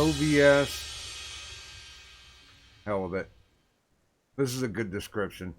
OBS. Hell with it. This is a good description.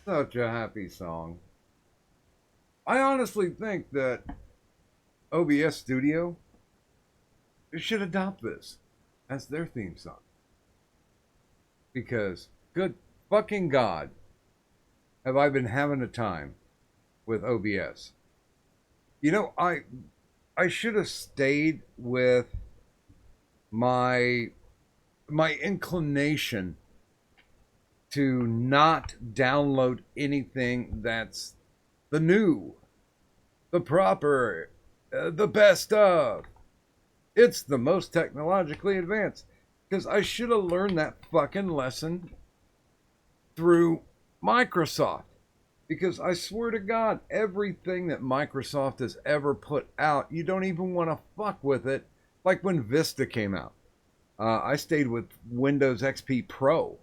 Such a happy song. I honestly think that OBS Studio should adopt this as their theme song. Because, good fucking God, have I been having a time with OBS. You know, I should have stayed with my my inclination to not download anything that's the new, the proper, the best of. It's the most technologically advanced. Because I should have learned that fucking lesson through Microsoft. Because I swear to God, everything that Microsoft has ever put out, you don't even want to fuck with it. Like when Vista came out. I stayed with Windows XP Pro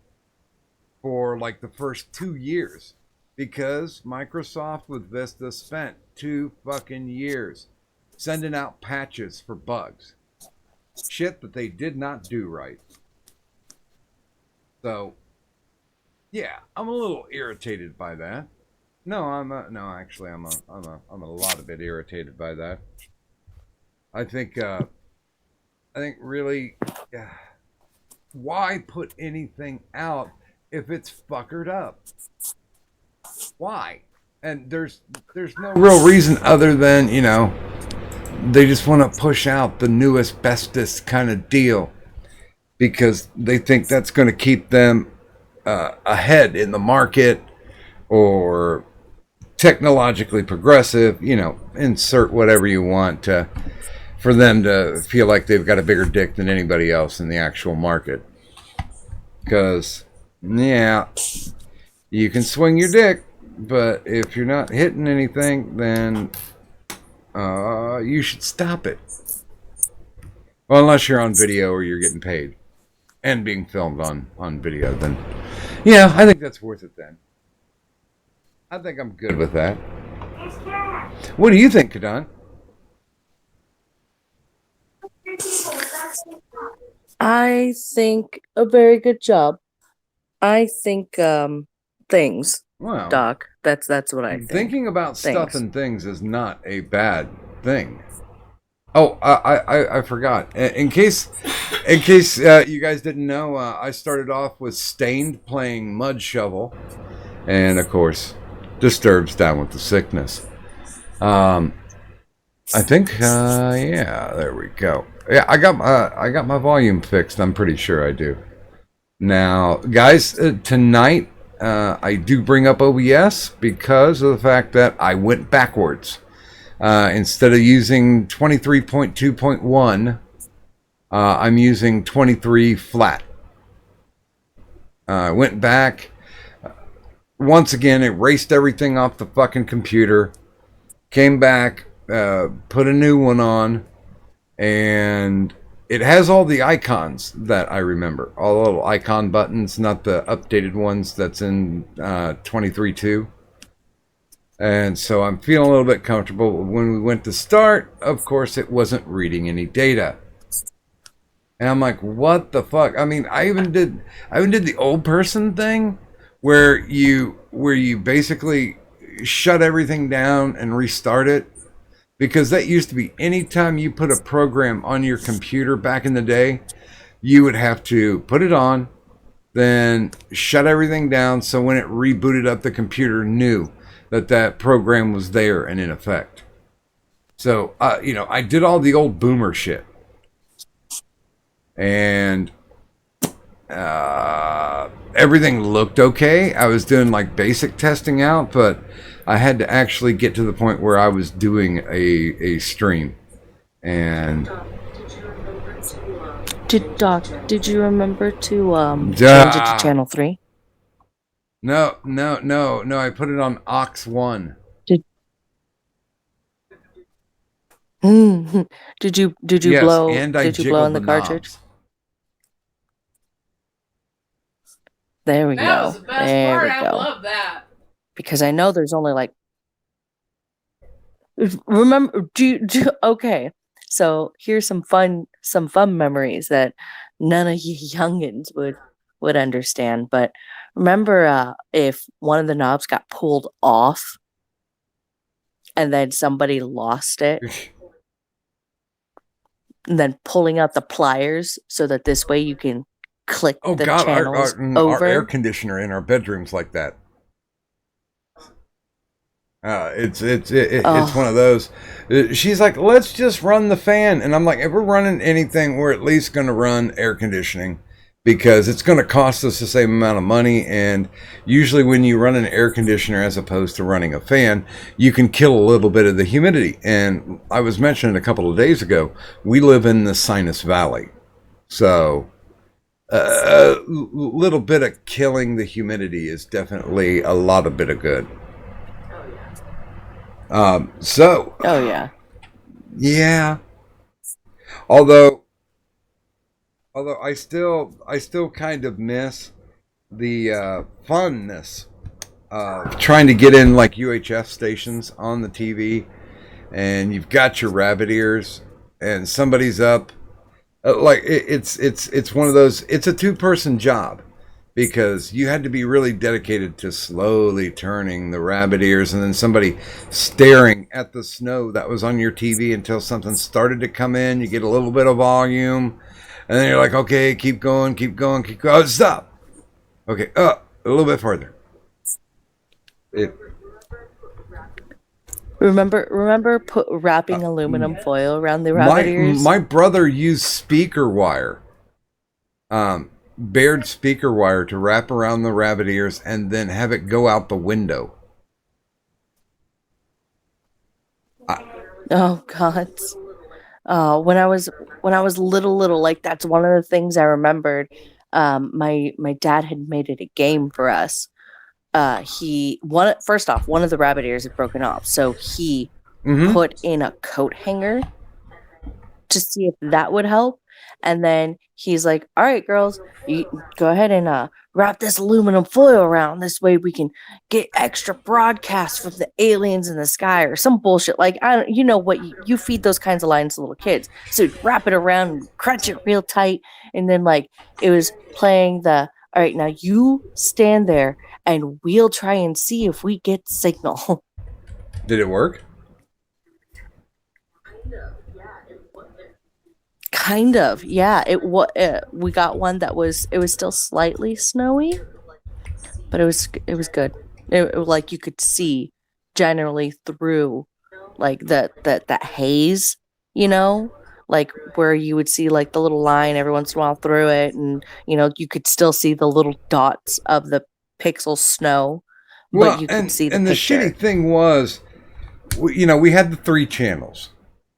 for like the first 2 years because Microsoft with Vista spent 2 fucking years sending out patches for bugs. Shit that they did not do right. So, yeah, I'm a little irritated by that. No, actually, I'm a lot of bit irritated by that. I think really, why put anything out if it's fuckered up? Why? And there's no real reason other than, they just want to push out the newest, bestest kind of deal because they think that's going to keep them ahead in the market or technologically progressive, insert whatever you want to, for them to feel like they've got a bigger dick than anybody else in the actual market. Because, yeah, you can swing your dick, but if you're not hitting anything, then you should stop it. Well, unless you're on video or you're getting paid and being filmed on video, then, yeah, I think that's worth it then. I think I'm good with that. What do you think, Kadan? I think a very good job. I think things, Well, Doc. That's what I think. Thinking about stuff and things is not a bad thing. Oh, I forgot. In case you guys didn't know, I started off with Stained playing Mud Shovel, and of course, Disturbed's down with the sickness. I think, yeah, there we go. Yeah, I got my volume fixed. I'm pretty sure I do. Now, guys, tonight I do bring up OBS because of the fact that I went backwards. Instead of using 23.2.1, I'm using 23 flat. I went back. Once again, erased everything off the fucking computer. Came back, put a new one on, and it has all the icons that I remember. All the little icon buttons, not the updated ones that's in 23.2. And so I'm feeling a little bit comfortable. When we went to start, of course, it wasn't reading any data. And I'm like, what the fuck? I mean, I even did the old person thing where you basically shut everything down and restart it. Because that used to be anytime you put a program on your computer back in the day, you would have to put it on, then shut everything down so when it rebooted up, the computer knew that program was there and in effect. So, I did all the old boomer shit. And everything looked okay. I was doing like basic testing out, but I had to actually get to the point where I was doing a stream. And did you remember to change it to channel 3? No. I put it on aux 1. Did you yes, blow? And I did you blow in the cartridge? Knobs. There we That go. was the best there part. we I go. love that. Because I know there's only like. Remember? Okay. So here's some fun memories that none of you youngins would understand. But remember, if one of the knobs got pulled off, and then somebody lost it, and then pulling out the pliers so that this way you can click the channels over. Our air conditioner in our bedroom's like that. It's one Oh, of those. She's like, let's just run the fan, and I'm like, if we're running anything, we're at least going to run air conditioning because it's going to cost us the same amount of money. And usually, when you run an air conditioner as opposed to running a fan, you can kill a little bit of the humidity. And I was mentioning a couple of days ago, we live in the Sinus Valley, so a little bit of killing the humidity is definitely a lot of bit of good. So oh yeah. yeah, although I still kind of miss the funness of trying to get in like UHF stations on the TV, and you've got your rabbit ears, and somebody's up. Like it's one of those. It's a two-person job because you had to be really dedicated to slowly turning the rabbit ears, and then somebody staring at the snow that was on your TV until something started to come in. You get a little bit of volume, and then you're like, okay, keep going, keep going, keep going. Oh, stop. Okay, a little bit further. It, Remember put uh, wrapping aluminum foil around the rabbit ears? my brother used speaker wire, bared speaker wire to wrap around the rabbit ears and then have it go out the window. I, Oh God. When I was little, like that's one of the things I remembered. My dad had made it a game for us. He one first off, one of the rabbit ears had broken off, so he mm-hmm. put in a coat hanger to see if that would help. And then he's like, "All right, girls, you go ahead and wrap this aluminum foil around. This way we can get extra broadcasts from the aliens in the sky or some bullshit." Like I don't, you know what you feed those kinds of lines to little kids. So you wrap it around, and crunch it real tight, and then like it was playing the. All right, now you stand there, and we'll try and see if we get signal. Did it work? Kind of, yeah. We got one that was still slightly snowy, but it was good. Like you could see generally through like that haze, you know, like where you would see like the little line every once in a while through it, and you could still see the little dots of the pixel snow, but Well, you could and see the and the shitty picture. thing was, we had the three channels.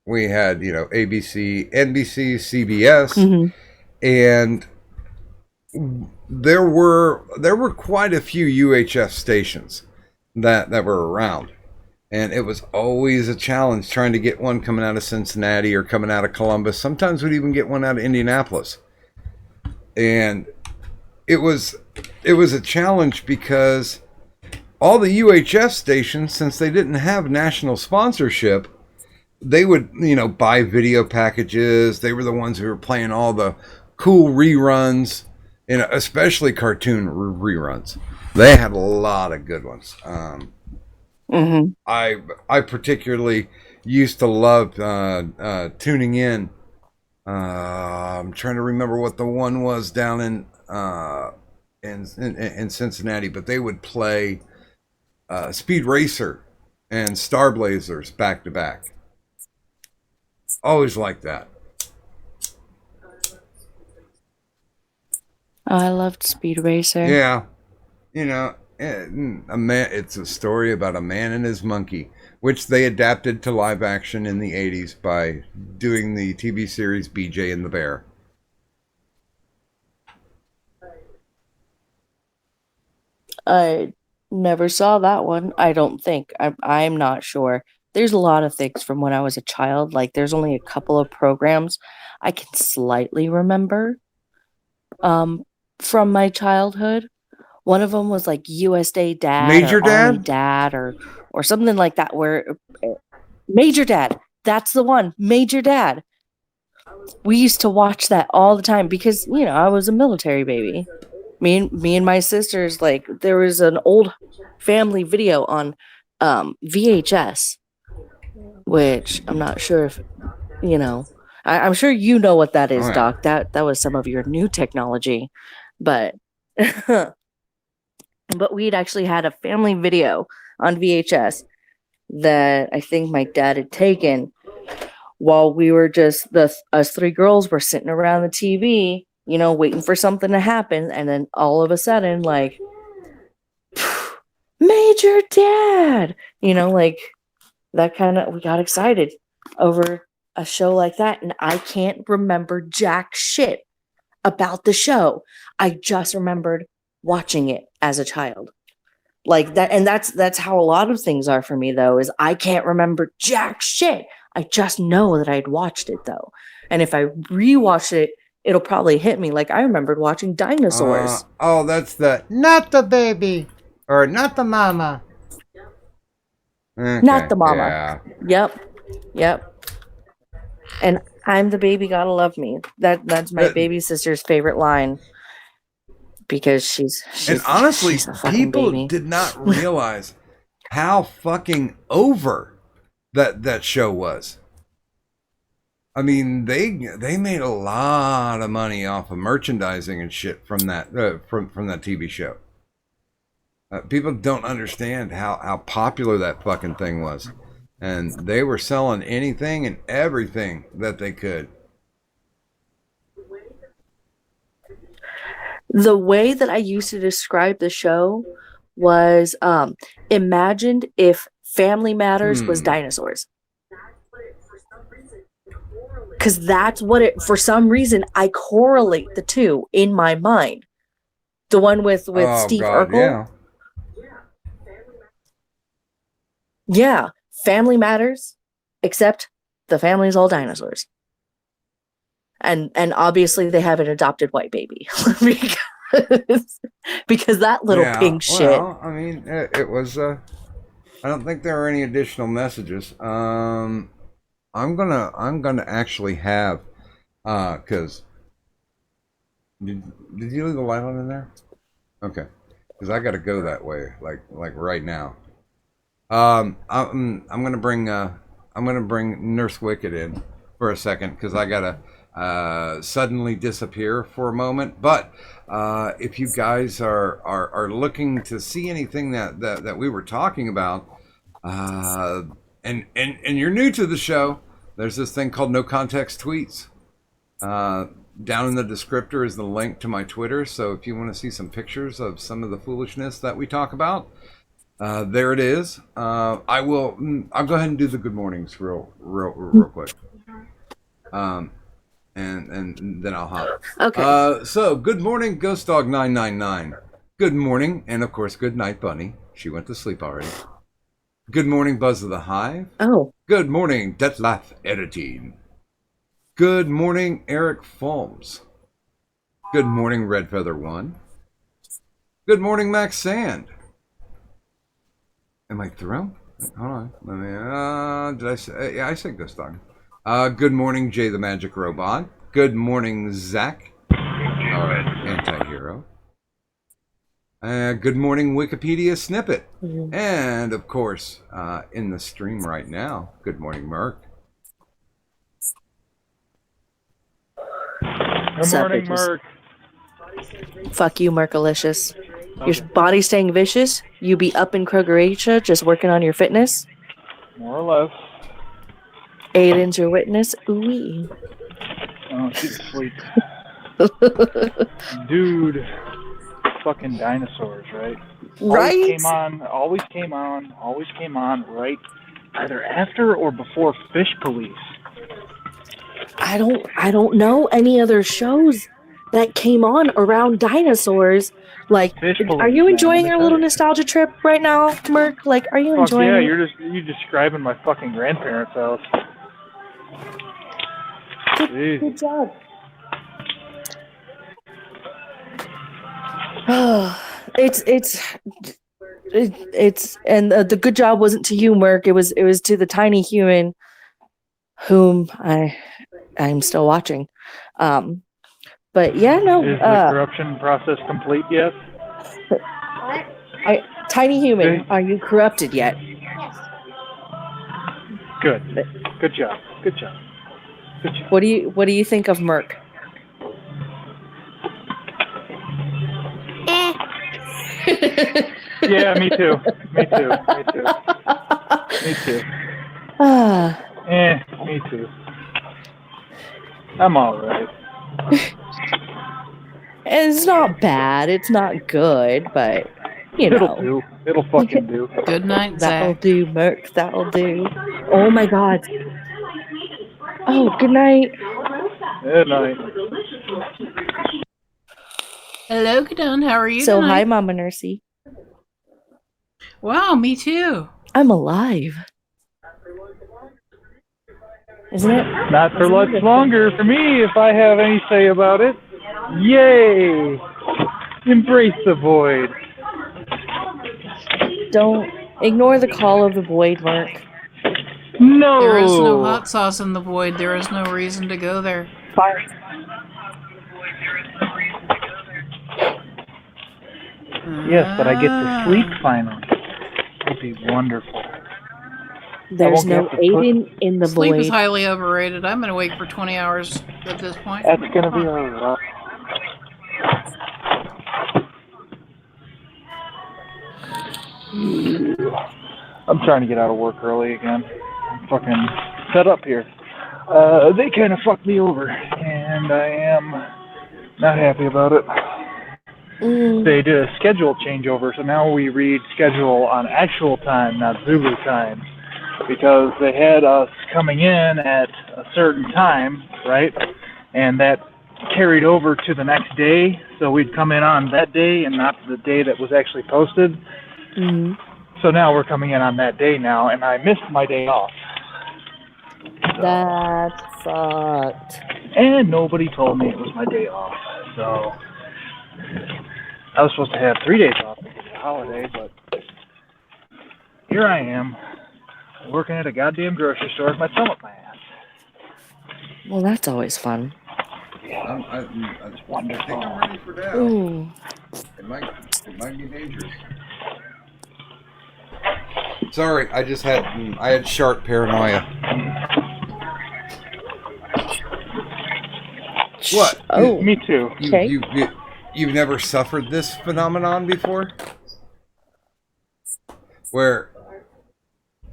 We had ABC, NBC, CBS, Hmm. and there were quite a few UHF stations that were around, and it was always a challenge trying to get one coming out of Cincinnati or coming out of Columbus. Sometimes we'd even get one out of Indianapolis, and it was it was a challenge because all the UHF stations, since they didn't have national sponsorship, they would buy video packages. They were the ones who were playing all the cool reruns, and especially cartoon reruns. They had a lot of good ones. Hmm. I particularly used to love tuning in. I'm trying to remember what the one was down in Cincinnati, but they would play Speed Racer and Star Blazers back to back. Always like that. Oh, I loved Speed Racer. Yeah, a man. It's a story about a man and his monkey, which they adapted to live action in the '80s by doing the TV series BJ and the Bear. I never saw that one. I don't think. I'm not sure. There's a lot of things from when I was a child. Like there's only a couple of programs I can slightly remember um from my childhood. One of them was like USA Dad or Major Army Dad? Dad or something like that where Major Dad. That's the one. Major Dad. We used to watch that all the time because, I was a military baby. Me and my sisters, like there was an old family video on VHS, which I'm not sure if you know. I'm sure you know what that Oh is, yeah. Doc. That was some of your new technology, but but we'd actually had a family video on VHS, that I think my dad had taken while we were just us three girls were sitting around the TV, waiting for something to happen, and then all of a sudden, like, Major Dad, like that kind of, we got excited over a show like that, and I can't remember jack shit about the show. I just remembered watching it as a child. Like that, and that's how a lot of things are for me though, is I can't remember jack shit. I just know that I'd watched it though. And if I rewatch it, it'll probably hit me. Like I remembered watching dinosaurs. That's the not the baby or not the mama. Okay, Not the mama. Yeah. Yep. And I'm the baby, gotta love me. That's my baby sister's favorite line. Because she's and honestly, she's a people baby. did not realize how fucking over that show was. I mean, they made a lot of money off of merchandising and shit from that from that TV show. People don't understand how popular that fucking thing was, and they were selling anything and everything that they could. The way that I used to describe the show was imagined if Family Matters was dinosaurs. Because that's what it, for some reason, I correlate the two in my mind. The one with Steve Urkel. Yeah, Family Matters, except the family's all dinosaurs. And obviously they have an adopted white baby because that little pink shit. Well, I mean, it was. I don't think there are any additional messages. I'm gonna actually have, cause did you leave the light on in there? Okay, cause I gotta go that way, like right now. I'm gonna bring Nurse Wicked in for a second because I gotta suddenly disappear for a moment. But if you guys are looking to see anything that we were talking about, and you're new to the show, there's this thing called No Context Tweets. Down in the descriptor is the link to my Twitter. So if you want to see some pictures of some of the foolishness that we talk about, there it is. I'll go ahead and do the good mornings real quick. And then I'll hop. Okay. So good morning, Ghost Dog 999. Good morning, and of course, good night, Bunny. She went to sleep already. Good morning, Buzz of the Hive. Oh. Good morning, Detlef Editing. Good morning, Eric Folmes. Good morning, Red Feather One. Good morning, Max Sand. Am I through? Hold on. Let me. Did I say? Yeah, I said Ghost Dog. Good morning, Jay the Magic Robot. Good morning, Zach, our anti-hero. Good morning, Wikipedia Snippet. Mm-hmm. And, of course, in the stream right now, good morning, Merc. Good morning, Merc. Fuck you, Mercalicious. Your body staying vicious? You be up in Croatia just working on your fitness? More or less. Aiden's your witness? Ooh-wee. Oh, she's asleep. Dude. Fucking dinosaurs, right? Right? Always came on right either after or before Fish Police. I don't know any other shows that came on around dinosaurs. Like, are you enjoying our little nostalgia trip right now, Merc? Like, are you enjoying it? Yeah, you're describing my fucking grandparents' house. Good job. It's and the good job wasn't to you, Merc. It was to the tiny human whom I'm still watching. But yeah, no. Is the corruption process complete yet? Tiny human, are you corrupted yet? Good. Good job. What do you think of Merc? Yeah, me too. Me too. Me too. Me too. Ah, Me too. I'm all right. it's not bad. It's not good, but you It'll know. do. It'll fucking do. Good night, That'll Zach. do, Merc. That'll do. Oh my God. Oh, good night. Good night. Hello, Kadun. How are you So, hi, tonight? Mama Nursey. Wow, me too. I'm alive. Isn't it? Not for much longer for me if I have any say about it. Yay! Embrace the void. Don't ignore the call of the void, Merc. No! There is no hot sauce in the void. There is no reason to go there. Fart. Yes, but I get to sleep finally. It'll be wonderful. There's won't no have to put- Aiden in the Sleep is void. highly overrated. I'm going to wake for 20 hours at this point. That's gonna be alright. I'm trying to get out of work early again. I'm fucking set up here. They kind of fucked me over, and I am not happy about it. They did a schedule changeover, so now we read schedule on actual time, not Zulu time, because they had us coming in at a certain time, right? And that carried over to the next day, so we'd come in on that day and not the day that was actually posted. Mm-hmm. So now we're coming in on that day now, and I missed my day off. That sucked. And nobody told me it was my day off, so I was supposed to have 3 days off because of the holiday, but here I am, working at a goddamn grocery store with my thumb up my ass. Well, that's always fun. I Wonderful. think I'm ready for that. Ooh. It might be dangerous. Sorry, I had sharp paranoia. What? Oh. Me too. Okay. You've never suffered this phenomenon before, where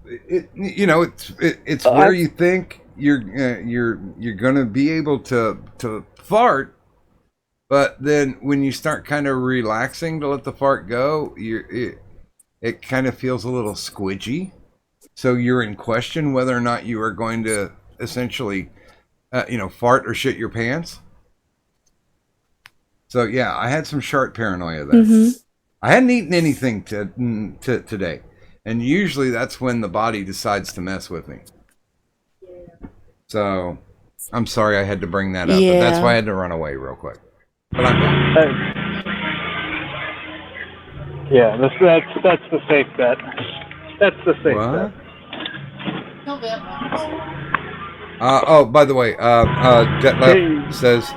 it's where you think you're gonna be able to fart, but then when you start kind of relaxing to let the fart go, it kind of feels a little squidgy. So you're in question whether or not you are going to essentially, fart or shit your pants. So yeah, I had some sharp paranoia there. Mm-hmm. I hadn't eaten anything today, and usually that's when the body decides to mess with me. So I'm sorry I had to bring that up, but that's why I had to run away real quick. But I'm back. Yeah, that's the safe bet. That's the safe bet. No, that Oh, by the way, Detlef says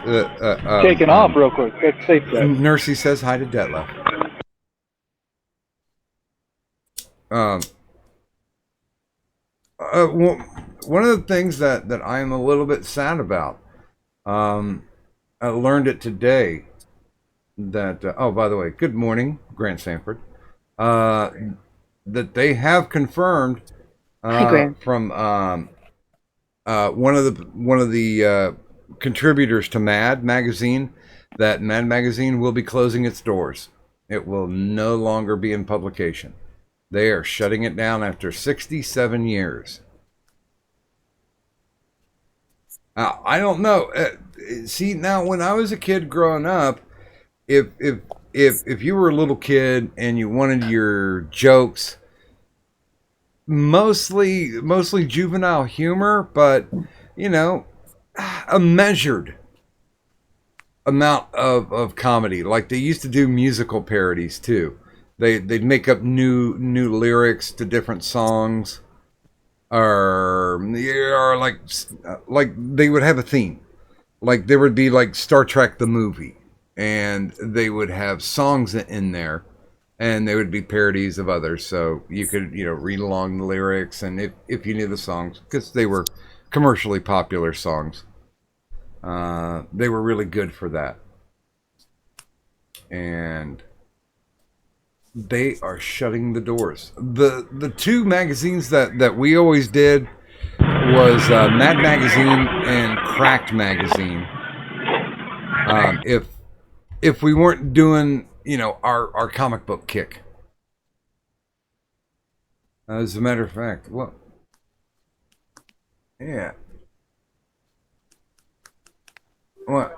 Taking off real quick. That's safe bet. Nursey says hi to Detlef. One of the things that I am a little bit sad about, I learned it today. That by the way, good morning, Grant Sanford. That they have confirmed Hi, Grant. from one of the contributors to Mad Magazine that Mad Magazine will be closing its doors. It will no longer be in publication. They are shutting it down after 67 years. I don't know. See, now when I was a kid growing up, if you were a little kid and you wanted your jokes, mostly juvenile humor, but a measured amount of comedy. Like they used to do musical parodies too. They'd make up new lyrics to different songs, or like they would have a theme. Like there would be like Star Trek the movie, and they would have songs in there, and they would be parodies of others. So you could read along the lyrics, and if you knew the songs, because they were commercially popular songs, they were really good for that. And They are shutting the doors. The two magazines that we always did was Mad Magazine and Cracked Magazine. If we weren't doing, our comic book kick. As a matter of fact, well, yeah. What?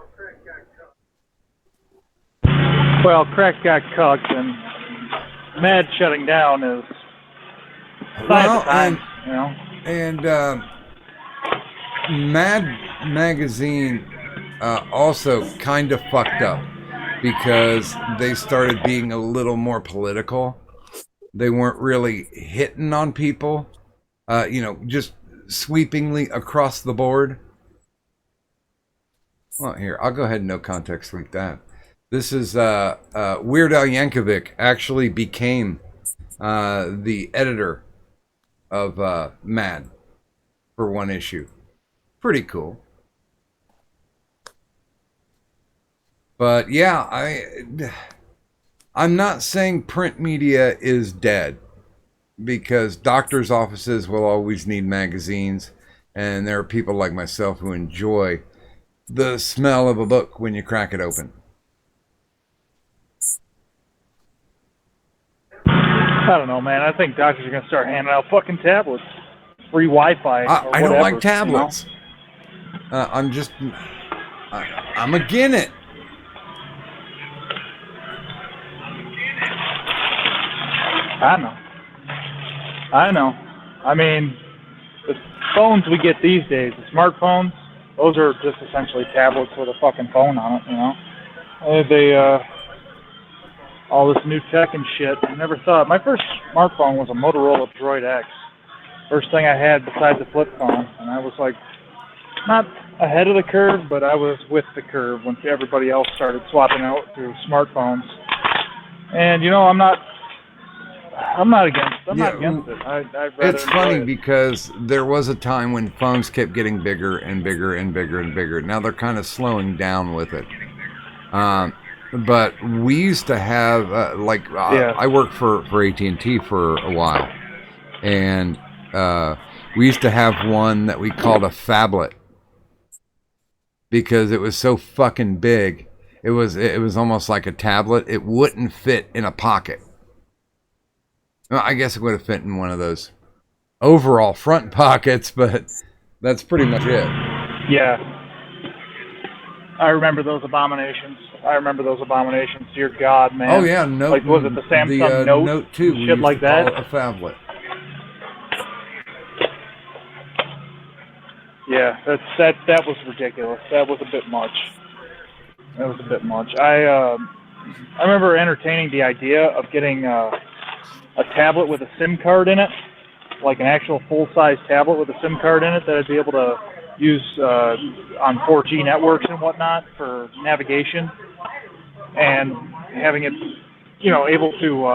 Well, Crack got cucked, and Mad shutting down is sign of the times, And Mad Magazine also kind of fucked up because they started being a little more political. They weren't really hitting on people, just sweepingly across the board. Well, here, I'll go ahead and no context tweet that. This is Weird Al Yankovic actually became the editor of Mad for one issue. Pretty cool. But yeah, I'm not saying print media is dead, because doctors' offices will always need magazines, and there are people like myself who enjoy the smell of a book when you crack it open. I don't know, man. I think doctors are going to start handing out fucking tablets. Free Wi-Fi. I don't like tablets. I'm again it. I know. I mean, the phones we get these days, the smartphones, those are just essentially tablets with a fucking phone on it, They, all this new tech and shit. I never thought. My first smartphone was a Motorola Droid X. First thing I had besides a flip phone. And I was like, not ahead of the curve, but I was with the curve when everybody else started swapping out to smartphones. And, I'm not against it. I'd rather it's funny it. because there was a time when phones kept getting bigger and bigger and bigger and bigger. Now they're kind of slowing down with it. But we used to have, I worked for AT&T for a while. And we used to have one that we called a phablet. Because it was so fucking big. It was almost like a tablet. It wouldn't fit in a pocket. Well, I guess it would have fit in one of those overall front pockets, but that's pretty much it. Yeah. I remember those abominations. Dear God, man. Oh yeah, Note. Like, was it the Samsung Note? Note 2. Shit like that. A phablet. Yeah, that was ridiculous. That was a bit much. I remember entertaining the idea of getting a tablet with a SIM card in it, like an actual full-size tablet with a SIM card in it that I'd be able to use on 4G networks and whatnot for navigation, and having it, able to,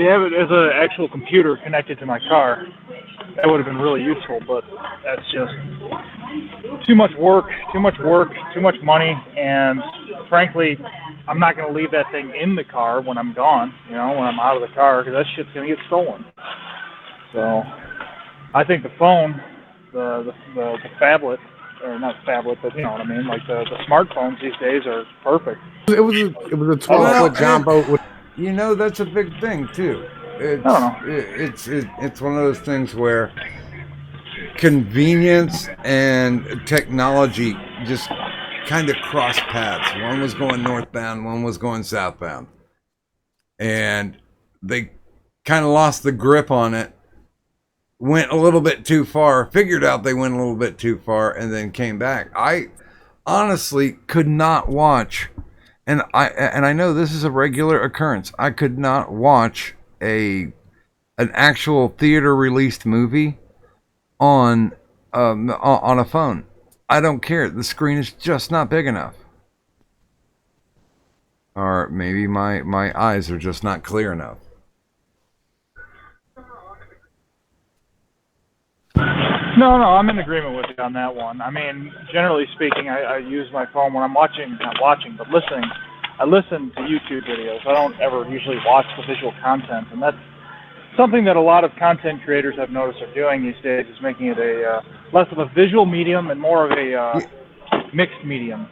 have it as an actual computer connected to my car. That would have been really useful, but that's just too much work, too much money, and frankly, I'm not going to leave that thing in the car when I'm gone, when I'm out of the car, because that shit's going to get stolen. So, I think the phone, the phablet, or not phablet, but you know what I mean, like the smartphones these days are perfect. It was a 12-foot jumbo. That's a big thing too. I don't know. It's one of those things where convenience and technology just kind of cross paths. One was going northbound, one was going southbound. And they kind of lost the grip on it, went a little bit too far, figured out they went a little bit too far, and then came back. I honestly could not watch, and I know this is a regular occurrence, I could not watch an actual theater released movie on a phone. I don't care. The screen is just not big enough. Or maybe my eyes are just not clear enough. No, I'm in agreement with you on that one. I mean, generally speaking, I use my phone when I'm not watching, but listening I listen to YouTube videos. I don't ever usually watch the visual content, and that's something that a lot of content creators I've noticed are doing these days, is making it a less of a visual medium and more of a mixed medium.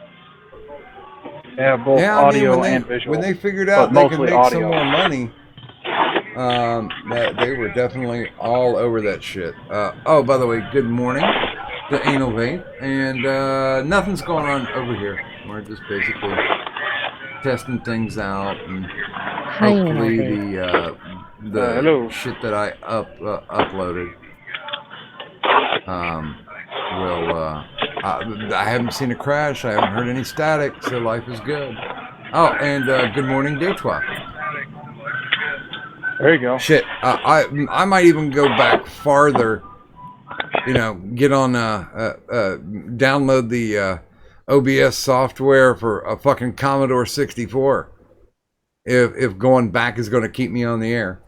They have both audio and visual. When they figured out they could make audio. some more money, that they were definitely all over that shit. Oh, by the way, good morning to Anal Vape, and nothing's going on over here. We're just basically testing things out, and hopefully the shit that I uploaded will. I haven't seen a crash. I haven't heard any static, so life is good. Oh, and good morning, Daytwa. There you go. Shit, I might even go back farther. You know, get on download the OBS software for a fucking Commodore 64. If going back is going to keep me on the air.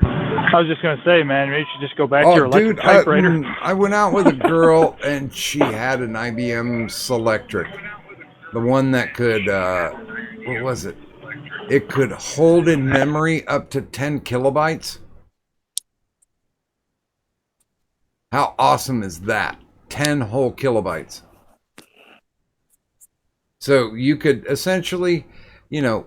I was just going to say, man, maybe you should just go back to your electric typewriter. I went out with a girl, and she had an IBM Selectric. The one that could, what was it? It could hold in memory up to 10 kilobytes. How awesome is that? 10 whole kilobytes. So you could essentially, you know,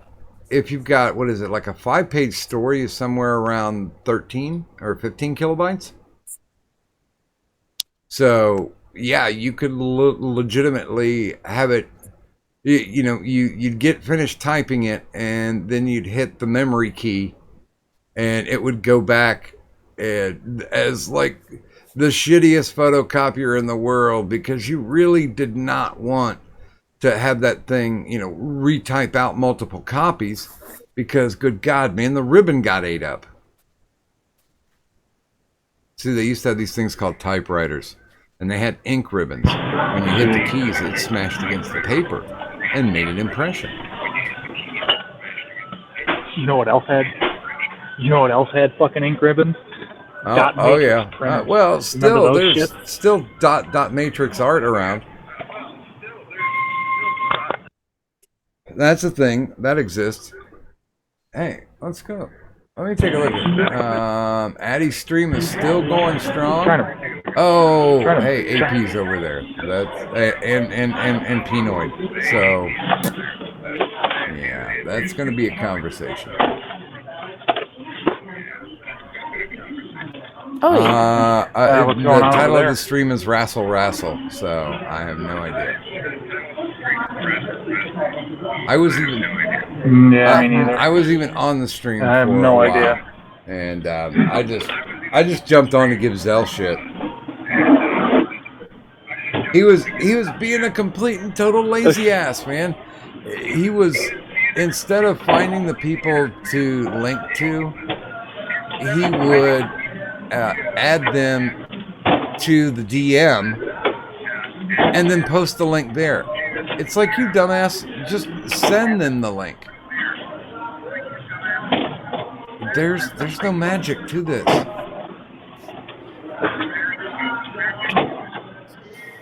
if you've got, what is it, like a 5-page story is somewhere around 13 or 15 kilobytes. So, yeah, you could legitimately have it, you know, you'd get finished typing it, and then you'd hit the memory key, and it would go back as like the shittiest photocopier in the world, because you really did not want to have that thing, you know, retype out multiple copies, because good God, man, the ribbon got ate up. See, they used to have these things called typewriters, and they had ink ribbons. When you hit the keys, it smashed against the paper and made an impression. You know what else had? You know what else had fucking ink ribbons? Oh yeah. Well, still, there's still dot matrix art around. That's a thing that exists. Hey, let's go. Let me take a look at it. Addy's stream is still going strong. Oh, hey, AP's over there. That's and Pinoid. So yeah, that's going to be a conversation. Oh yeah. The title of the stream is Rassle Rassle, so I have no idea. I was even I was even on the stream. I have no idea. And I just jumped on to give Zell shit. He was being a complete and total lazy ass, man. He was, instead of finding the people to link to, he would add them to the DM and then post the link there. It's like, you dumbass, just send them the link. There's no magic to this.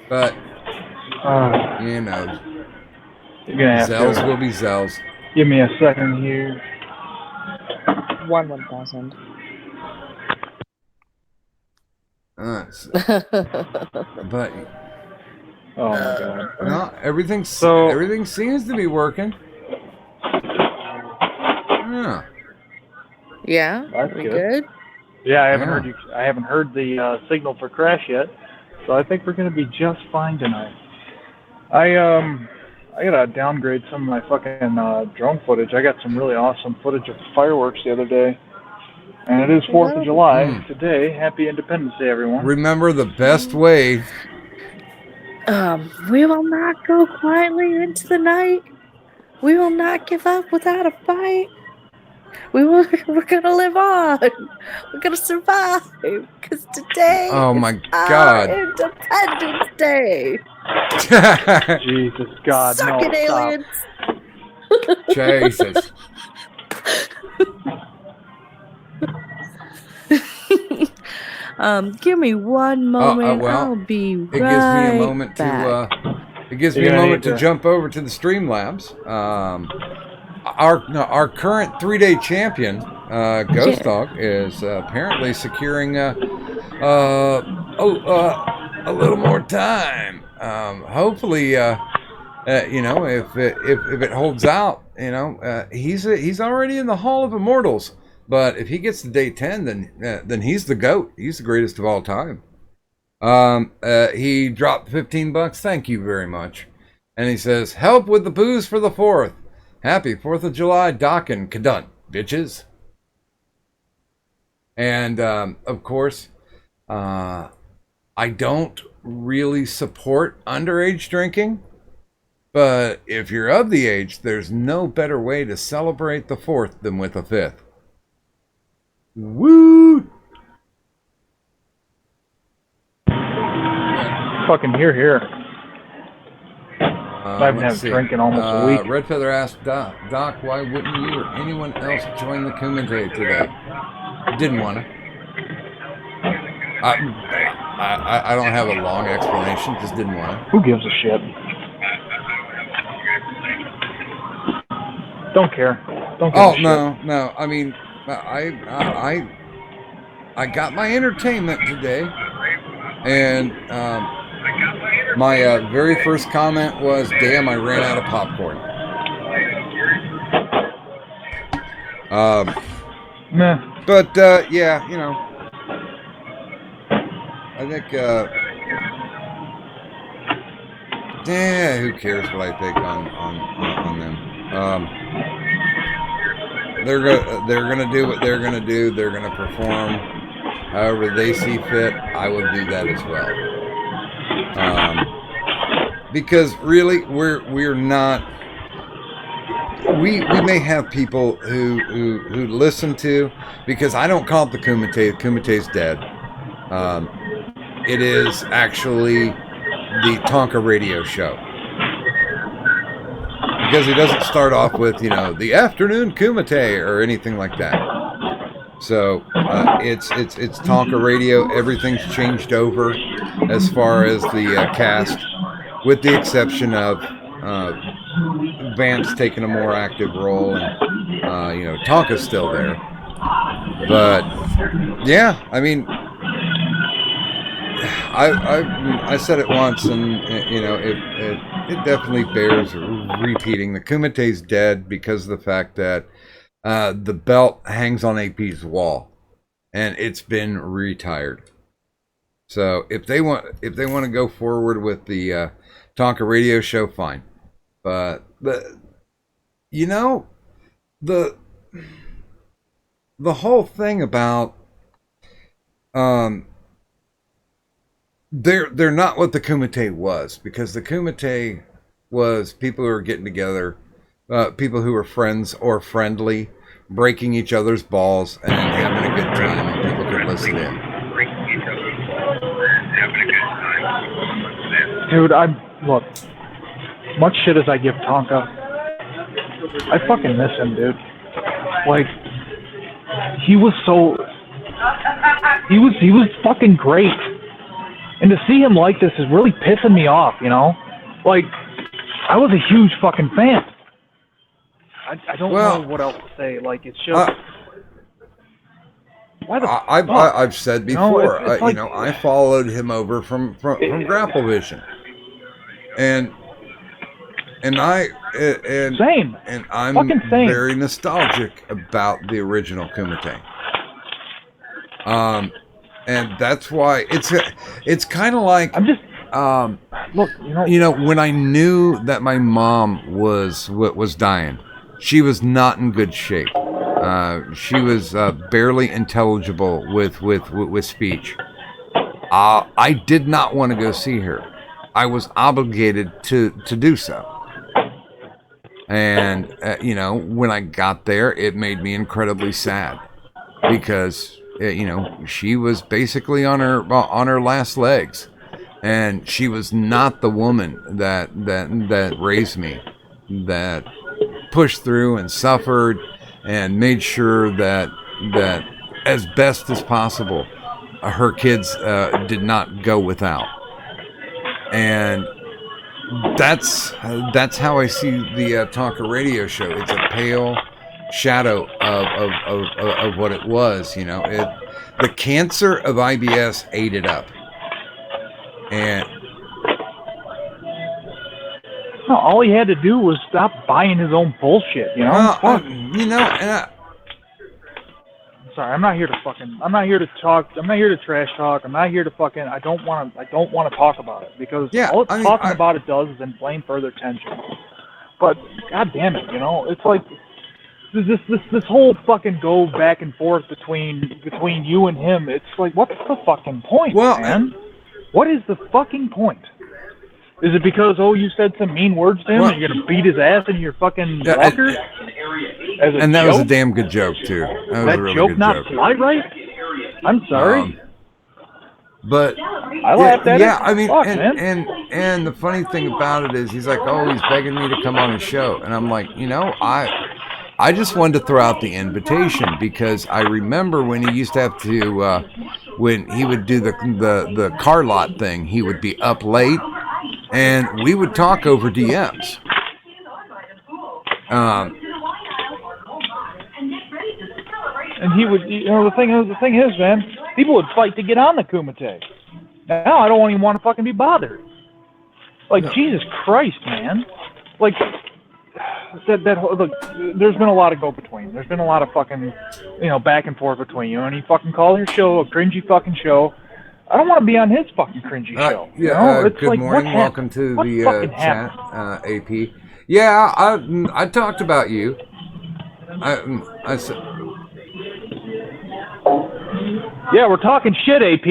But you know, Zells will be Zells. Give me a second here. 1,000. But oh my god. No, everything seems to be working. Yeah. Yeah. That's we good? Yeah, I haven't heard you. I haven't heard the signal for crash yet, so I think we're gonna be just fine tonight. I gotta downgrade some of my fucking drone footage. I got some really awesome footage of fireworks the other day. And it is 4th of July today. Happy Independence Day, everyone. Remember, the best way. We will not go quietly into the night. We will not give up without a fight. We're gonna live on. We're gonna survive. Because today is our Independence Day. Jesus God, Suck no, it, aliens. Jesus. Give me one moment. I'll be right back. It gives me a moment It gives me a moment to jump over to the Streamlabs. Our current 3-day champion, Ghost Dog, is apparently securing a little more time. Hopefully, if it holds out, he's already in the Hall of Immortals. But if he gets to day 10, then he's the GOAT. He's the greatest of all time. He dropped $15. Thank you very much. And he says, "Help with the booze for the 4th. Happy 4th of July, dockin' cadunt, bitches." And, of course, I don't really support underage drinking. But if you're of the age, there's no better way to celebrate the 4th than with a 5th. Woo! Fucking here. I haven't had a drink in almost a week. Red Feather asked Doc, why wouldn't you or anyone else join the Kumite today? Didn't want to. I don't have a long explanation. Just didn't want to. Who gives a shit? Don't care. Don't give a shit. No. I mean, I got my entertainment today, and my very first comment was, "Damn, I ran out of popcorn." Meh. But yeah, I think who cares what I think on them? They're gonna do what they're gonna do. They're gonna perform however they see fit. I will do that as well. Because really, we're not. We may have people who listen to, because I don't call it the Kumite. The Kumite's dead. It is actually the Tonka radio show. Because it doesn't start off with, the afternoon Kumite or anything like that. So it's Tonka radio. Everything's changed over as far as the cast, with the exception of Vance taking a more active role, and Tonka's still there. But yeah, I mean, I said it once, and it definitely bears repeating. The Kumite's dead because of the fact that the belt hangs on AP's wall, and it's been retired. So if they want to go forward with the Tonka radio show, fine. But the whole thing about they're not what the Kumite was, because the Kumite was people who were getting together, people who were friends or friendly, breaking each other's balls and having a good time, and people could listen in. Dude, look, much shit as I give Tonka, I fucking miss him, dude. Like, he was fucking great. And to see him like this is really pissing me off, Like, I was a huge fucking fan. I don't know what else to say. Like, it's just... why the fuck? I've said before, it's like, I followed him over from Grapple Vision. And same. And I'm same. very nostalgic about the original Kumite. And that's why it's kind of like, I'm just look, when I knew that my mom was dying, she was not in good shape. She was barely intelligible with speech. I did not want to go see her. I was obligated to do so. And when I got there, it made me incredibly sad, because she was basically on her last legs, and she was not the woman that raised me, that pushed through and suffered and made sure that as best as possible her kids did not go without. And that's how I see the Tonka radio show. It's a pale shadow of what it was. You know, the cancer of IBS ate it up, and no, all he had to do was stop buying his own bullshit. You know, you know, and sorry, I'm not here to talk. I'm not here to trash talk. I'm not here to fucking. I don't want to talk about it because all it's talking about it does is inflame further tension. But god damn it, you know, it's like this whole fucking go back and forth between you and him. It's like, what's the fucking point, man? What is the fucking point? Is it because you said some mean words to him and you're gonna beat his ass in your fucking walker? And that was a damn good joke too. That was a really joke good not joke. fly right? I'm sorry. But I laughed at it. Yeah, I mean, Fuck, and the funny thing about it is, he's like, "Oh, he's begging me to come on his show," and I'm like, you know, I just wanted to throw out the invitation because I remember when he used to have to, when he would do the car lot thing, he would be up late, and we would talk over DMs. And he would, you know, the thing is, man, people would fight to get on the Kumite. Now I don't even want to fucking be bothered. Like, Jesus Christ, man. Like, look, there's been a lot of go-between. There's been a lot of fucking, you know, back and forth between you. And he fucking called your show a cringy fucking show. I don't want to be on his fucking cringy show. Yeah, you know? It's good like, morning. Welcome to the chat, AP. Yeah, I talked about you. I said... Yeah, we're talking shit, AP.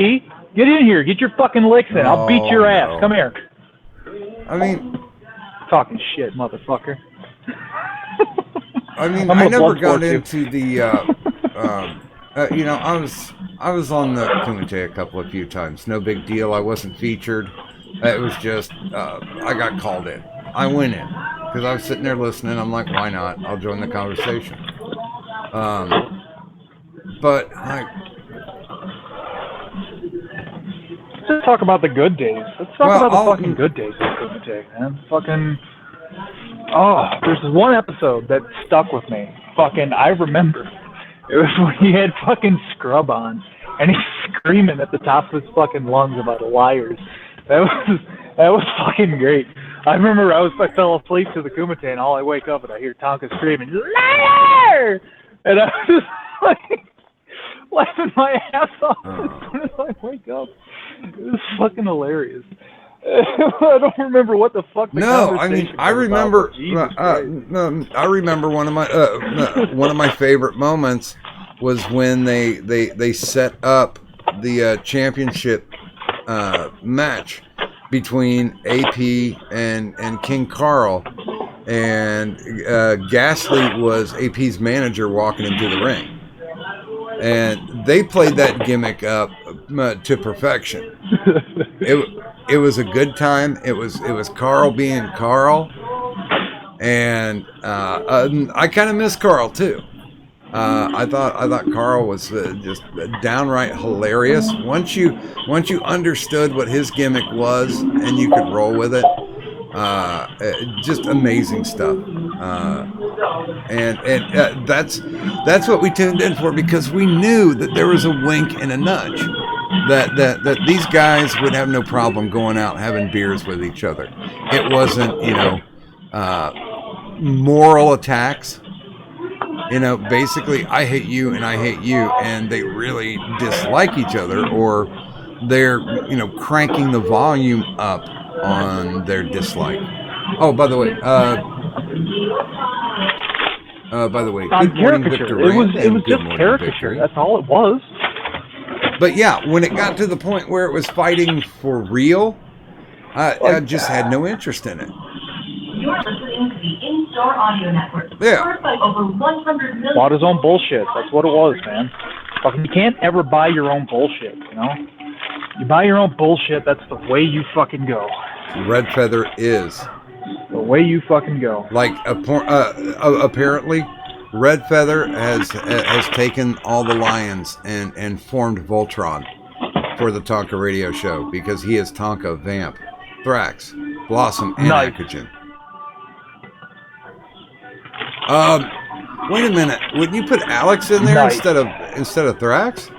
Get in here. Get your fucking licks in. I'll beat your ass. No. Come here. I mean... Talking shit, motherfucker. I mean, I never got into the... you know, I was on the Kumite a few times. No big deal. I wasn't featured. It was just... I got called in. I went in. Because I was sitting there listening. I'm like, why not? I'll join the conversation. But, like... Let's talk about the good days. Let's talk about the fucking good days of Kumite, man. Fucking... Oh, there's this one episode that stuck with me. Fucking, I remember. It was when he had fucking scrub on, and he's screaming at the top of his fucking lungs about liars. That was fucking great. I remember I fell asleep to the Kumite, and all I wake up and I hear Tonka screaming, "Liar!" And I was just like laughing my ass off as soon as I wake up. It was fucking hilarious. I don't remember what the fuck. I mean, I remember. I remember one of my favorite moments was when they set up the championship match between AP and King Carl, and Ghastly was AP's manager walking into the ring, and they played that gimmick up to perfection. It was a good time. It was Carl being Carl, and I kind of miss Carl too. I thought Carl was just downright hilarious. Once you understood what his gimmick was and you could roll with it, just amazing stuff. And that's what we tuned in for, because we knew that there was a wink and a nudge. That these guys would have no problem going out having beers with each other. It wasn't, moral attacks. Basically, I hate you and I hate you, and they really dislike each other, or they're, cranking the volume up on their dislike. Oh, by the way, good morning, Victor. It was just caricature. That's all it was. But yeah, when it got to the point where it was fighting for real, I just had no interest in it. You are listening to the In-Store Audio Network. Yeah. Heard by over 100 million. Bought his own bullshit. That's what it was, man. Fucking, you can't ever buy your own bullshit, You buy your own bullshit, that's the way you fucking go. Red Feather is the way you fucking go. Like, apparently, Red Feather has taken all the lions and formed Voltron for the Tonka radio show, because he is Tonka Vamp Thrax. Blossom and Nice. Ecogen. Wait a minute. Wouldn't you put Alex in there Nice. instead of Thrax?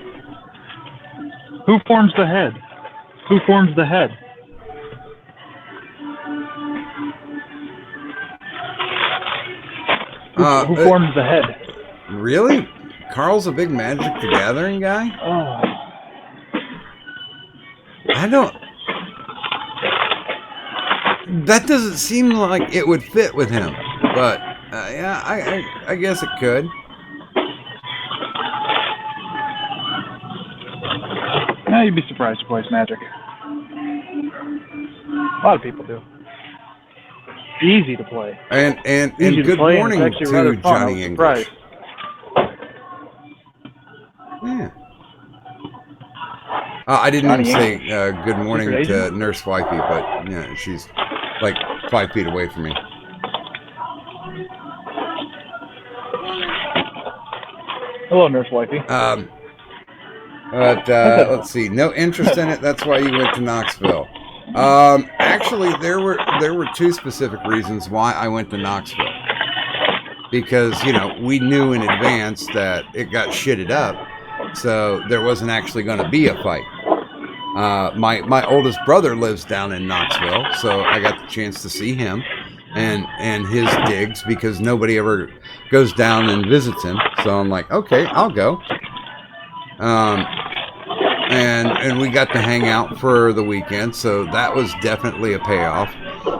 Who forms the head? Who forms the head? Who forms the head? Really? Carl's a big Magic the Gathering guy? Oh. I don't... That doesn't seem like it would fit with him. But, yeah, I guess it could. Yeah, you'd be surprised he plays Magic. A lot of people do. Easy to play. And Easy to good play, and morning it's actually rather to fun. I Johnny was English. surprised. Yeah. I didn't Johnny even say English. good morning Secret to agent? Nurse Wifey, but yeah, she's like 5 feet away from me. Hello, Nurse Wifey. But let's see, no interest in it. That's why you went to Knoxville. Actually, there were 2 specific reasons why I went to Knoxville. Because, you know, we knew in advance that it got shitted up, so there wasn't actually going to be a fight. My oldest brother lives down in Knoxville, so I got the chance to see him and his digs because nobody ever goes down and visits him. So I'm like, okay, I'll go. And we got to hang out for the weekend, so that was definitely a payoff.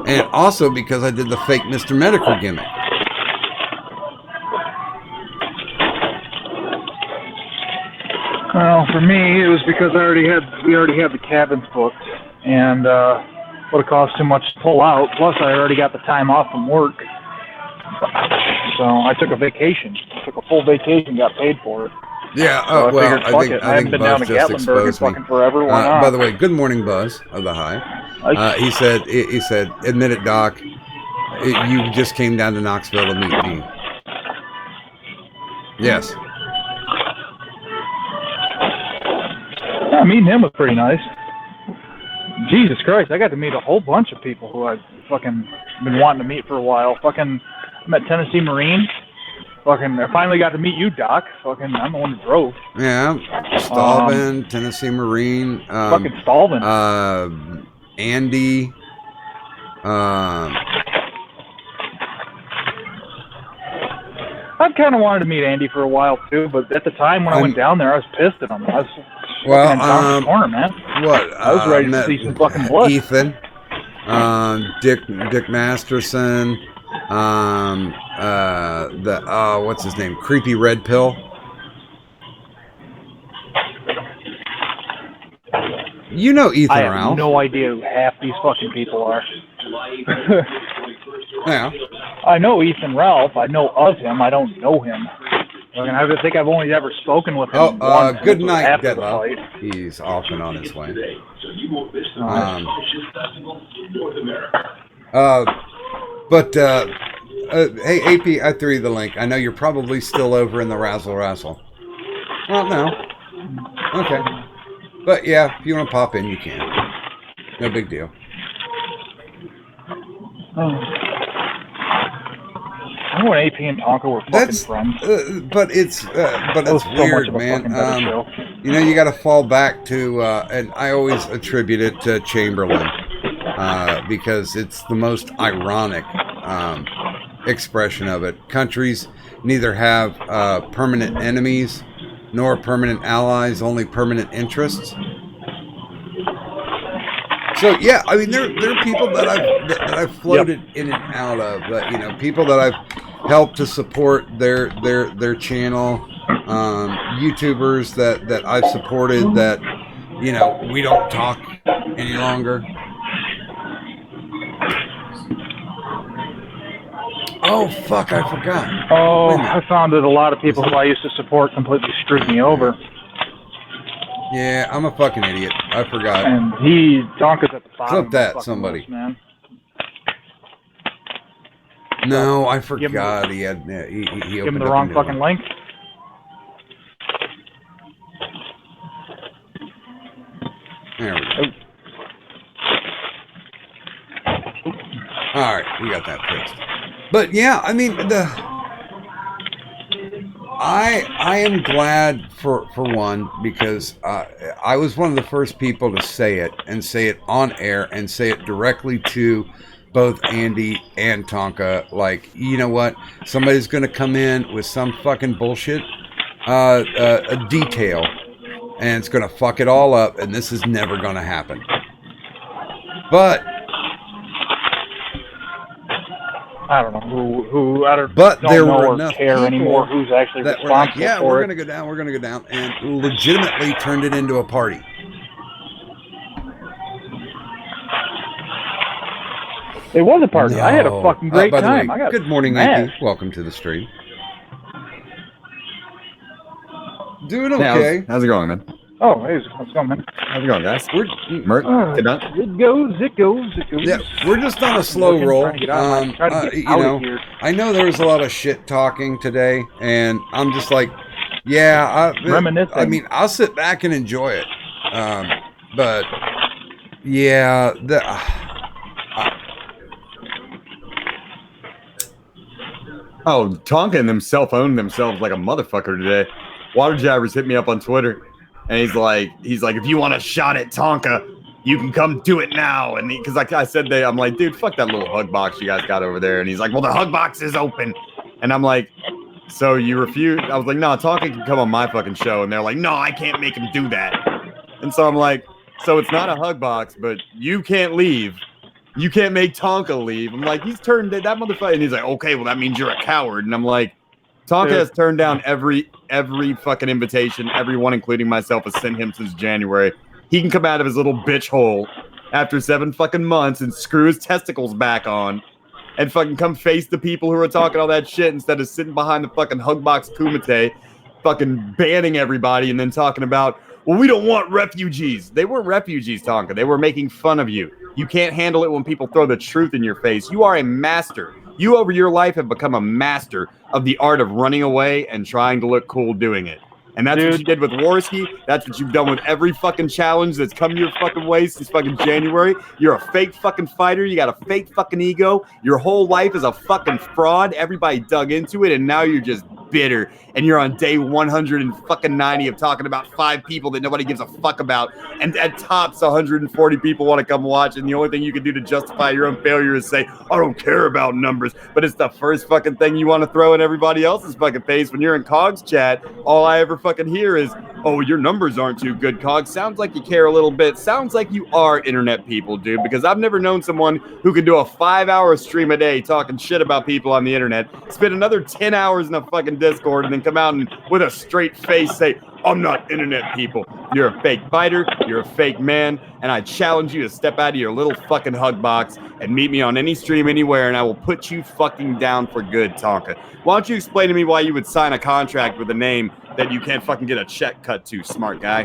And also because I did the fake Mr. Medical gimmick. Well, for me, it was because we already had the cabins booked, and would have cost too much to pull out. Plus, I already got the time off from work, so I took a vacation. Took a full vacation, got paid for it. Yeah. So Well, figured, fuck it. I haven't been down to Buzz just Gatlinburg in exposed me. fucking forever. Why not? By the way, good morning, Buzz of the Hive. He said, admit it, Doc. You just came down to Knoxville to meet me. Yes. Yeah, meeting him was pretty nice. Jesus Christ, I got to meet a whole bunch of people who I've fucking been wanting to meet for a while. Fucking, I met Tennessee Marine. Fucking, I finally got to meet you, Doc. Fucking, I'm the one who drove. Yeah. Stalvin, Tennessee Marine. Fucking Stalvin. Andy. I've kind of wanted to meet Andy for a while too, but at the time when I went down there, I was pissed at him. I was fucking down the corner, man. What? I was ready to see some fucking blood. Ethan. Dick Masterson. What's his name? Creepy Red Pill. You know Ethan I have Ralph. no idea who half these fucking people are. Yeah. I know Ethan Ralph. I know of him. I don't know him. I think I've only ever spoken with him once. Good night, after the Detla. fight. He's off and on his way. Hey, AP, I threw you the link. I know you're probably still over in the Razzle. Well, no. Okay. But yeah, if you want to pop in, you can. No big deal. I know when AP and Tonka were fucking friends. But it's weird, man. You know, you got to fall back to, and I always attribute it to Chamberlain, because it's the most ironic expression of it. Countries neither have permanent enemies nor permanent allies, only permanent interests. So yeah, I mean, there are people that I've floated in and out of, people that I've helped to support their channel, YouTubers that I've supported that, we don't talk any longer. Oh fuck, I forgot. Oh, I found that a lot of people who I used to support completely screwed me over. Yeah, I'm a fucking idiot. I forgot. And Tonka's at the bottom. Clip that, of the somebody. list, man. No, I forgot. He opened Give him the wrong fucking link. There we go. All right, we got that fixed. But yeah, I mean I am glad for one because I was one of the first people to say it and say it on air and say it directly to both Andy and Tonka. Like, you know what? Somebody's going to come in with some fucking bullshit a detail and it's going to fuck it all up, and this is never going to happen. But I don't know who I don't, but don't there know were or enough care anymore people who's actually that were like, responsible yeah, for we're it. going to go down, and legitimately turned it into a party. It was a party. I had a fucking great by the time. way, I got good morning, smashed. AP. Welcome to the stream. Doing Hey, okay. how's it going, man? Oh, hey, what's going on, man? How's it going, guys? We're Good night. It goes. yeah, we're just on a slow roll. Trying to get out, You know, here. I know there was a lot of shit talking today, and I'm just like, yeah, Reminiscing. I mean, I'll sit back and enjoy it. But yeah, Oh, Tonka and them self-owned themselves like a motherfucker today. Water Jabbers hit me up on Twitter, and he's like, if you want a shot at Tonka, you can come do it now. And because like I said, I'm like, dude, fuck that little hug box you guys got over there. And he's like, well, the hug box is open. And I'm like, so you refuse? I was like, no, Tonka can come on my fucking show. And they're like, no, I can't make him do that. And so I'm like, so it's not a hug box, but you can't leave. You can't make Tonka leave. I'm like, he's turned that motherfucker. And he's like, okay, well, that means you're a coward. And I'm like, Tonka has turned down every fucking invitation. Everyone, including myself, has sent him since January. He can come out of his little bitch hole after 7 fucking months and screw his testicles back on and fucking come face the people who are talking all that shit instead of sitting behind the fucking hugbox Kumite, fucking banning everybody and then talking about, well, we don't want refugees. They weren't refugees, Tonka. They were making fun of you. You can't handle it when people throw the truth in your face. You are a master. You, over your life, have become a master of the art of running away and trying to look cool doing it. And that's what you did with Warski. That's what you've done with every fucking challenge that's come your fucking way since fucking January. You're a fake fucking fighter. You got a fake fucking ego. Your whole life is a fucking fraud. Everybody dug into it, and now you're just bitter. And you're on day 190 of talking about 5 people that nobody gives a fuck about. And at tops, 140 people want to come watch. And the only thing you can do to justify your own failure is say, I don't care about numbers. But it's the first fucking thing you want to throw in everybody else's fucking face. When you're in Cog's chat, all I ever fucking hear is, oh, your numbers aren't too good, Cog. Sounds like you care a little bit. Sounds like you are internet people, dude. Because I've never known someone who could do a 5-hour stream a day talking shit about people on the internet, spend another 10 hours in a fucking Discord, and then come out and with a straight face say, I'm not internet people. You're a fake fighter. You're a fake man. And I challenge you to step out of your little fucking hug box and meet me on any stream anywhere, and I will put you fucking down for good, Tonka. Why don't you explain to me why you would sign a contract with a name that you can't fucking get a check cut to, smart guy?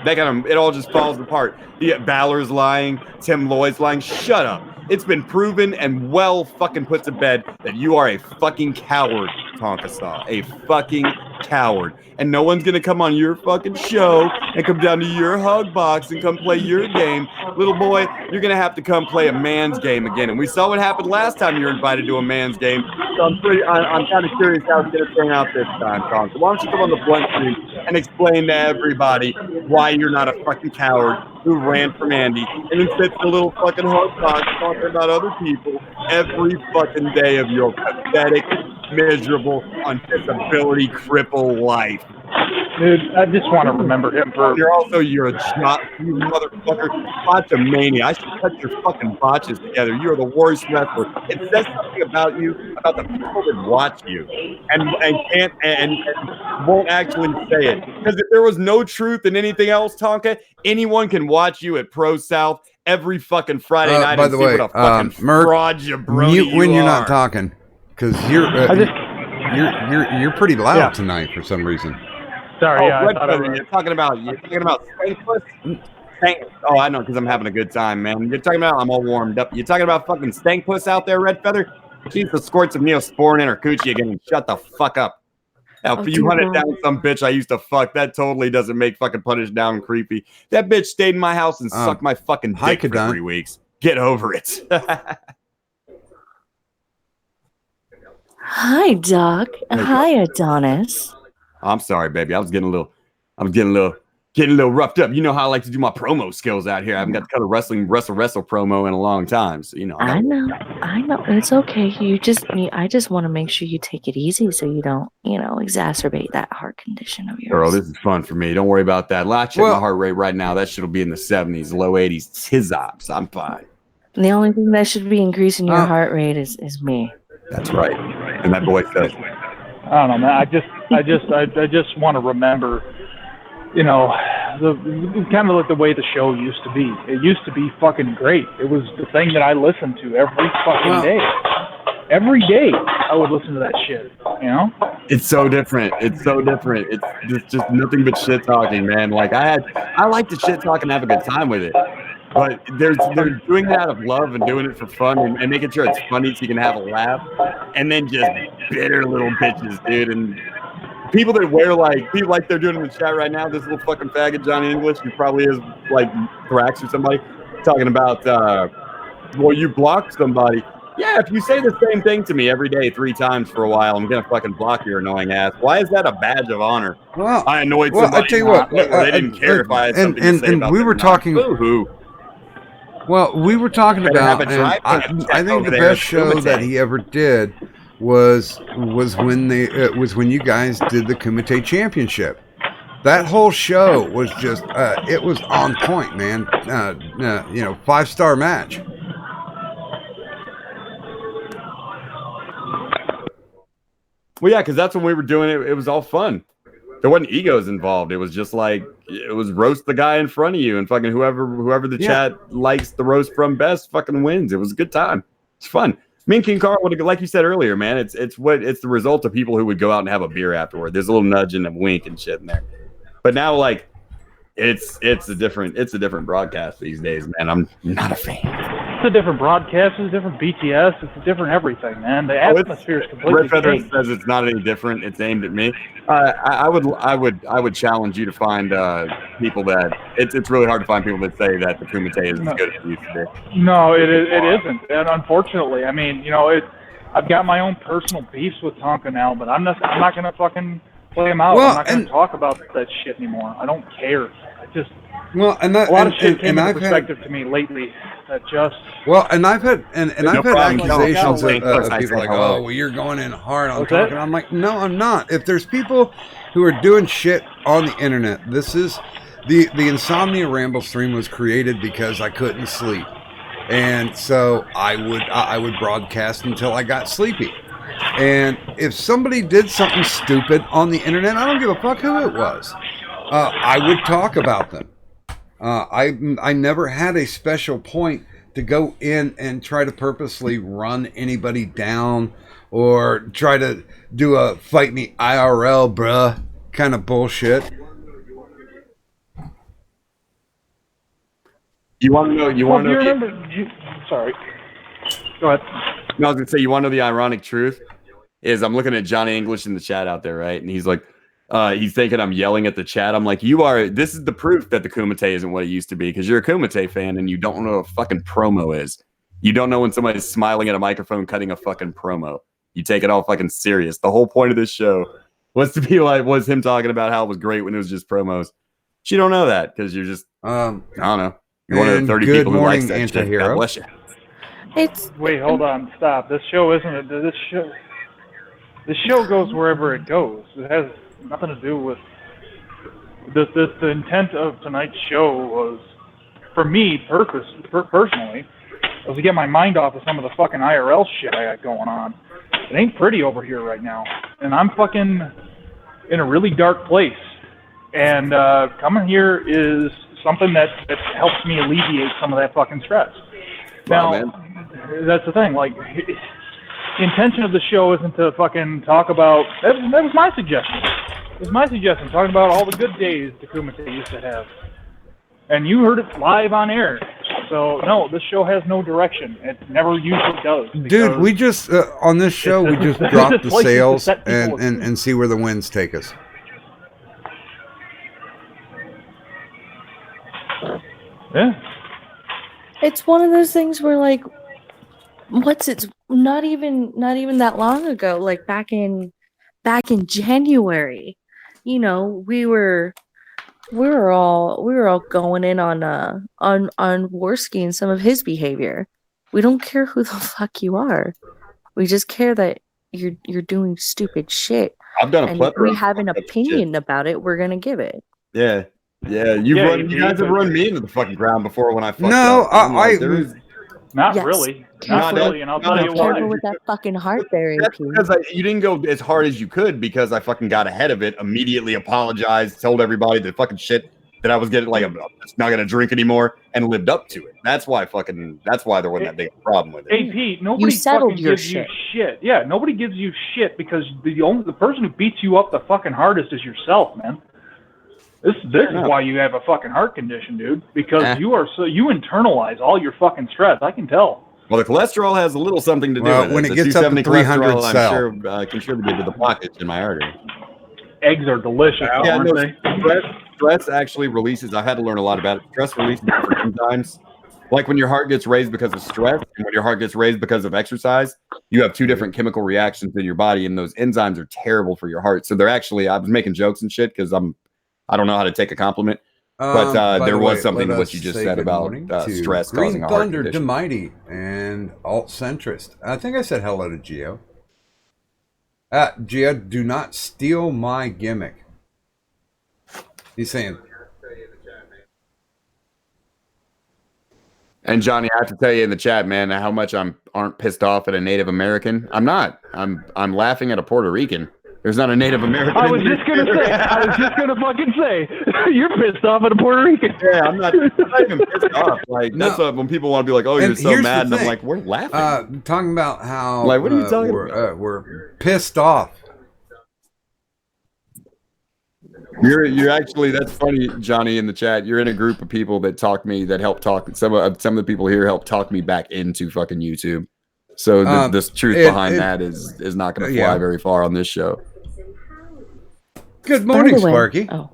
That kind of, it all just falls apart. Balor's lying. Tim Lloyd's lying. Shut up. It's been proven and well fucking put to bed that you are a fucking coward, Tonka Saw. A fucking coward. And no one's gonna come on your fucking show and come down to your hug box and come play your game. Little boy, you're gonna have to come play a man's game again. And we saw what happened last time you were invited to a man's game. So I'm kind of curious how it's gonna turn out this time, Tonka. Why don't you come on the blunt stream and explain to everybody why you're not a fucking coward who ran from Andy and then sits in a little fucking hug box talking about other people every fucking day of your pathetic, miserable, on disability crippled life. Dude, I just want to remember him for... You're a jock, you motherfucker. Botchamania. I should cut your fucking botches together. You are the worst wrestler. It says something about you, about the people that watch you, and can't and won't actually say it. Because if there was no truth in anything else, Tonka, anyone can watch you at Pro South every fucking Friday night by and the see way, what a fucking fraud jabroni mute when you you're are. not talking, because you're pretty loud tonight for some reason. Sorry, Red Feather, you're talking about Stankless? Oh, I know, because I'm having a good time, man. You're talking about I'm all warmed up. You're talking about fucking Stankpuss out there, Red Feather? She's the squirts of Neosporin in her coochie again. And shut the fuck up. Now, for you hunted down some bitch I used to fuck, that totally doesn't make fucking Punish Down creepy. That bitch stayed in my house and sucked my fucking dick for 3 weeks. Get over it. Hi, Doc. Hi, Adonis. I'm sorry, baby. I was getting a little roughed up. You know how I like to do my promo skills out here. I haven't got to cut a wrestle promo in a long time. So, you know. I know. It's okay. I just want to make sure you take it easy so you don't, exacerbate that heart condition of yours. Girl, this is fun for me. Don't worry about that. I check my heart rate right now. That shit'll be in the 70s, low 80s. Tizops. I'm fine. The only thing that should be increasing your heart rate is me. That's right. And that boy says, I don't know, man. I just want to remember, the kind of like the way the show used to be. It used to be fucking great. It was the thing that I listened to every fucking day. Every day I would listen to that shit. It's so different. It's just nothing but shit talking, man. Like I like to shit talk and have a good time with it. But they're doing it out of love and doing it for fun and making sure it's funny so you can have a laugh. And then just bitter little bitches, dude. And people that wear people like they're doing in the chat right now, this little fucking faggot Johnny English, who probably is like Thrax or somebody, talking about, you blocked somebody. Yeah, if you say the same thing to me every day 3 times for a while, I'm gonna fucking block your annoying ass. Why is that a badge of honor? Well, I annoyed somebody. I tell you what, they didn't care if I had something to say about we were talking. Boo-hoo. Well, we were talking about, and I think the best show that he ever did was when you guys did the Kumite Championship. That whole show was just it was on point, man. 5-star match. Well, yeah, because that's when we were doing it. It was all fun. There wasn't egos involved. It was just like it was roast the guy in front of you, and fucking whoever the chat likes the roast from best fucking wins. It was a good time. It's fun. Me and King Carl would, like you said earlier, man. It's the result of people who would go out and have a beer afterward. There's a little nudge and a wink and shit in there. But now, like, it's a different broadcast these days, man. I'm not a fan. It's a different broadcast. It's a different BTS. It's a different everything, man. The atmosphere is completely Red Feather changed. says it's not any different. It's aimed at me. I would challenge you to find people that it's really hard to find people that say that the Kumite is as good as it used to be. No, it isn't, and unfortunately, I mean, I've got my own personal beefs with Tonka now, but I'm not gonna fucking play them out. I'm not gonna talk about that shit anymore. I don't care. A lot of shit came into perspective to me lately. I've had accusations of people like, oh, well, you're going in hard on Tonka. And I'm like, no, I'm not. If there's people who are doing shit on the internet, this is the Insomnia Ramble stream was created because I couldn't sleep, and so I would broadcast until I got sleepy. And if somebody did something stupid on the internet, I don't give a fuck who it was. I would talk about them. I never had a special point to go in and try to purposely run anybody down or try to do a fight me IRL, bruh, kind of bullshit. You want to know? Sorry. Go ahead. No, I was gonna say, you want to know the ironic truth? Is I'm looking at Johnny English in the chat out there, right? And he's like, he's thinking I'm yelling at the chat. I'm like, this is the proof that the Kumite isn't what it used to be, because you're a Kumite fan and you don't know what a fucking promo is. You don't know when somebody's smiling at a microphone cutting a fucking promo. You take it all fucking serious. The whole point of this show was him talking about how it was great when it was just promos. But you don't know that because you're just, I don't know. You're one of the 30 people who likes that shit. God bless you. Wait, hold on, stop. This show isn't this show. This show goes wherever it goes. It has nothing to do with the intent of tonight's show was, for me, personally, was to get my mind off of some of the fucking IRL shit I got going on. It ain't pretty over here right now, and I'm fucking in a really dark place. And coming here is something that helps me alleviate some of that fucking stress. Now, that's the thing. Like, the intention of the show isn't to fucking talk about. That was my suggestion. It was my suggestion, talking about all the good days the Kumite used to have. And you heard it live on air. So, no, this show has no direction. It never usually does. Dude, we just, on this show, we just drop the sails and see where the winds take us. Yeah. It's one of those things where, like, It's not even that long ago, like back in January. You know, we were all going in on Worski and some of his behavior. We don't care who the fuck you are. We just care that you're doing stupid shit. I've done a And if plethora we of have an fucked up opinion shit. about it, we're gonna give it. Yeah. You guys have run me into the fucking ground before when I fucked No, up. I'm like, there is Not Yes. really. Careful Not with- really, and I'll not tell you as why. Careful with that fucking heart there, That's AP. because you didn't go as hard as you could because I fucking got ahead of it, immediately apologized, told everybody the fucking shit that I was getting, like, I'm just not gonna drink anymore, and lived up to it. That's why there wasn't that big a problem with it. Hey Pete, nobody settled fucking your gives you shit. Yeah, nobody gives you shit because the person who beats you up the fucking hardest is yourself, man. This is why you have a fucking heart condition, dude. Because you internalize all your fucking stress. I can tell. Well, the cholesterol has a little something to do Well, with it. when it The gets up to 270 300 cholesterol, cell. I'm sure contributed to the blockage in my artery. Eggs are delicious, though, Yeah, aren't no, they? stress actually releases. I've had to learn a lot about it. Stress releases different enzymes. Like when your heart gets raised because of stress and when your heart gets raised because of exercise, you have two different chemical reactions in your body, and those enzymes are terrible for your heart. So they're actually, I was making jokes and shit because I don't know how to take a compliment. But By there the was way, something let to what us you just say said good about morning to stress Green causing a heart Thunder, condition. Demighty, and Alt Centrist. I think I said hello to Geo. Geo, do not steal my gimmick. He's saying, And Johnny, I have to tell you in the chat, man, how much aren't pissed off at a Native American. I'm not. I'm laughing at a Puerto Rican. There's not a Native American. I was just gonna fucking say, you're pissed off at a Puerto Rican. Yeah, I'm not even pissed off. Like that's what, when people want to be like, "Oh, you're and so here's mad," the and I'm thing. like, "We're laughing." Talking about how Like, what are you talking about? we're pissed off. You're actually, that's funny, Johnny, in the chat. You're in a group of people that help talk. Some of the people here help talk me back into fucking YouTube. So the truth behind that is not going to fly very far on this show. Good morning, By the way- Sparky. Oh,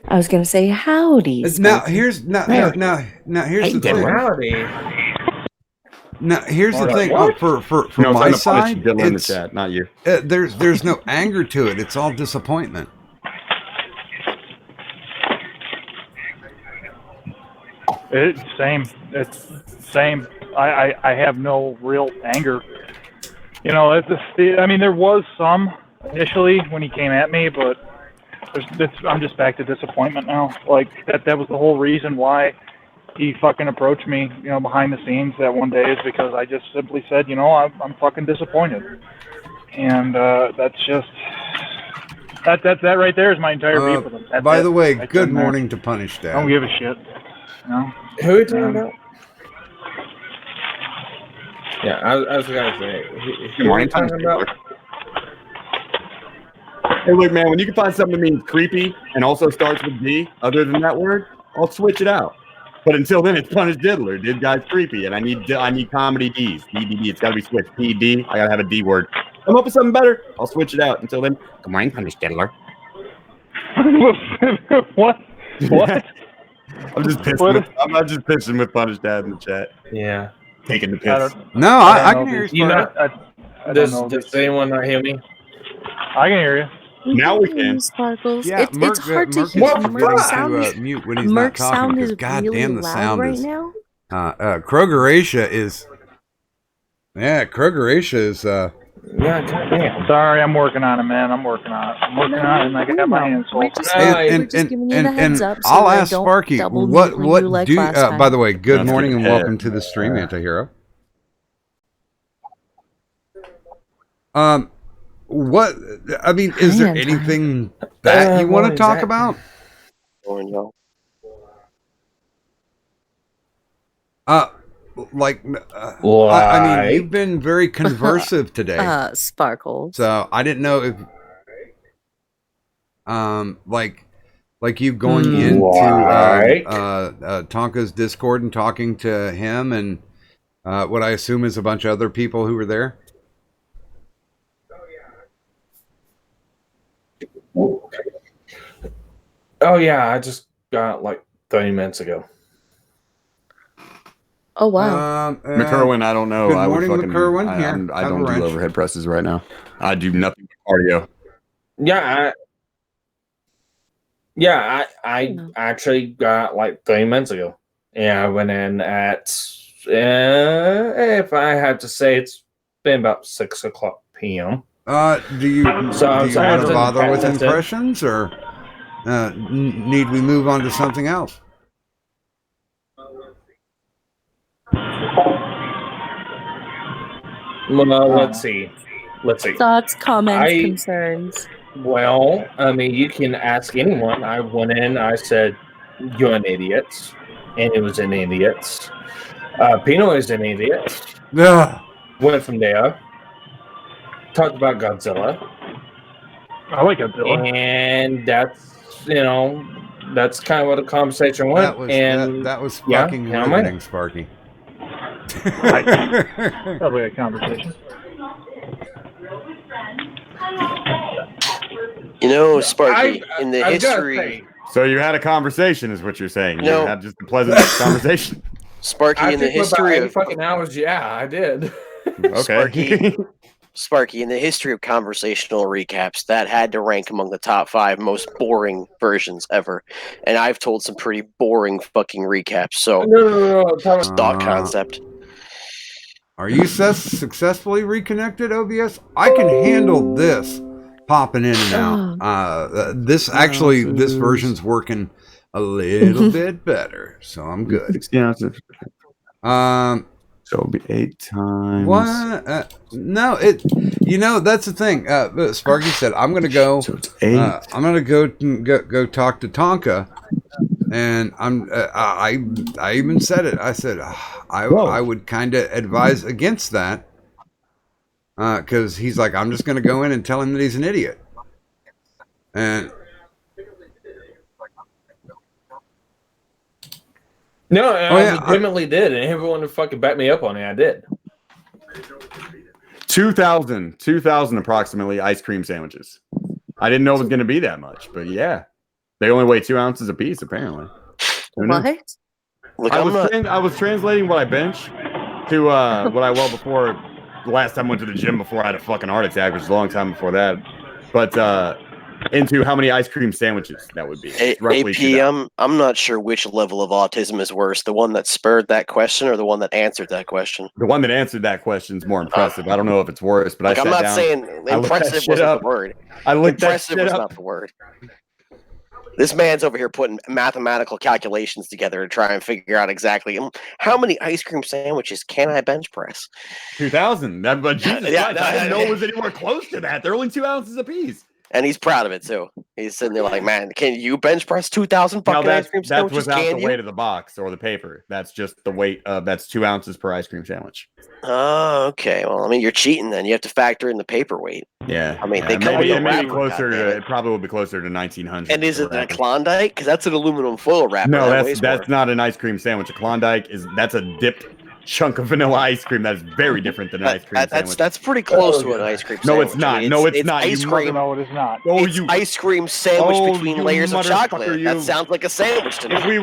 I was gonna say howdy. Now Sparky. here's here's the thing. Howdy. Now here's the thing. For No, my I'm trying to punish side, Diddler in the it's chat, not you. there's no anger to it. It's all disappointment. It's same. It's same. I have no real anger. You know, I mean, there was some initially when he came at me, but I'm just back to disappointment now. Like that was the whole reason why he fucking approached me, you know, behind the scenes that one day, is because I just simply said, you know, I'm fucking disappointed, and that's just that right there is my entire beef with him. By the way, right good there. morning to Punish Dad. I don't give a shit. You know? Who are you talking about? Yeah, I was gonna say. Who are you talking about? Hey, look, man, when you can find something that means creepy and also starts with D, other than that word, I'll switch it out. But until then, it's Punish Diddler. Did guy's creepy, and I need comedy D's. DDD. It's got to be switched. PD. I gotta have a D word. Come up with something better. I'll switch it out. Until then, good morning, Punish Diddler. What? What? I'm just pissing. I'm not just pissing with Punish Dad in the chat. Yeah. Taking the piss. No, I can hear you. You know, I don't know. does anyone not hear me? I can hear you. Now we can hear can. you, Sparkles. Yeah, It's hard to hear. Merc sound mute when he's not Merc talking sound because is God really damn the loud sound right is. now. Kroger is. Yeah, Kroger is. Yeah, damn. Sorry, I'm working on it, man. I'm working on it, and I got my hands full. We're just giving you the heads up. So I'll that I ask don't Sparky double what mute when you like do. last time. By the way, good That's morning good and head. welcome to the stream, Antihero. What I mean, is there anything that you want to talk about? I mean, you've been very conversive today. Sparkles. So I didn't know if, like you going into Tonka's Discord and talking to him and what I assume is a bunch of other people who were there. Oh yeah, I just got like 30 minutes ago. Oh wow. McCurwin, I don't know. Good I would morning, fucking, McCurwin. I, Here, I'm- I have a don't do wrench. overhead presses right now. I do nothing but cardio. I actually got like 30 minutes ago. Yeah, I went in at if I had to say, it's been about 6:00 p.m. Do you want So I to was in bother with practice. impressions, or need we move on to something else? Well, let's see. Thoughts, comments, I- concerns. Well, I mean, you can ask anyone. I went in, I said, "You're an idiot," and it was an idiot. Pino is an idiot. Yeah. Went from there. Talked about Godzilla. I like Godzilla. And that's kind of what the conversation went. That was and that was yeah, fucking how am I? riveting, Sparky. Probably a conversation. You know, Sparky, I've in the gotta history, say, So you had a conversation, is what you're saying? You No. had just a pleasant conversation. Sparky, I in the think about history 8 of fucking hours. Yeah, I did. Okay. Sparky, in the history of conversational recaps, that had to rank among the top 5 most boring versions ever. And I've told some pretty boring fucking recaps. So, No. thought concept. Are you successfully reconnected, OBS? I can handle this popping in and out. This version's working a little bit better, so I'm good. 16 ounces. So it'll be 8 times. What? No, that's the thing. Sparky said, "I'm gonna go. So it's 8. I'm gonna go talk to Tonka." And I even said it. I said I would kind of advise against that because he's like, I'm just going to go in and tell him that he's an idiot. And No, I legitimately did, and everyone would fucking back me up on it. I did. 2,000 approximately ice cream sandwiches. I didn't know it was going to be that much, but yeah. They only weigh 2 ounces a piece, apparently. What? Look, I was translating what I bench to what I before the last time I went to the gym before I had a fucking heart attack, which was a long time before that. But into how many ice cream sandwiches that would be. It's roughly AP, 2,000. I'm not sure which level of autism is worse, the one that spurred that question or the one that answered that question. The one that answered that question is more impressive. I don't know if it's worse, but I'm not saying impressive wasn't the word. I looked that Impressive shit was up. not the word. This man's over here putting mathematical calculations together to try and figure out exactly how many ice cream sandwiches can I bench press. 2,000. But Jesus Yeah, Christ, I didn't know it was anywhere close to that. They're only 2 ounces a piece. And he's proud of it too. He's sitting there like, man, can you bench press 2,000 fucking ice cream That's sandwiches? without Can the you? weight of the box or the paper. That's just the weight of that's 2 ounces per ice cream sandwich. Oh, okay. Well, I mean, you're cheating then. You have to factor in the paper weight. Yeah. I mean, they come maybe, with a maybe wrapper, closer goddammit. to it probably will be closer to 1,900. And is it a Klondike? Because that's an aluminum foil wrapper. No, that weighs that's more. not an ice cream sandwich. A Klondike that's a dipped chunk of vanilla ice cream that is very different than an ice cream sandwich. That's pretty close to an ice cream No, sandwich. it's not. I mean, No, it's not. Ice You cream. No, it is not. Oh, It's ice cream sandwich between you layers of motherfucker, chocolate. you. That sounds like a sandwich to me. If we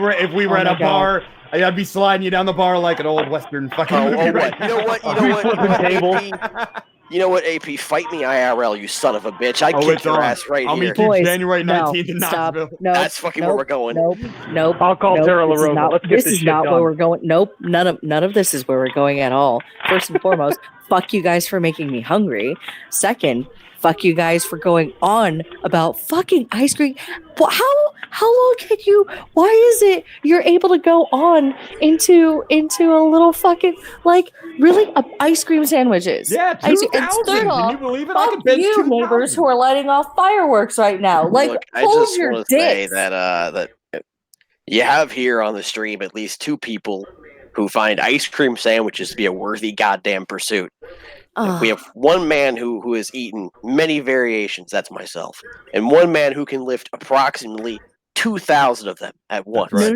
were at my a bar, I'd be sliding you down the bar like an old Western fucking movie. Oh, right what? You know what? You know what? Flipping tables. AP? You know what, AP? Fight me IRL, you son of a bitch. I kick it's your on. ass right I'll here. meet you Boys, January 19th in stop. Knoxville. No, That's fucking where we're going. Nope. I'll call Tara this is LaRosa. not- Let's get this this is shit not done. where we're going. Nope. None of this is where we're going at all. First and foremost, fuck you guys for making me hungry. Second, fuck you guys for going on about fucking ice cream. How long can you? Why is it you're able to go on into a little fucking really ice cream sandwiches? Yeah, 2,000. Third Can off, you believe it? I fuck can bench you 2,000. neighbors who are lighting off fireworks right now. Look, I hold just your want to say dicks. that you have here on the stream at least 2 people who find ice cream sandwiches to be a worthy goddamn pursuit. We have one man who has eaten many variations, that's myself, and one man who can lift approximately 2,000 of them at once. right.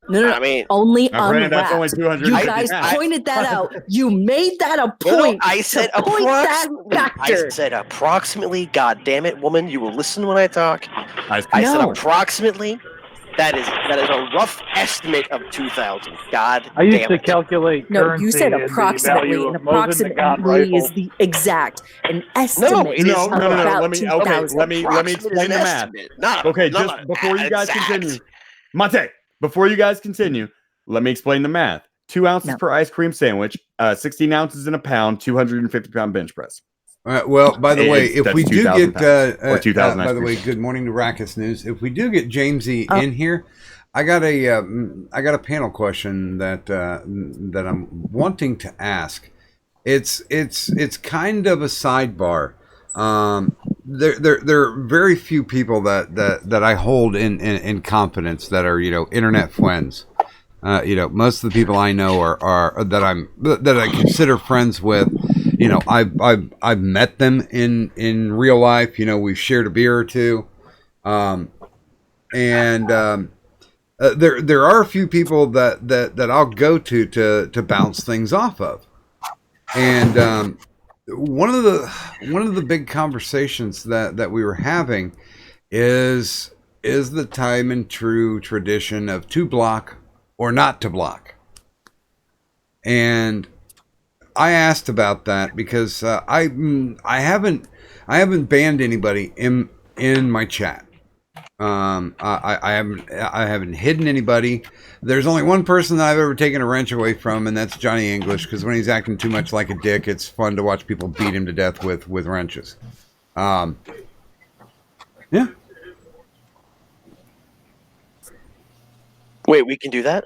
No. I mean, Only Now, granted, that's only unwrapped. 200. You guys pointed that out. You made that a point. I said to point that approximately. factor. I said approximately. God damn it, woman! You will listen when I talk. Ice I cream. said No. approximately That is a rough estimate of 2,000. God I used damn to it. calculate No, currency you said and the approximately, value and of Mosin Nagant approximately is rifles. the exact, an No, estimate it is of No. about Let me 2,000. let me Approximate is explain an the math. estimate, not Okay, not just an before you guys exact. continue, Monte, before you guys continue, let me explain the math. 2 ounces No. per ice cream sandwich, 16 ounces in a pound, 250-pound bench press. Well, by the way, if That's we do 2,000 get, pounds, or 2,000 by ice the cream way, sandwiches. good morning to Rackus News. If we do get Jamesy in here, I got a panel question that I'm wanting to ask. It's kind of a sidebar. There are very few people that I hold in confidence that are internet friends. Most of the people I know are that I consider friends with. I've met them in real life. We've shared a beer or two, and there are a few people that I'll go to bounce things off of, and one of the big conversations that we were having is the time and true tradition of to block or not to block. And I asked about that because I haven't banned anybody in my chat. I haven't hidden anybody. There's only one person that I've ever taken a wrench away from, and that's Johnny English. Because when he's acting too much like a dick, it's fun to watch people beat him to death with wrenches. Yeah. Wait, we can do that?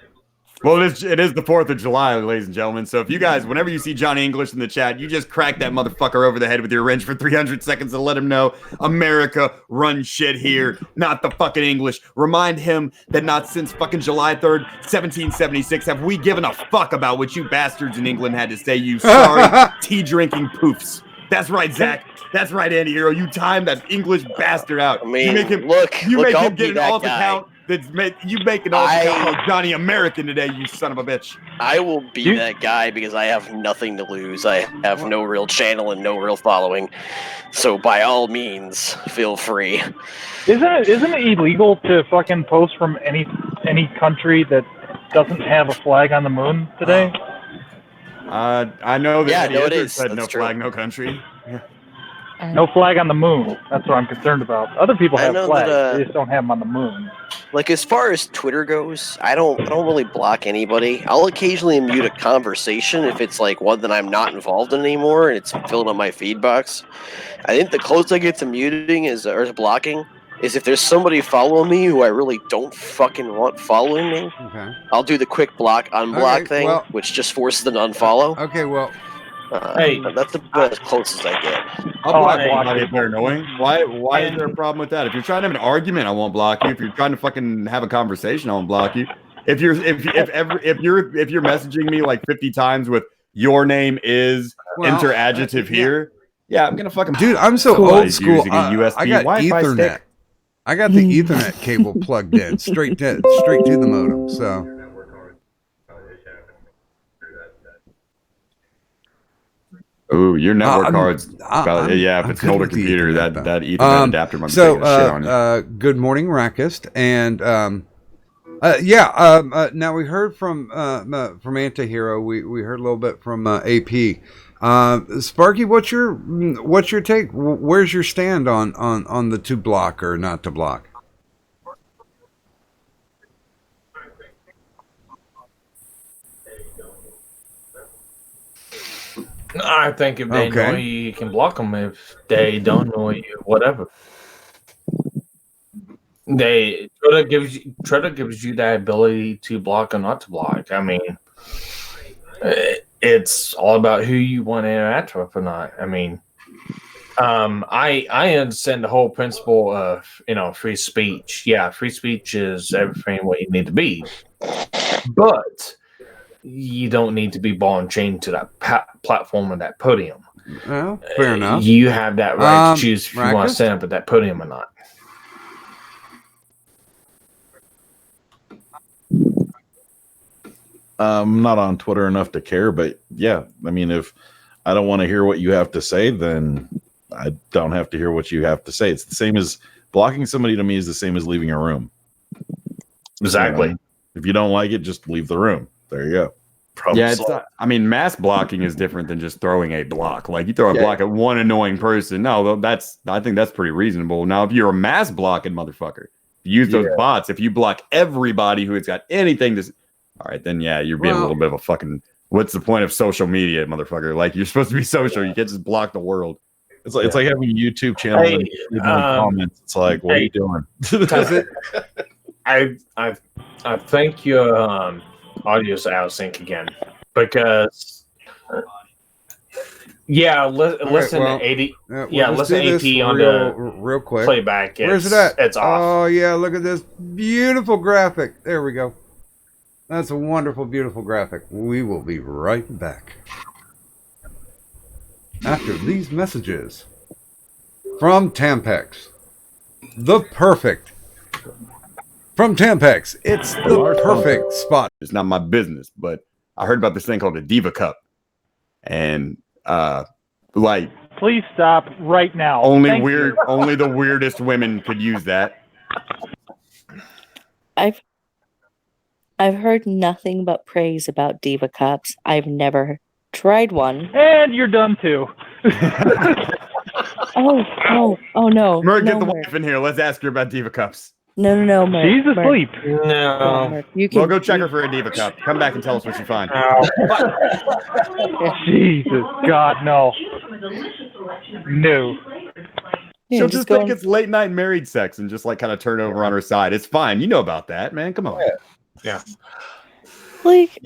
Well, it is the 4th of July, ladies and gentlemen. So if you guys, whenever you see Johnny English in the chat, you just crack that motherfucker over the head with your wrench for 300 seconds and let him know America runs shit here, not the fucking English. Remind him that not since fucking July 3rd, 1776, have we given a fuck about what you bastards in England had to say, you sorry tea-drinking poofs. That's right, Zach. That's right, Andy Hero. You timed that English bastard out. I mean, you make him, look, I'll him be get an that alt guy. account. You make an alt account called Johnny American today, you son of a bitch. I will be that guy because I have nothing to lose. I have no real channel and no real following. So by all means, feel free. Isn't it illegal to fucking post from any country that doesn't have a flag on the moon today? I know that Eddie no, it Izzard is. said That's no true. flag, no country. Yeah. No flag on the moon. That's what I'm concerned about. Other people I have know flags. that, They just don't have them on the moon. Like, as far as Twitter goes, I don't really block anybody. I'll occasionally mute a conversation if it's like one that I'm not involved in anymore and it's filling up my feed box. I think the closest I get to muting or to blocking is if there's somebody following me who I really don't fucking want following me. Okay. I'll do the quick block unblock Okay, thing, well- which just forces them to unfollow. Okay. Well. Hey. That's about as close as I get. I'll Oh, block I block anybody if they're annoying. Why is And- there a problem with that? If you're trying to have an argument, I won't block you. If you're trying to fucking have a conversation, I won't block you. If you're messaging me like 50 times with your name is enter adjective here, yeah, I'm gonna fucking Dude, I'm so cool. old school. Using a USB I got Wi-Fi Ethernet. stick. I got the Ethernet cable plugged in straight to the modem. So Oh, your network card's if I'm it's an older good with the computer, Ethernet, that though. Ethernet adapter might be taking a shit on you. Good morning, Rackist, and now we heard from Antihero. We heard a little bit from AP. Sparky, what's your take? Where's your stand on the to block or not to block? I think if they know you, you can block them. If they don't know you, whatever. Twitter gives you that ability to block or not to block. I mean, it's all about who you want to interact with or not. I mean, I understand the whole principle of free speech. Yeah, free speech is everything what you need to be, but you don't need to be ball and chained to that platform or that podium. Well, fair enough. You have that right to choose if you want Rackers? to stand up at that podium or not. I'm not on Twitter enough to care, but yeah, I mean, if I don't want to hear what you have to say, then I don't have to hear what you have to say. It's the same as blocking somebody to me is the same as leaving a room. Exactly. If you don't like it, just leave the room. There you go. Yeah, it's not, I mean, mass blocking is different than just throwing a block. Like you throw a block at one annoying person. No, I think that's pretty reasonable. Now, if you're a mass blocking motherfucker, use those bots. If you block everybody who has got anything to, all right, then yeah, you're being a little bit of a fucking. What's the point of social media, motherfucker? Like you're supposed to be social. You can't just block the world. It's like having a YouTube channel and comments. It's like, what are you doing? I think your audio's out of sync again because listen to 80 listen to AP on the real quick playback. Where's it at? It's off. Oh yeah, look at this beautiful graphic. There we go. That's a wonderful, beautiful graphic. We will be right back after these messages from Tampex. The perfect. From Tampex, it's the perfect spot. It's not my business, but I heard about this thing called a Diva Cup. And like please stop right now. Only the weirdest women could use that. I've heard nothing but praise about Diva Cups. I've never tried one. And you're done too. Oh no. Merc, get the wife in here. Let's ask her about Diva Cups. No, Merc. She's asleep. No. We'll go check her for a Diva Cup. Come back and tell us what you find. Jesus, God, no. No. She'll just think it's late night married sex and just like kind of turn over on her side. It's fine. You know about that, man. Come on. Yeah. Like,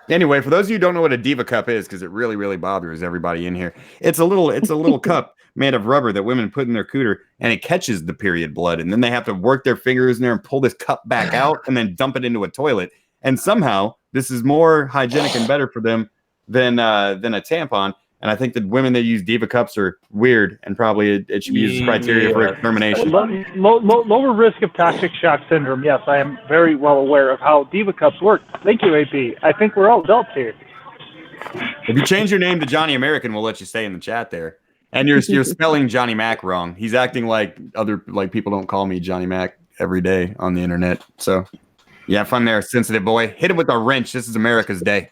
anyway, for those of you who don't know what a Diva Cup is, because it really, really bothers everybody in here, it's a little cup made of rubber that women put in their cooter, and it catches the period blood, and then they have to work their fingers in there and pull this cup back out and then dump it into a toilet. And somehow this is more hygienic and better for them than a tampon. And I think that women that use Diva Cups are weird, and probably it should be used as criteria for extermination. Lower risk of toxic shock syndrome. Yes, I am very well aware of how Diva Cups work. Thank you, AP. I think we're all adults here. If you change your name to Johnny American, we'll let you stay in the chat there. And you're spelling Johnny Mac wrong. He's acting like people don't call me Johnny Mac every day on the internet. So yeah, fun there, sensitive boy. Hit him with a wrench. This is America's day.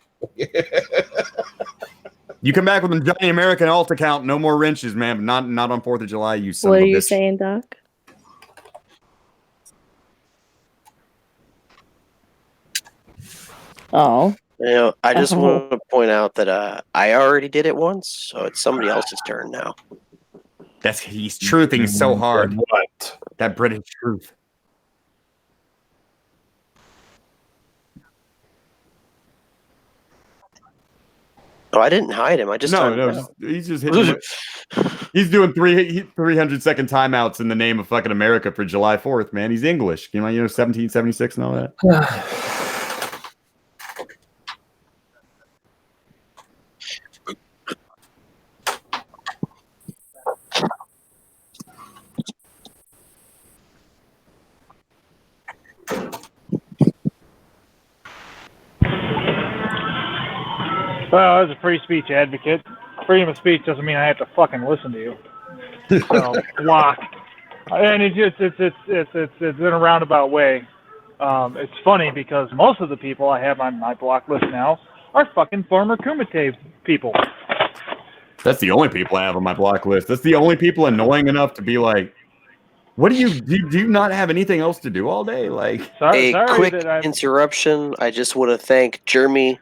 You come back with a Johnny American alt account, no more wrenches, man. But not on 4th of July. You son what of a are you bitch. saying, Doc? Oh. You know, I just want to point out that I already did it once, so it's somebody else's turn now. He's truthing so hard. What? That British truth. Oh, I didn't hide him. I just he's just hitting. He's doing 300-second timeouts in the name of fucking America for July 4th, man. He's English. 1776 and all that. Well, as a free speech advocate, freedom of speech doesn't mean I have to fucking listen to you. So block, and it's in a roundabout way. It's funny because most of the people I have on my block list now are fucking former Kumite people. That's the only people I have on my block list. That's the only people annoying enough to be like, what do you not have anything else to do all day? Like, sorry quick interruption. I just want to thank Jeremy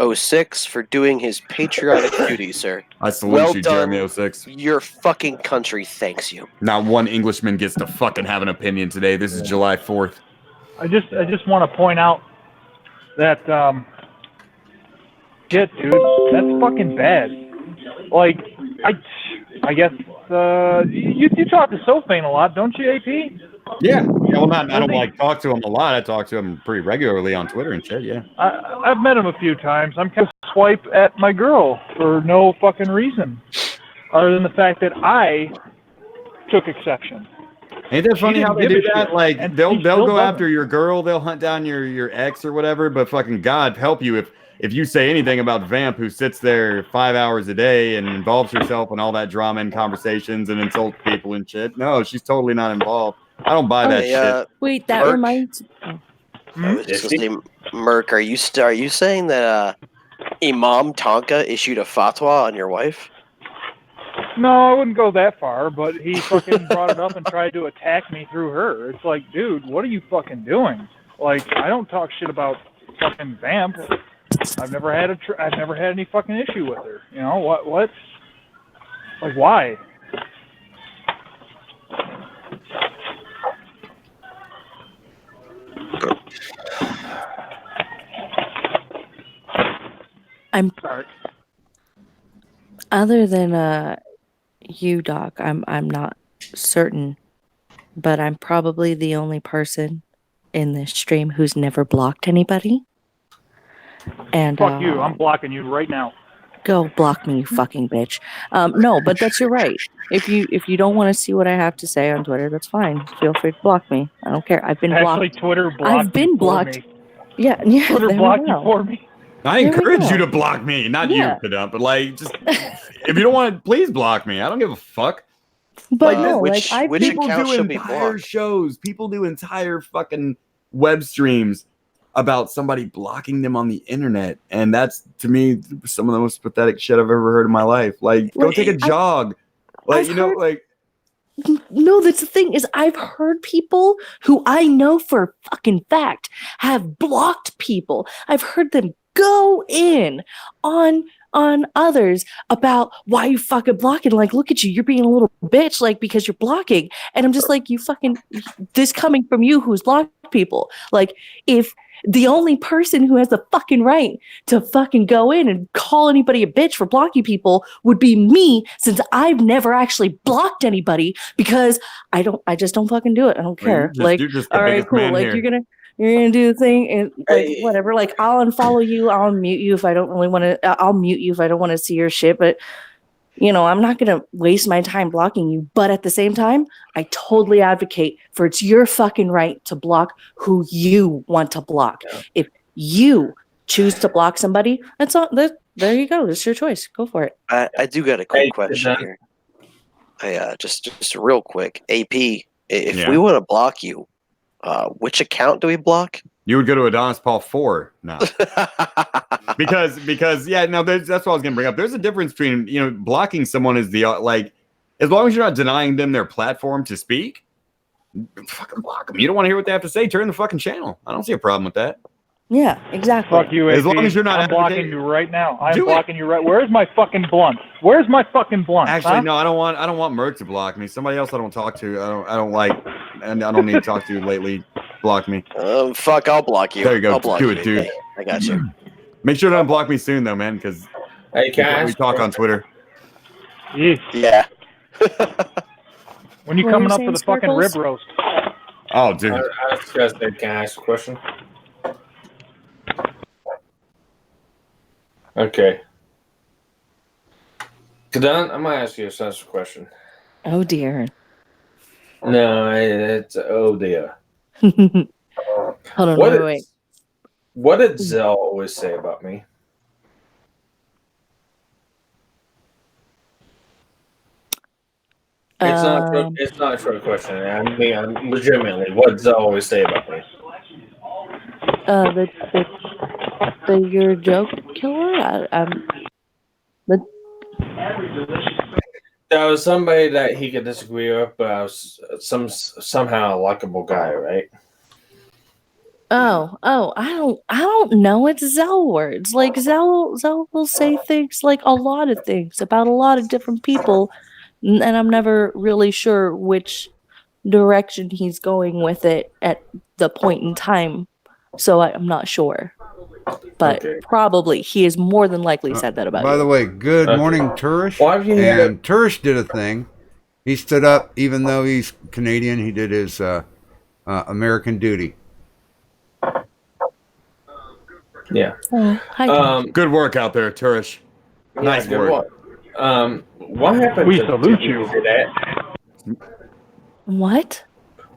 06 for doing his patriotic duty, sir. I salute you, Jeremy 06. Your fucking country thanks you. Not one Englishman gets to fucking have an opinion today. This is July 4th. I just want to point out that shit, dude, that's fucking bad. Like, I guess you talk to Sophane a lot, don't you, AP? Yeah. Well, I don't talk to him a lot. I talk to him pretty regularly on Twitter and shit. Yeah. I've met him a few times. I'm kind of swipe at my girl for no fucking reason, other than the fact that I took exception. Ain't that funny how they do that? Like they'll go after your girl, they'll hunt down your ex or whatever. But fucking God help you if you say anything about Vamp, who sits there 5 hours a day and involves herself in all that drama and conversations and insults people and shit. No, she's totally not involved. I don't buy that shit. Wait, that reminds. I was Is just she? gonna say, Merc, are you saying that Imam Tonka issued a fatwa on your wife? No, I wouldn't go that far, but he fucking brought it up and tried to attack me through her. It's like, dude, what are you fucking doing? Like, I don't talk shit about fucking Vamp. I've never had any fucking issue with her. You know what? Like, why? I'm Sorry. other than you, Doc. I'm not certain, but I'm probably the only person in this stream who's never blocked anybody. And Fuck you. I'm blocking you right now. go block me, you fucking bitch. No, but you're right. If you don't want to see what I have to say on Twitter, that's fine. Feel free to block me. I don't care. I've been blocked. Actually, Twitter blocked I've been you for blocked. me. Yeah. Twitter there we blocked you go. for me. I There we encourage go. you to block me, not Yeah. you, Kadump, but like, just if you don't want to, please block me. I don't give a fuck. But Like, no, which like I've People account do should be entire blocked? shows. People do entire fucking web streams about somebody blocking them on the internet, and that's to me some of the most pathetic shit I've ever heard in my life. Like, go Like, take a jog. Like, I've heard- like. No, that's the thing is I've heard people who I know for a fucking fact have blocked people. I've heard them go in on others about why you fucking blocking. Like, look at you, you're being a little bitch, like because you're blocking. And I'm just like, you fucking this coming from you who's blocked people. Like, if the only person who has the fucking right to fucking go in and call anybody a bitch for blocking people would be me, since I've never actually blocked anybody because I just don't fucking do it. I don't care. You're just the all right, biggest cool. man Like here. you're gonna do the thing and like Hey. whatever. Like I'll unfollow you, I'll mute you if I don't really want to. I'll mute you if I don't want to see your shit. But I'm not gonna waste my time blocking you. But at the same time, I totally advocate for it's your fucking right to block who you want to block. Yeah. If you choose to block somebody, that's all. There you go. It's your choice. Go for it. I do got a quick Hey, question John. here. Just real quick. AP, if Yeah. we want to block you, which account do we block? You would go to Adonis Paul 4 now. because yeah, no, that's what I was gonna bring up. There's a difference between blocking someone is the like, as long as you're not denying them their platform to speak, fucking block them. You don't want to hear what they have to say, turn the fucking channel. I don't see a problem with that. Yeah, exactly. Fuck you, As AP. long as you're not I'm blocking advocating- you right now. I'm Do it. blocking you right. Where's my fucking blunt? Where's my fucking blunt? Actually, huh? no, I don't want Merc to block me. Somebody else I don't talk to. I don't like, and I don't need to talk to lately. Block me. Fuck, I'll block you. There you go. I'll block Do you, it, dude. AP. I got you. Make sure to unblock me soon, though, man, because Hey, can I we ask talk on Twitter. Yeesh. Yeah. When you What coming were up you for the saying, fucking rib Sparkles? roast? Oh, dude. Can I ask a question? Okay. Kadan, I'm gonna ask you a sensitive question. Oh dear. No, it's oh dear. Hold on. Wait. What did Zell always say about me? It's not a true question. I mean, I'm legitimately, what did Zell always say about me? The you're a joke killer. There was somebody that he could disagree with, but I was somehow a likable guy, right? Oh, I don't know. It's Zell words. Like Zell will say things like a lot of things about a lot of different people, and I'm never really sure which direction he's going with it at the point in time. So I'm not sure, but Okay. probably he has more than likely said that about By you. the way, good Okay. morning, Turish. Why have you And Turish did a thing. He stood up, even though he's Canadian. He did his American duty. Yeah. Oh, hi. Good work out there, Turish. Nice good work. What happens We if salute two you. people say that? What?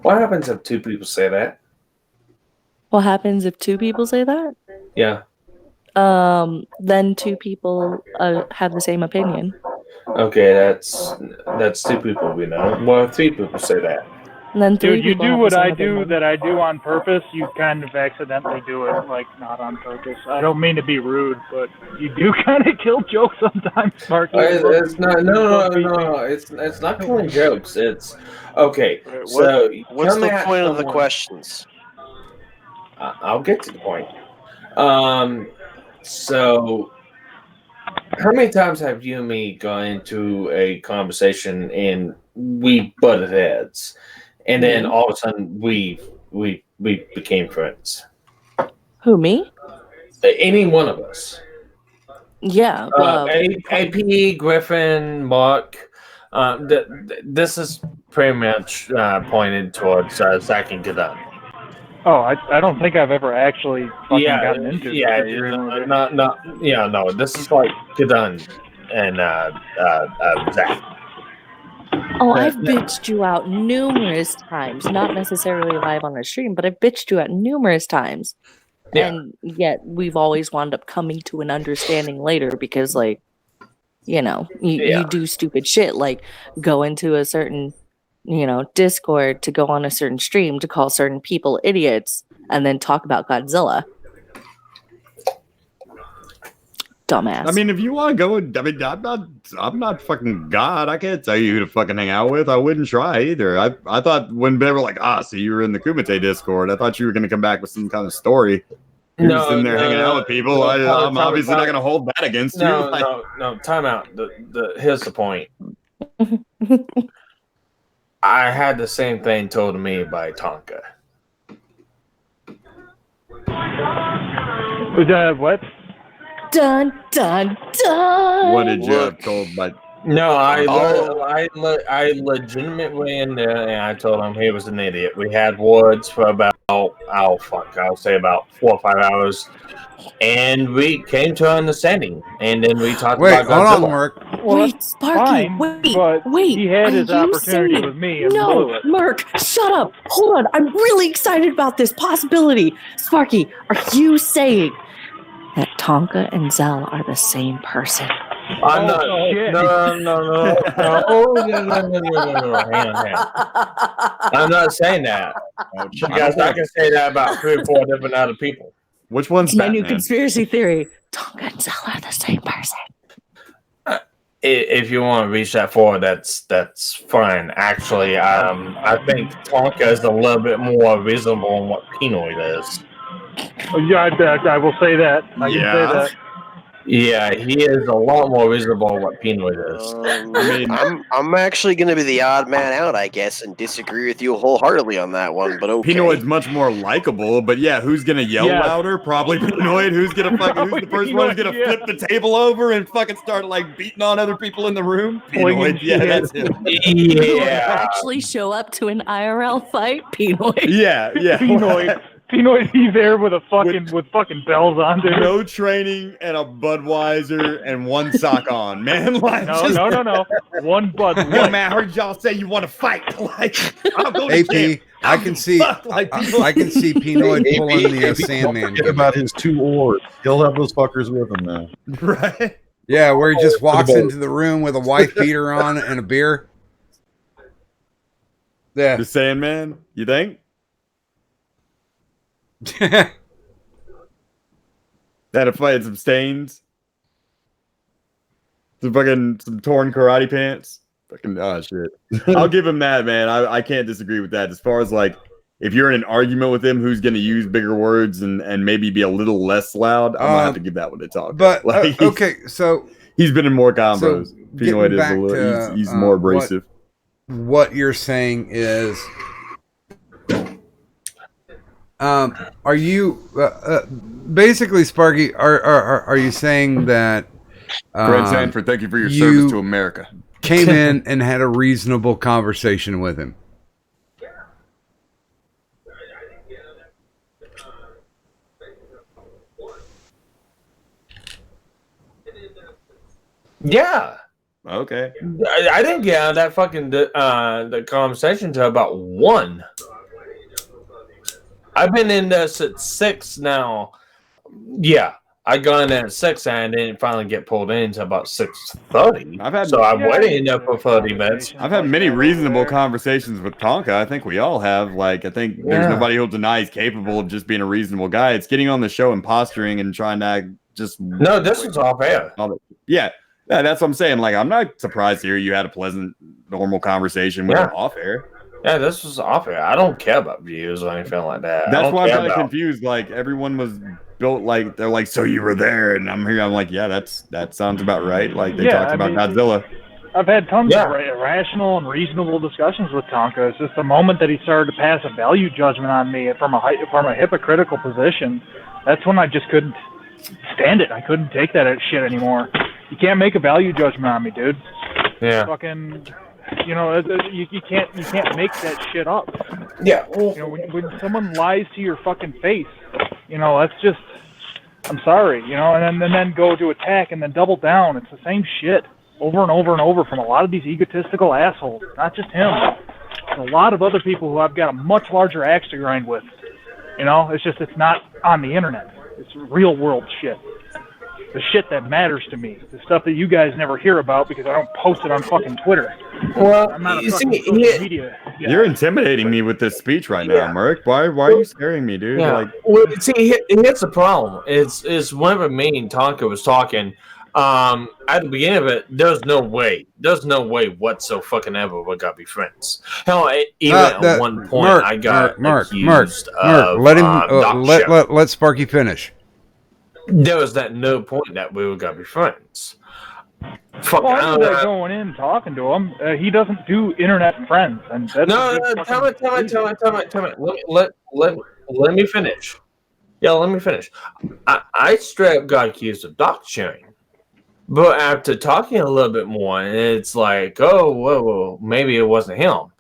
What happens if two people say that? What happens if two people say that? Yeah. Then two people have the same opinion. Okay, that's two people we know. Well, three people say that. And then three Dude, you people do have what the I same do opinion. that I do on purpose. You kind of accidentally do it, like, not on purpose. I don't mean to be rude, but you do kind of kill jokes sometimes, Sparky. It's not. No. It's not killing jokes. It's okay. So What's come the at point of the someone- questions? I'll get to the point. So how many times have you and me gone into a conversation and we butted heads, and then all of a sudden we became friends? Who, me? Any one of us. Yeah. AP, Griffin, Mark. This is pretty much pointed towards Zach and Gadon. Oh, I don't think I've ever actually fucking gotten into no. This is like Gadon and Zach. Oh, I've bitched you out numerous times. Not necessarily live on the stream, but I've bitched you out numerous times. Yeah. And yet we've always wound up coming to an understanding later because, like, you know, you do stupid shit like go into a certain, Discord to go on a certain stream to call certain people idiots and then talk about Godzilla. Dumbass. I mean, if you want to go, I'm not fucking God. I can't tell you who to fucking hang out with. I wouldn't try either. I thought when they were like, so you were in the Kumite Discord, I thought you were going to come back with some kind of story. You're sitting there hanging out with people. I'm obviously not going to hold that against you. No. Time out. Here's the point. I had the same thing told to me by Tonka. What? Dun dun dun. What did you have told by? No, I legitimately in there, and I told him he was an idiot. We had words for about I'll say about 4 or 5 hours, and we came to an understanding. And then we talked about Godzilla. Hold on, Merc. Well, Wait, Sparky, fine, wait. He had Are his you opportunity saying- with me and blew No, it. Merc, shut up. Hold on. I'm really excited about this possibility. Sparky, are you saying that Tonka and Zell are the same person? I'm not. shit. No. Hang on. I'm not saying that. Because I can say that about 3 or 4 different other people. Which one's It's my new Batman? conspiracy theory. Tonka and Zell are the same person. If you want to reach that far, that's fine. Actually, I think Tonka is a little bit more reasonable than what Pinoid is. Yeah, I will say that. I can say that. Yeah, he is a lot more reasonable than what Pinoid is. I'm actually going to be the odd man out, I guess, and disagree with you wholeheartedly on that one. But okay. Pinoid's much more likable, but yeah, who's gonna yell louder? Probably Pinoid. Who's the first one who's gonna flip the table over and fucking start like beating on other people in the room? Pinoid. Yeah, that's him. Yeah. Actually show up to an IRL fight, Pinoid. Yeah. Pinoid, he's there with fucking bells on, dude. No training and a Budweiser and one sock on, man. Like, No. One Bud. Yo, man, I heard y'all say you want to fight. Like, I'll go to AP, camp. I can see Pinoid pulling the Sandman. Forget about his 2 oars. He'll have those fuckers with him now. Right? Yeah, where he just walks into the room with a wife beater on and a beer. Yeah. The Sandman, you think? That a fight, some stains, some torn karate pants. Shit. I'll give him that, man. I can't disagree with that. As far as like, if you're in an argument with him, who's going to use bigger words and maybe be a little less loud, I'm gonna have to give that one to talk. But like, okay, so he's been in more combos. Pinoid is back a little, to, he's more abrasive. What you're saying is, are you basically, Sparky? Are you saying that? Brent Sanford, thank you for your service to America. Came in and had a reasonable conversation with him. Yeah. Okay. I didn't get out of that fucking the conversation until about 1. I've been in this at 6 now. Yeah. I got in at 6 and I didn't finally get pulled in until about 6:30. I've waited enough for 30 minutes. I've had many reasonable conversations with Tonka. I think we all have. Like, I think there's nobody who'll deny he's capable of just being a reasonable guy. It's getting on the show and posturing and trying to just. No, this was off air. Yeah, that's what I'm saying. Like, I'm not surprised to hear you had a pleasant, normal conversation with him off air. Yeah, this was off air. I don't care about views or anything like that. That's why I'm kind of confused. Like, everyone was built like they're like, so you were there, and I'm here. I'm like, yeah, that sounds about right. Like they talked about Godzilla. I've had tons of rational and reasonable discussions with Tonka. It's just the moment that he started to pass a value judgment on me from a hypocritical position. That's when I just couldn't stand it. I couldn't take that shit anymore. You can't make a value judgment on me, dude. Yeah. Fucking. You know, you can't make that shit up. Yeah. You know, when someone lies to your fucking face, you know, that's just, I'm sorry, you know, and then go to attack and then double down. It's the same shit over and over and over from a lot of these egotistical assholes. Not just him. There's a lot of other people who I've got a much larger axe to grind with. You know, it's just, it's not on the internet. It's real world shit. The shit that matters to me. The stuff that you guys never hear about because I don't post it on fucking Twitter. Well, I'm not a fucking social media guy. You're intimidating me with this speech right now, Merc. Why are you scaring me, dude? Yeah. Like, well, see, here's the problem. It's whenever me and Tonka was talking, at the beginning of it, there's no way whatsoever fucking ever we're gonna be friends. Hell, even at one point, I got accused of let Sparky finish. There was no point that we were gonna be friends. Fuck, well, I knew that going in talking to him. He doesn't do internet friends, and that's tell me. Let me finish. Yeah, let me finish. I straight up got accused of dox sharing, but after talking a little bit more, it's like, oh, whoa, maybe it wasn't him,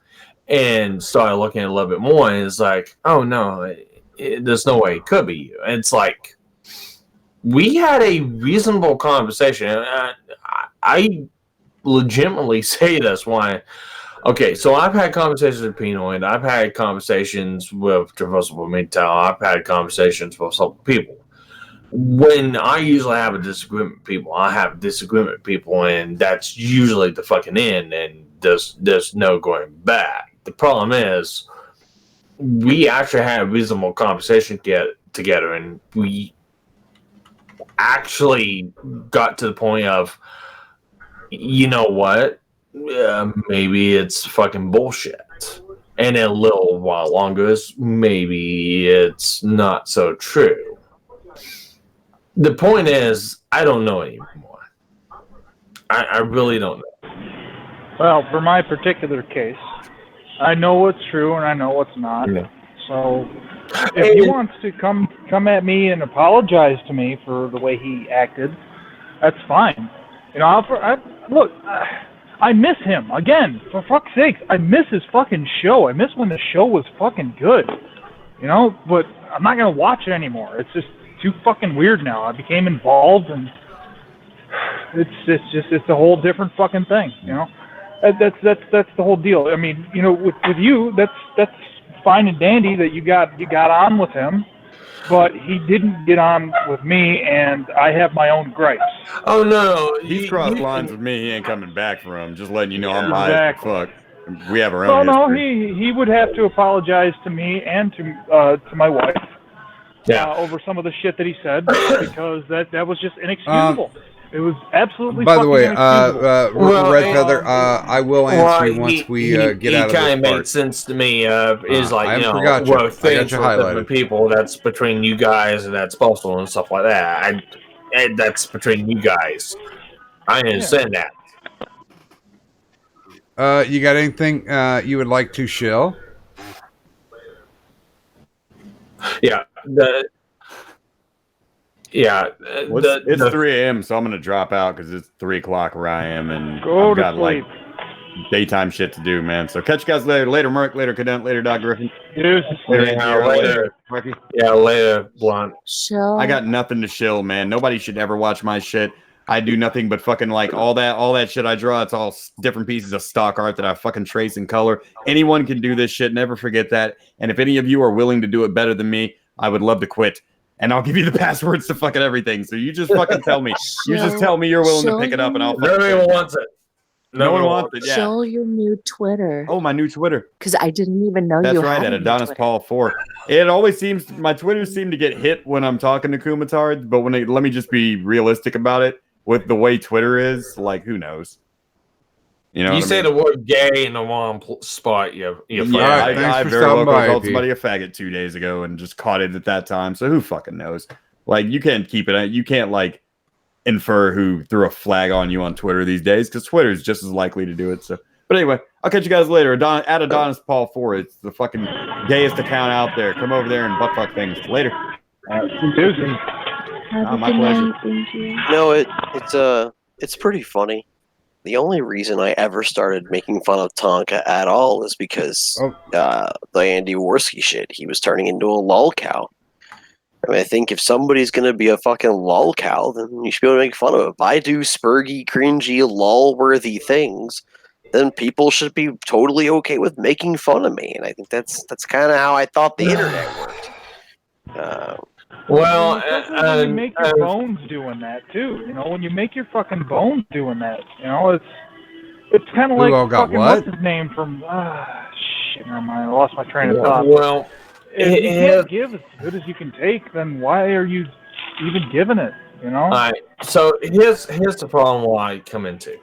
and started looking a little bit more, and it's like, oh no, there's no way it could be you. And it's like, we had a reasonable conversation. I legitimately say this why. Okay, so I've had conversations with Pinoid. I've had conversations with Traversable Midtown. I've had conversations with some people. When I usually have a disagreement with people, I have a disagreement with people, and that's usually the fucking end, and there's no going back. The problem is, we actually had a reasonable conversation together, and we actually got to the point of, you know what, maybe it's fucking bullshit, and in a little while longer, maybe it's not so true. The point is, I don't know anymore. I really don't know. Well, for my particular case, I know what's true and I know what's not. Yeah. So if he wants to come at me and apologize to me for the way he acted, that's fine. You know, look, I miss him. Again, for fuck's sake, I miss his fucking show. I miss when the show was fucking good. You know, but I'm not going to watch it anymore. It's just too fucking weird now. I became involved, and it's a whole different fucking thing, you know? That's the whole deal. I mean, you know, with you, that's fine and dandy that you got on with him, but he didn't get on with me, and I have my own gripes. Oh no, he's crossed lines with me. He ain't coming back for him. Just letting you know, I'm biased. Fuck. We have our own. Well, no, he would have to apologize to me and to my wife. Over some of the shit that he said, because that was just inexcusable. It was absolutely. By the way, Red Feather, I will answer you once we get out of this part. He kind of made sense to me. Is like, you know, well, things with different people. That's between you guys, and that's postal and stuff like that. And that's between you guys. I understand that. You got anything you would like to shill? Yeah. It's 3 a.m., so I'm gonna drop out because it's 3 o'clock where I am, and I've got like daytime shit to do, man. So catch you guys later. Later, Merc. Later, Cadent. Later, Doc Griffin. Later, Marky. Yeah, later, Blunt. Shill. I got nothing to shill, man. Nobody should ever watch my shit. I do nothing but fucking like all that shit I draw. It's all different pieces of stock art that I fucking trace in color. Anyone can do this shit. Never forget that. And if any of you are willing to do it better than me, I would love to quit. and I'll give you the passwords to fucking everything. So you just fucking tell me. You just tell me you're willing to pick it up, and I'll. No one wants it. No one wants it. Yeah. Show your new Twitter. Oh, my new Twitter. Because I didn't even know That's you right, had at a new Adonis Twitter. Paul 4. It always seems my Twitter seem to get hit when I'm talking to Kumatards, but let me just be realistic about it. With the way Twitter is, like, who knows? You know, you say the word "gay" in the wrong spot. Yeah, Right, I for very stopping well by, called AP. somebody a faggot 2 days ago and just caught it at that time. So who fucking knows? Like, you can't keep it. You can't like infer who threw a flag on you on Twitter these days because Twitter is just as likely to do it. So. But anyway, I'll catch you guys later. At Adonis Paul 4. It's the fucking gayest account out there. Come over there and buttfuck things. Later. Have a my good pleasure. night. Thank you. No, it's pretty funny. The only reason I ever started making fun of Tonka at all is because the Andy Worski shit. He was turning into a lol cow. I mean, I think if somebody's gonna be a fucking lol cow, then you should be able to make fun of it. If I do spurgy, cringy, lol-worthy things, then people should be totally okay with making fun of me. And I think that's kind of how I thought the internet worked. Well, Especially when you make your bones doing that too. You know, when you make your fucking bones doing that, you know, it's kind of like all got fucking what? what's his name from shit. Never mind. I lost my train of thought. well, If you can't give as good as you can take, then why are you even giving it? You know. all right. So here's the problem why I come into.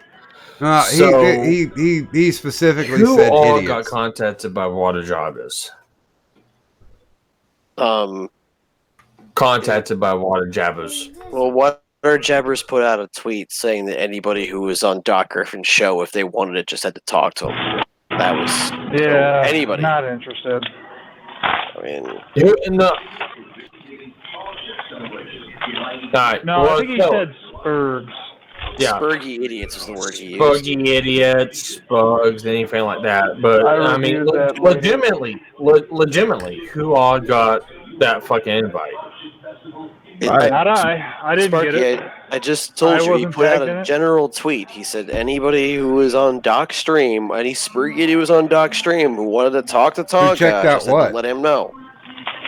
He specifically Who said all idiots. got contacted by water joggers? Contacted by water jabbers. Well, Water Jabbers put out a tweet saying that anybody who was on Doc Griffin's show, if they wanted it, just had to talk to him. That was Yeah. anybody. Not interested. I mean, No. Alright, No, I think he said Spurgs. yeah. spurgy idiots is the word he used. Buggy idiots, bugs, anything like that. But I mean, reviewed that later. legitimately, who all got that fucking invite? Not I didn't Sparky, get it. I just told you, he wasn't put out tagged in a it. general tweet. He said anybody who was on Doc Stream, any spurgy who was on Doc Stream who wanted to talk to Tonka, checked out just had to what? let him know.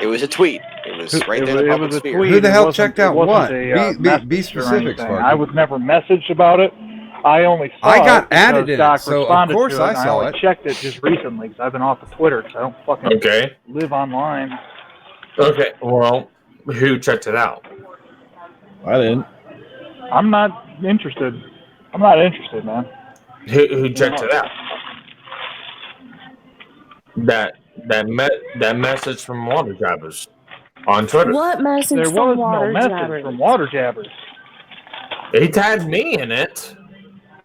It was a tweet. It was right there in the It public was a sphere. tweet. Who the It hell wasn't- checked it out wasn't what? a, Be message or specific, anything. Sparky. I was never messaged about it. I only saw I got it because added in it, Doc so of responded course to it, I and saw only it. checked it just recently because I've been off of Twitter because I don't fucking Okay. live online. Okay. Well, who checked it out? I didn't. I'm not interested. I'm not interested, man. Who checked it out? That message from water jabbers on Twitter. What message There from was water no message jabbers? from Water Jabbers. He tagged me in it.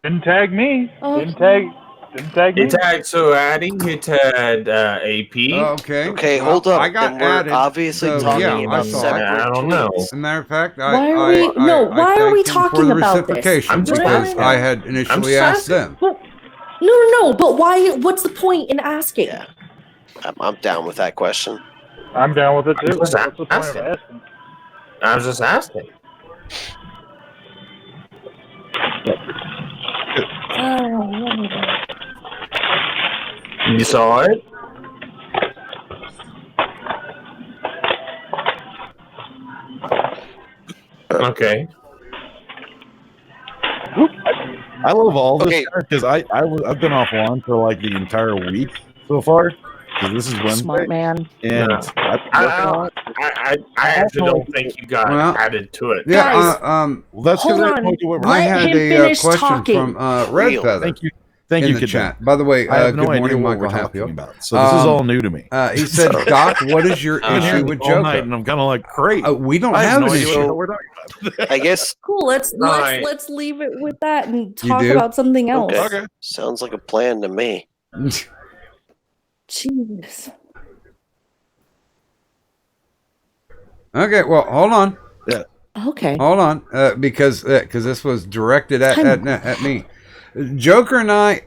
Didn't tag me. Okay. Didn't tag He me. tagged Sue Addy. He tagged AP. Okay. Okay, well, hold up. I got Then we're added. obviously so, talking yeah, about I saw it. separate I don't know. tweets. As a matter of fact, Why are we- no, why are we thanked him talking for the about this? reciprocation I'm just because asking. I had I'm initially just asked asking. them. No. But why? What's the point in asking? Yeah. I'm down with that question. I'm down with it too. What's What's the point of asking? asking? I was just asking. You saw it? Okay. I love all this Okay. because I've been offline for like the entire week so far. Because this is Wednesday, Smart man. and Yeah. I actually don't think you got Well, added to it. Yeah. Guys, well, that's Hold because I on. told you what. I Let had him a finish question talking. from Red Real. Feather Thank in you, the Kid. chat. By the way, I have good no idea morning, what Michael we're Tapio. talking about, so this is all new to me. He said, "Doc, what is your I've been issue hearing with this all night, Joker?" and I'm kind of like, great. We don't I have no an idea issue. what we're talking about. I guess. Cool. Let's Right. leave it with that and You talk do? about something else. Okay. Sounds like a plan to me. Jeez. Okay, well, hold on. Okay. Hold on, because this was directed at me. Joker and I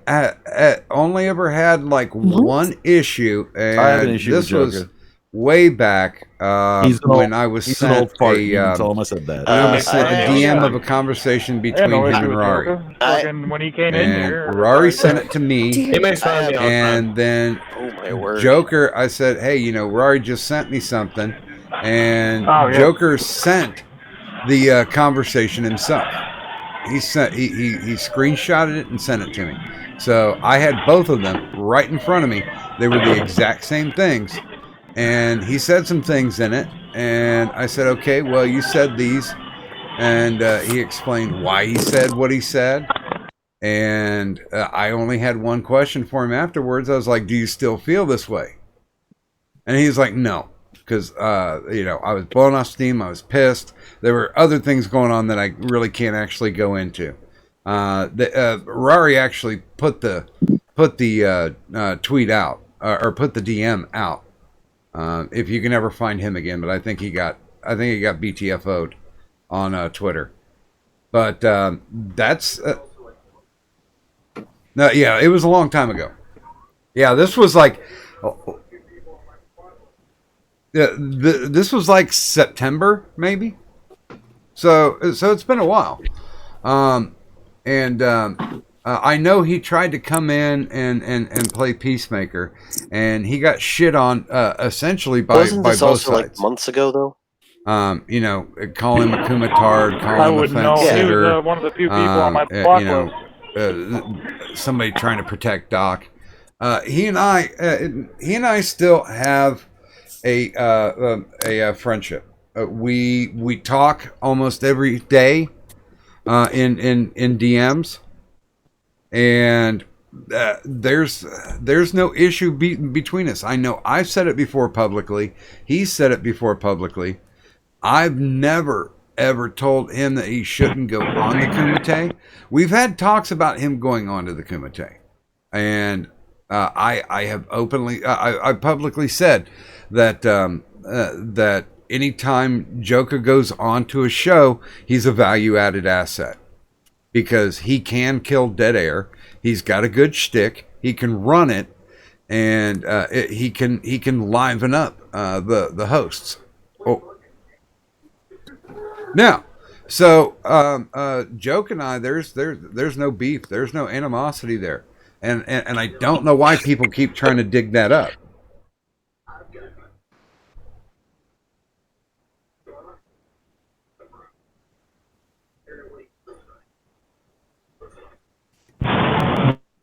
only ever had like What? one issue, and I have an issue this with was Joker. way back He's an when old- I was He's an old sent fart. You can a tell him I said that. I was sent I- a DM of a conversation I had between no him issue and with Rari, Joker. Fucking when he came in here. and Rari sent it to me, He makes fun of me all the time. and then Oh my word. Joker, I said, hey, Rari just sent me something. and Oh, yeah. Joker sent the conversation himself. He screenshotted it and sent it to me. So I had both of them right in front of me. They were the exact same things, and he said some things in it, and I said, okay, well, you said these, and he explained why he said what he said. And I only had one question for him afterwards. I was like, do you still feel this way? And he's like, no, because, I was blowing off steam. I was pissed. There were other things going on that I really can't actually go into. Rari actually put the tweet out, or put the DM out. If you can ever find him again, but I think he got BTFO'd on Twitter. But that's... No, yeah, it was a long time ago. Yeah, this was like, this was like September, maybe. So it's been a while. I know he tried to come in and play Peacemaker, and he got shit on essentially by Wasn't by this both also sides. like months ago though? Call him a kumatard, call I him a wouldn't know. fence He sitter. was one of the few people on my block list. Somebody trying to protect Doc. He and I still have a friendship. We talk almost every day in DMs, and there's no issue between us. I know I've said it before publicly. He's said it before publicly. I've never ever told him that he shouldn't go on the Kumite. We've had talks about him going on to the Kumite, and I have openly, I publicly said that that anytime Joker goes on to a show, he's a value-added asset because he can kill dead air. He's got a good shtick. He can run it, and he can liven up the hosts. Oh. Now, so Joke and I, there's no beef, there's no animosity there, and I don't know why people keep trying to dig that up.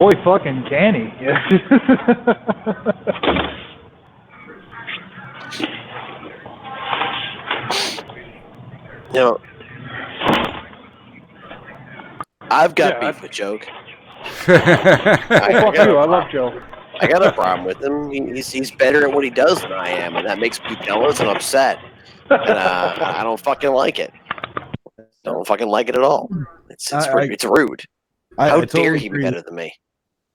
Boy, fucking can he? You know, I've got Yeah, beef with Joke. Fuck you, I love Joe. I got a problem with him. He's better at what he does than I am, and that makes me jealous and upset. And I don't fucking like it. Don't fucking like it at all. It's rude. How dare he be better than me?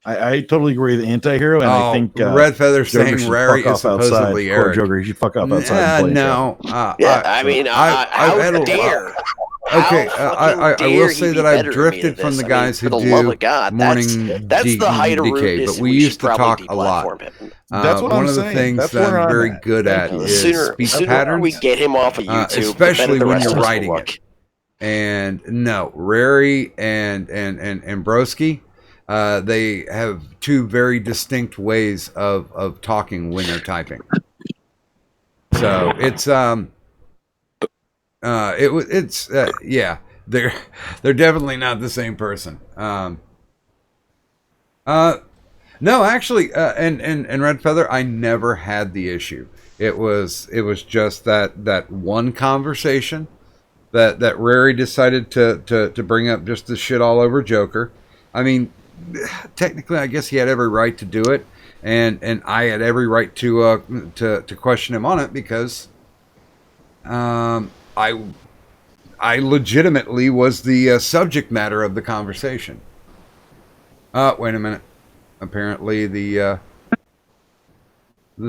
I totally agree with the anti-hero, and I think Red Feather Joker saying Rary fuck is off outside. supposedly Poor Eric. Joker, you should fuck off outside. And play No. How I've dare? Okay, I will say that I've better than me drifted to from this? the I guys mean, who for the love do of God, morning that's the height of DK, rudeness. but we should used to probably talk a lot. deplatform him. That's what one I'm of the saying. things That's that where I'm I'm very at. good at Thank you. is speech patterns. We get him off of YouTube, especially the when rest you're of us writing will it. And no, Rary and Broski, they have two very distinct ways of talking when they're typing. So it's yeah, they're definitely not the same person. No, actually, and Red Feather, I never had the issue. It was just that one conversation that Rary decided to bring up just to shit all over Joker. I mean, technically, I guess he had every right to do it, and I had every right to question him on it because I legitimately was the subject matter of the conversation. Wait a minute. Apparently the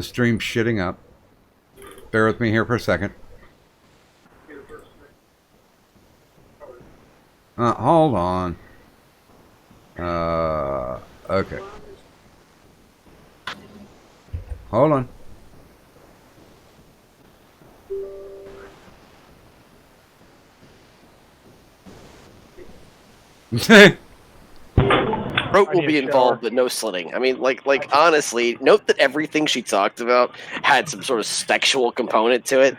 stream's shitting up. Bear with me here for a second. Hold on. Okay. Hold on. throat I will need be a shower. involved, but no slitting. I mean, like honestly, note that everything she talked about had some sort of sexual component to it.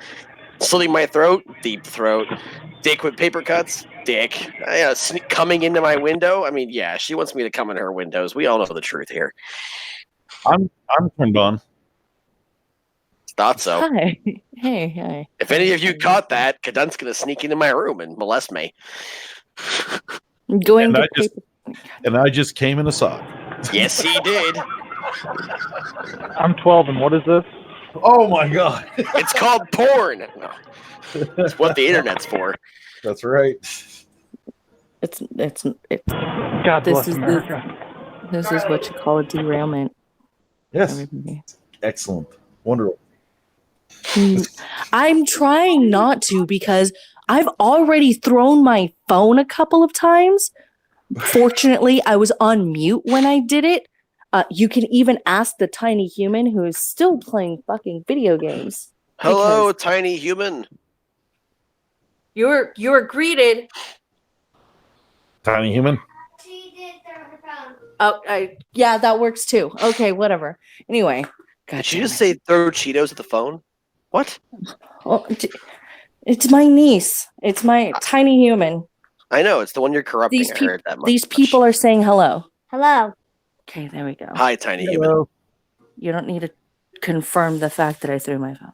Slitting my throat, deep throat. Dick with paper cuts, dick. Coming into my window. I mean, yeah, she wants me to come in her windows. We all know the truth here. I'm turned on. Thought so. Hi. Hey. If any of you caught that, Kadun's gonna sneak into my room and molest me. I'm going And to I just came in a sock. Yes, he did. I'm 12, and what is this? Oh my god. It's called porn. No. It's what the internet's for. That's right. It's God This bless is America. this is what you call a derailment. Yes. Everybody. Excellent. Wonderful. I'm trying not to because I've already thrown my phone a couple of times. Fortunately, I was on mute when I did it. You can even ask the tiny human who is still playing fucking video games. Hello, tiny human. You're greeted. Tiny human. Oh, yeah, that works too. Okay, whatever. Anyway, Did she just say throw Cheetos at the phone? What? Oh, it's my niece. It's my tiny human. I know, it's the one you're corrupting. These, I heard that much. these people are saying hello. Hello. Okay, there we go. Hi, tiny human. You don't need to confirm the fact that I threw my phone.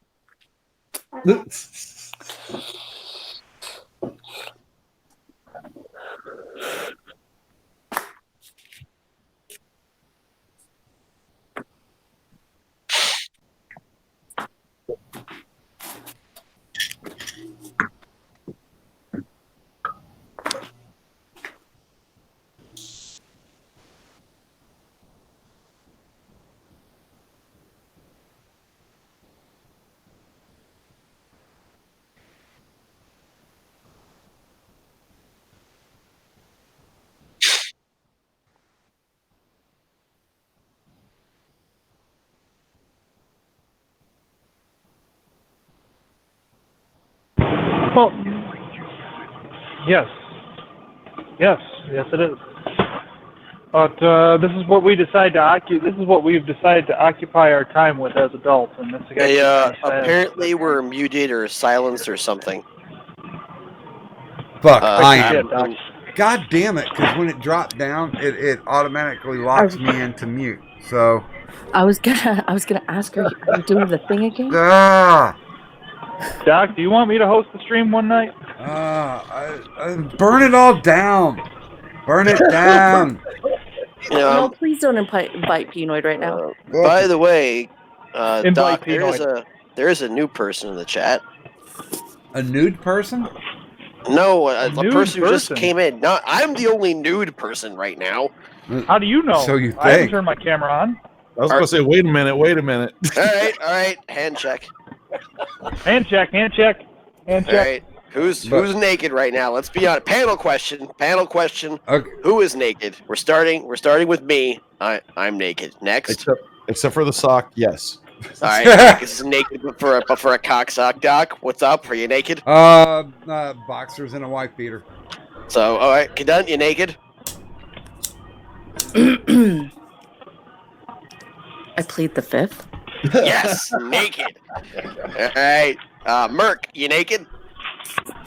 Well, yes, it is. But this is what we decide to This is what we've decided to occupy our time with as adults, and this They apparently were muted or silenced or something. Fuck, shit, Doc. God damn it, because when it dropped down, it automatically locks me into mute. So I was gonna ask her, are you doing the thing again? Doc, do you want me to host the stream one night? Burn it all down. Burn it down. No, please don't invite Penoid right now. By the way, Invite Doc, Penoid. there is a new person in the chat. A nude person? No, a nude person who just person? came in. No, I'm the only nude person right now. How do you know? So you I haven't think. turned my camera on. I was going to say, wait a minute. All right. Hand check. Hand check. All right. Who's naked right now? Let's be honest. Panel question. Okay. Who is naked? We're starting with me. I'm naked. Next. Except for the sock, yes. All right. This is naked, but for a cock sock. Doc, what's up? Are you naked? Boxers and a wife beater. So, all right, Kadun, you naked? I plead the fifth. Yes, naked. All right, Merc, you naked?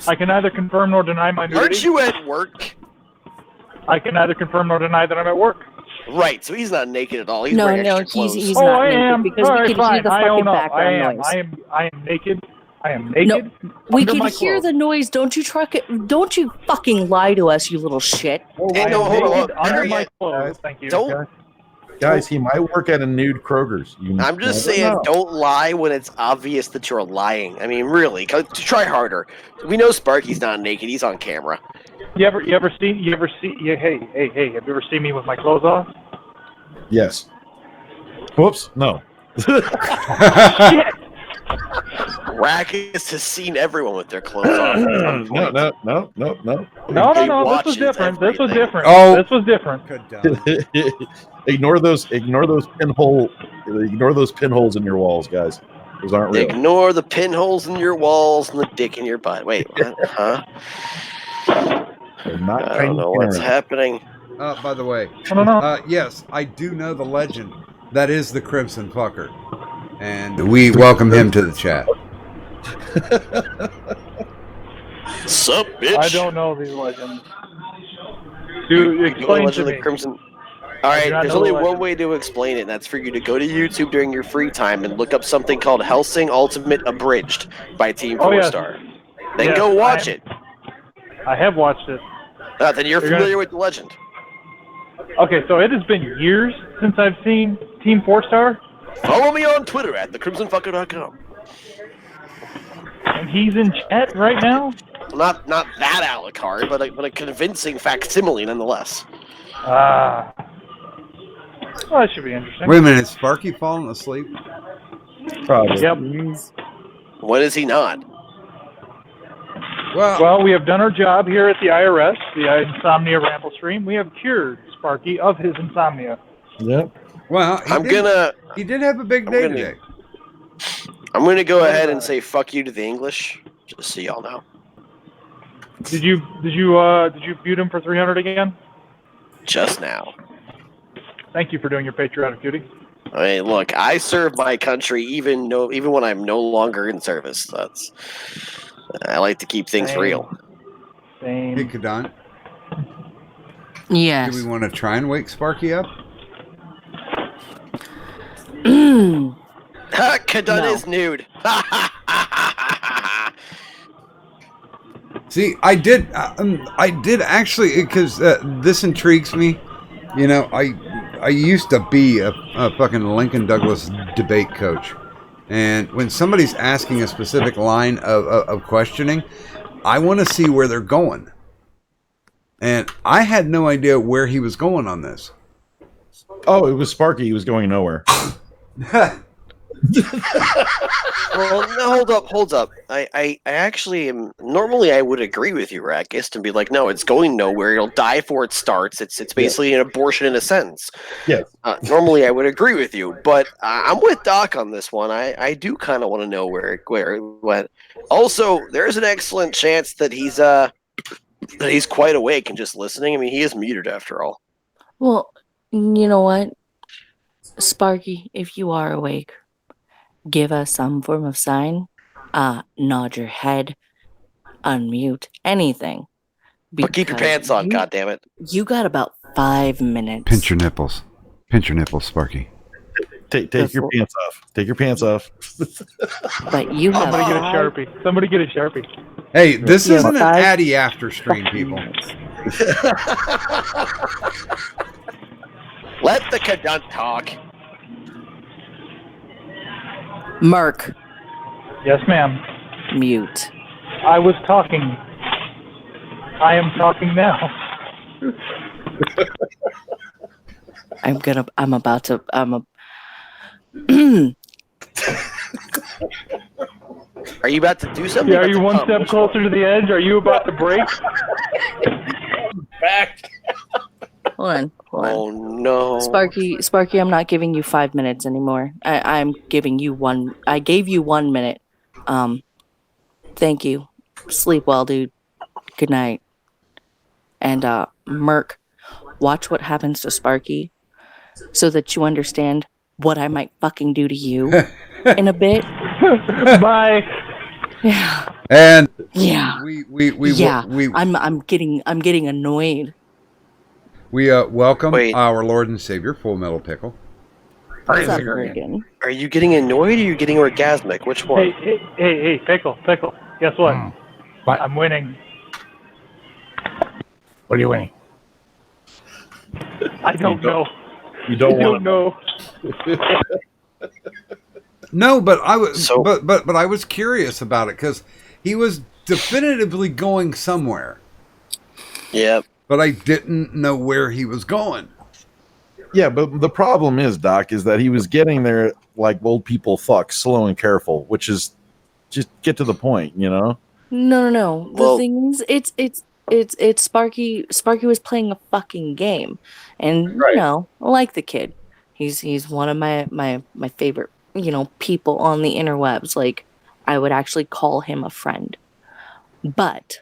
I can neither confirm nor deny my nudity. Aren't you at work? I can neither confirm nor deny that I'm at work. Right, so he's not naked at all. He's No, wearing no, extra clothes. he's Oh, not I naked am. because All we right, can hear fine. the I fucking own up. background noise. I am naked. I am naked. We under can my hear clothes. the noise. Don't you fucking lie to us, you little shit. Hey, I no, am hold on, naked under Harry, my clothes. Thank you. Don't. Guys, he might work at a nude Kroger's. I'm just saying, don't lie when it's obvious that you're lying. I mean, really, try harder. We know Sparky's not naked; he's on camera. Hey, have you ever seen me with my clothes off? Yes. Whoops, no. Shit! Rackus has seen everyone with their clothes on. No. This was different. Oh. This was different. Good done. Ignore those pinholes in your walls, guys. Those aren't real. Ignore the pinholes in your walls and the dick in your butt. Wait, what? Huh? They're not I don't know what's happening. By the way, I don't know. yes, I do know the legend that is the Crimson Fucker, and we welcome him to the chat. Sup, bitch? I don't know these legends. Dude, explain to Legend of me. the Crimson. All right, do not there's know only the one legend. way to explain it, and that's for you to go to YouTube during your free time and look up something called Helsing Ultimate Abridged by Team Oh, 4 yes. Star. Then Yes, go watch it. I have watched it. Then you're You're familiar gonna- with the legend. Okay, so it has been years since I've seen Team 4 Star, Follow me on Twitter at thecrimsonfucker.com. and he's in chat right now. Well, not that Alucard, but a convincing facsimile nonetheless. Well, that should be interesting. Wait a minute, is Sparky falling asleep? Probably. Yep. When is he not? Well, we have done our job here at the IRS, the Insomnia Ramble Stream. We have cured Sparky of his insomnia. Yep. Well, he did have a big day today. I'm gonna go ahead and say fuck you to the English, just so y'all know. Did you mute him for 300 again? Just now. Thank you for doing your patriotic duty. I mean, look, I serve my country even when I'm no longer in service. I like to keep things Same. real. Same. Hey, Kadan, Yes. do we want to try and wake Sparky up? Kadan No. is nude. See, I did actually, because this intrigues me. You know, I used to be a fucking Lincoln Douglas debate coach, and when somebody's asking a specific line of questioning, I want to see where they're going, and I had no idea where he was going on this. Oh, it was Sparky. He was going nowhere. Well, no, hold up. I actually am. Normally, I would agree with you, Rakist, and be like, no, it's going nowhere. It'll die before it starts. It's basically an abortion in a sentence. Yes. Normally, I would agree with you, but I'm with Doc on this one. I do kind of want to know where it went. Also, there's an excellent chance that he's quite awake and just listening. I mean, he is muted after all. Well, you know what? Sparky, if you are awake, give us some form of sign. Nod your head, unmute, anything. But keep your pants on, goddammit. You got about 5 minutes. Pinch your nipples. Pinch your nipples, Sparky. Take your pants off. Take your pants off. But you have Somebody get a Sharpie. Somebody get a Sharpie. Hey, this Yeah, isn't an 5 Addy after stream, people. Let the cadunt talk. Merc, Yes, ma'am. mute. I was talking. I am talking now. I'm about to. Are you about to do something? Yeah, are you About to one come? step Which closer to the edge? Are you about to break? Back. Hold on. Oh no, Sparky, I'm not giving you 5 minutes anymore. I'm giving you one. I gave you 1 minute. Thank you. Sleep well, dude. Good night. And Merc, watch what happens to Sparky, so that you understand what I might fucking do to you in a bit. Bye. Yeah. And Yeah. we I'm getting annoyed. welcome Wait. our Lord and Savior, Full Metal Pickle. What's up, Reagan? are you getting annoyed or are you getting orgasmic? Which one? Hey, Pickle. Guess what? What? I'm winning. What are you winning? I don't know. You don't I want don't know. No, but I was So- but I was curious about it because he was definitively going somewhere, Yeah. but I didn't know where he was going. Yeah, but the problem is, Doc, is that he was getting there like old people fuck, slow and careful, which is just get to the point, you know? No. Well- The thing is, it's Sparky. Sparky was playing a fucking game, and Right. I like the kid. He's one of my favorite people on the interwebs. Like, I would actually call him a friend, but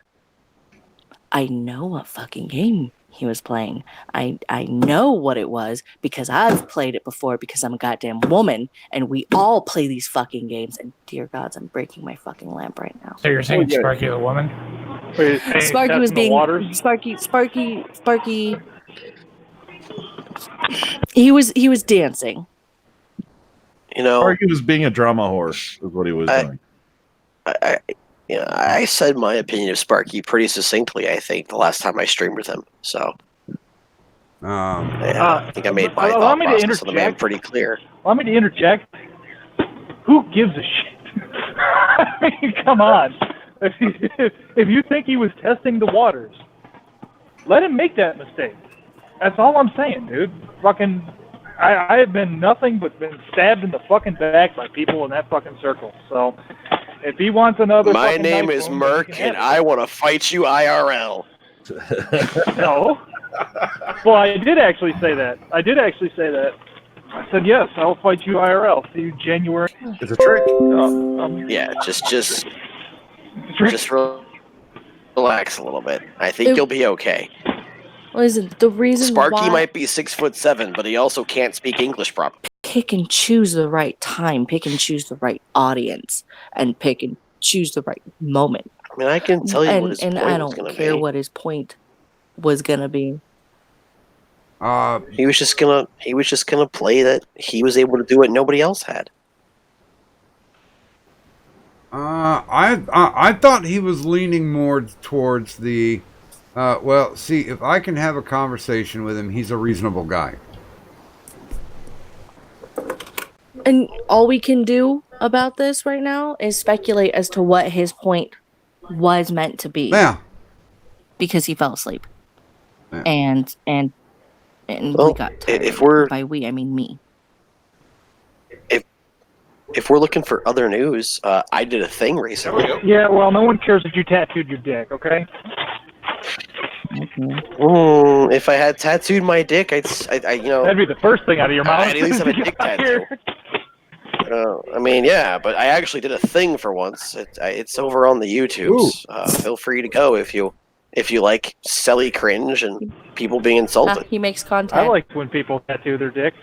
I know what fucking game he was playing. I know what it was because I've played it before because I'm a goddamn woman and we all play these fucking games. And dear gods, I'm breaking my fucking lamp right now. So you're saying Sparky the woman? Wait, hey, Sparky was testing the being waters? Sparky. He was dancing. You know, Sparky was being a drama whore, is what he was doing. I said my opinion of Sparky pretty succinctly, I think, the last time I streamed with him. So, I think I made my thought process on the man pretty clear. Allow me to interject. Who gives a shit? I mean, come on. If you think he was testing the waters, let him make that mistake. That's all I'm saying, dude. Fucking, I have been nothing but been stabbed in the fucking back by people in that fucking circle. So, if he wants another, my name is Merc, and I want to fight you IRL. No. Well, I did actually say that. I said yes. I'll fight you IRL. See you January. It's a trick. Yeah, just relax a little bit. I think you'll be okay. What is it? The reason Sparky why might be 6'7", but he also can't speak English properly. pick and choose the right time, pick and choose the right audience, and pick and choose the right moment. I mean, I can tell you what his point I was don't going to care be. what his point was gonna be. He was just gonna play that he was able to do what nobody else had. I thought he was leaning more towards the. Well, see, if I can have a conversation with him, he's a reasonable guy. And all we can do about this right now is speculate as to what his point was meant to be. Yeah. Because he fell asleep. Yeah. And Well, we got tired. if we're By we, I mean me. if we're looking for other news, I did a thing recently. Yeah, well, no one cares if you tattooed your dick, okay? If I had tattooed my dick, I'd that'd be the first thing out of your mouth. I'd at least have a dick tattoo. I mean, yeah, but I actually did a thing for once. It's over on the YouTubes. Feel free to go if you like silly cringe and people being insulted. He makes content. I like when people tattoo their dicks.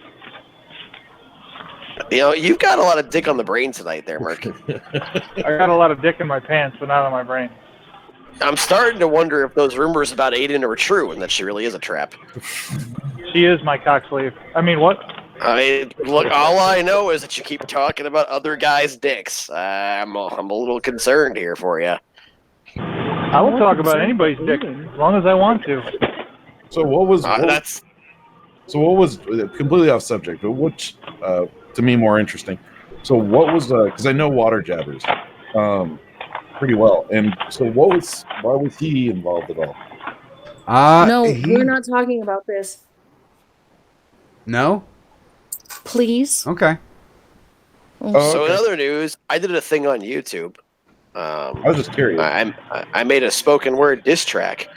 You know, you've got a lot of dick on the brain tonight there, Merc. I got a lot of dick in my pants, but not on my brain. I'm starting to wonder if those rumors about Aiden are true and that she really is a trap. She is my cock sleeve. I mean, what? Look, all I know is that you keep talking about other guys' dicks. I'm a little concerned here for you. I will talk about anybody's dick as long as I want to. So what was that's? So what was completely off subject, but which to me more interesting. So what was because I know water jabbers pretty well, and so why was he involved at all? No, we're not talking about this. No? Please. Okay. So in other news, I did a thing on YouTube. I was just curious. I made a spoken word diss track,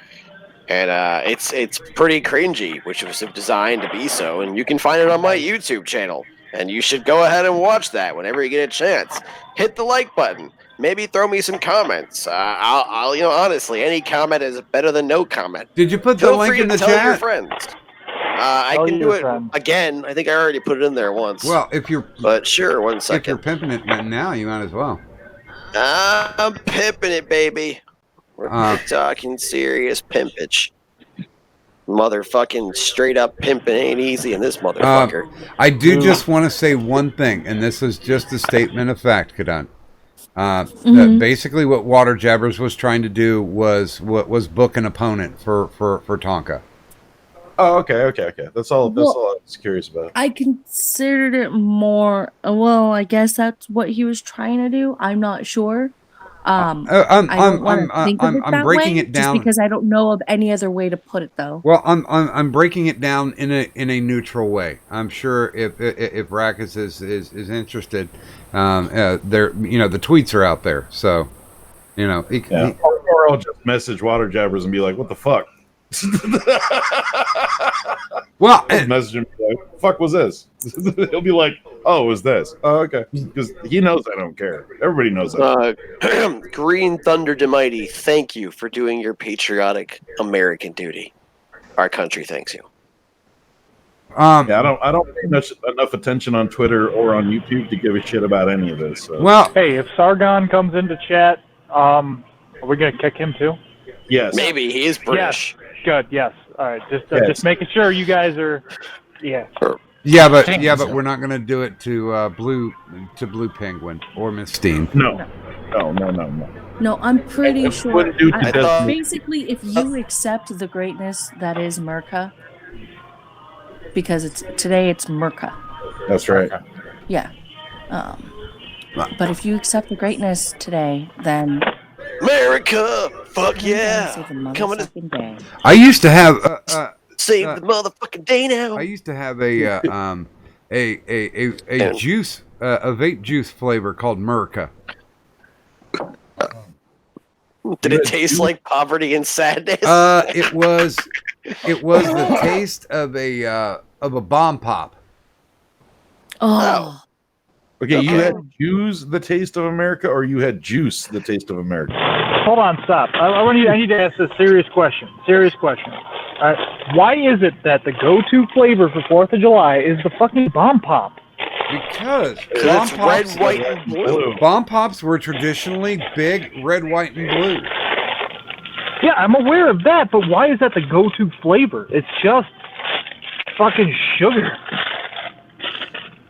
and it's pretty cringy, which was designed to be so. And you can find it on my YouTube channel, and you should go ahead and watch that whenever you get a chance. Hit the like button. Maybe throw me some comments. I'll honestly, any comment is better than no comment. Did you put the Feel link free in to the tell your chat? friends. I can do it again. I think I already put it in there once. Well, but sure, one If you're second. pimping it now, you might as well. I'm pimping it, baby. We're talking serious pimpage. Motherfucking straight up pimping ain't easy in this motherfucker. I do just want to say one thing, and this is just a statement of fact, Kadan. That basically what Water Jabbers was trying to do was book an opponent for Tonka. Oh, okay. That's all. That's all I was curious about. I considered it more. Well, I guess that's what he was trying to do. I'm not sure. I don't want to think of it that breaking way, it down just because I don't know of any other way to put it, though. Well, I'm breaking it down in a neutral way. I'm sure if Rackus is interested, there the tweets are out there, so or I'll just message Water Jabbers and be like, "What the fuck." Well, message him like, "What the fuck was this?" He'll be like, "Oh, it was this." Oh, okay, because he knows I don't care. Everybody knows that. Green Thunder Demighty, thank you for doing your patriotic American duty. our country thanks you. Yeah, I don't pay enough attention on Twitter or on YouTube to give a shit about any of this. So. Well, Hey, if Sargon comes into chat, are we gonna kick him too? Yes. Maybe he is British. Yes. Good. Yes. All right. Yes. Just making sure you guys are. Yeah. yeah, but we're not going to do it to Blue Penguin or Miss Steen. No. No, I'm pretty It sure. wouldn't do to Desmond. Basically, if you accept the greatness that is Merca, because today it's Merca. That's right. Yeah. But if you accept the greatness today, then America, fuck then yeah, save the coming to motherfucking day. I used to have save the motherfucking day now. I used to have a juice, a vape juice flavor called Merca. Did it taste like poverty and sadness? It was the taste of a bomb pop. Oh. Okay, you had Juice the Taste of America, or you had Juice the Taste of America? Hold on, stop. I need to ask a serious question. Why is it that the go-to flavor for 4th of July is the fucking bomb pop? Because it's red, white, and blue. Bomb pops were traditionally big red, white, and blue. Yeah, I'm aware of that, but why is that the go-to flavor? It's just fucking sugar.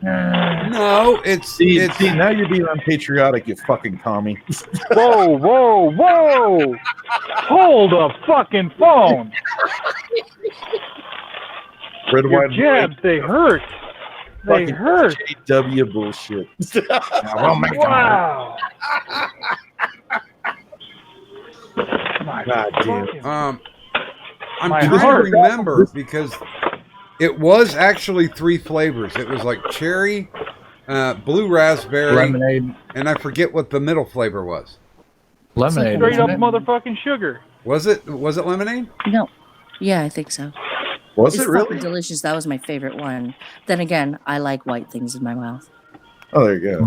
No, it's See, now you're being unpatriotic, you fucking commie. Whoa! Hold the fucking phone. Red, Your white, jabs, they hurt. They hurt. JW bullshit. Wow. God damn. I'm My trying to heart. remember because it was actually 3 flavors. It was like cherry, blue raspberry, Lemonade. and I forget what the middle flavor was. Lemonade. Straight up isn't it? motherfucking sugar. Was it lemonade? No. Yeah, I think so. Was It's it really? fucking delicious. That was my favorite one. Then again, I like white things in my mouth. Oh, there you go.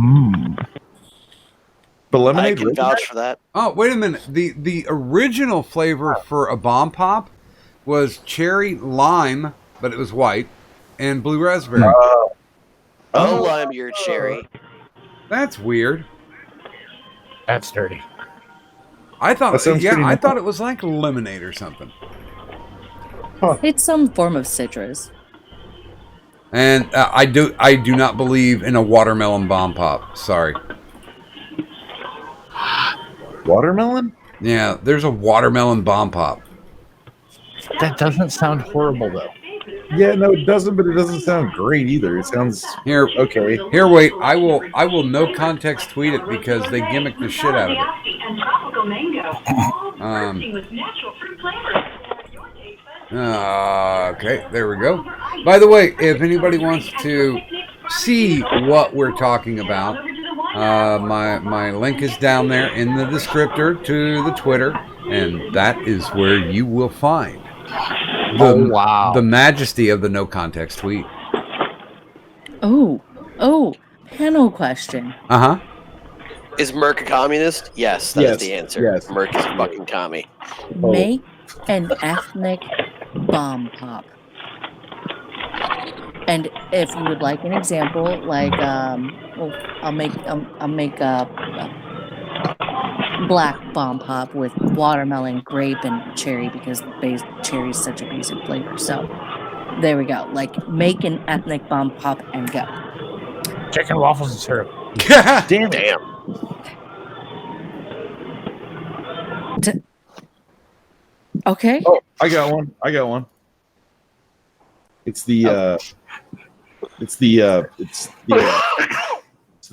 But I lemonade. can vouch for that. Oh, wait a minute. The original flavor for a bomb pop was cherry lime, but it was white, and blue raspberry. Oh, lime your cherry. That's weird. That's dirty. I thought, That sounds pretty I nice. thought it was like lemonade or something. It's some form of citrus. And I do not believe in a watermelon bomb pop. Sorry. Watermelon? Yeah, there's a watermelon bomb pop. That doesn't sound horrible though. Yeah, no, it doesn't, but it doesn't sound great either. It sounds Here, okay. here, wait. I will no context tweet it because they gimmick the shit out of it. And tropical mango, all bursting with natural fruit flavors. Okay, there we go. By the way, if anybody wants to see what we're talking about, my link is down there in the descriptor to the Twitter, and that is where you will find the majesty of the no context tweet. Oh, panel question. Uh-huh. Is Merc a communist? Yes, that is the answer. Yes. Merc is a fucking commie. Make an ethnic bomb pop. And if you would like an example, like I'll make a black bomb pop with watermelon, grape, and cherry because cherry is such a basic flavor. So there we go. Like make an ethnic bomb pop and go. Chicken waffles and syrup. Damn. Okay. Oh, I got one. It's the it's the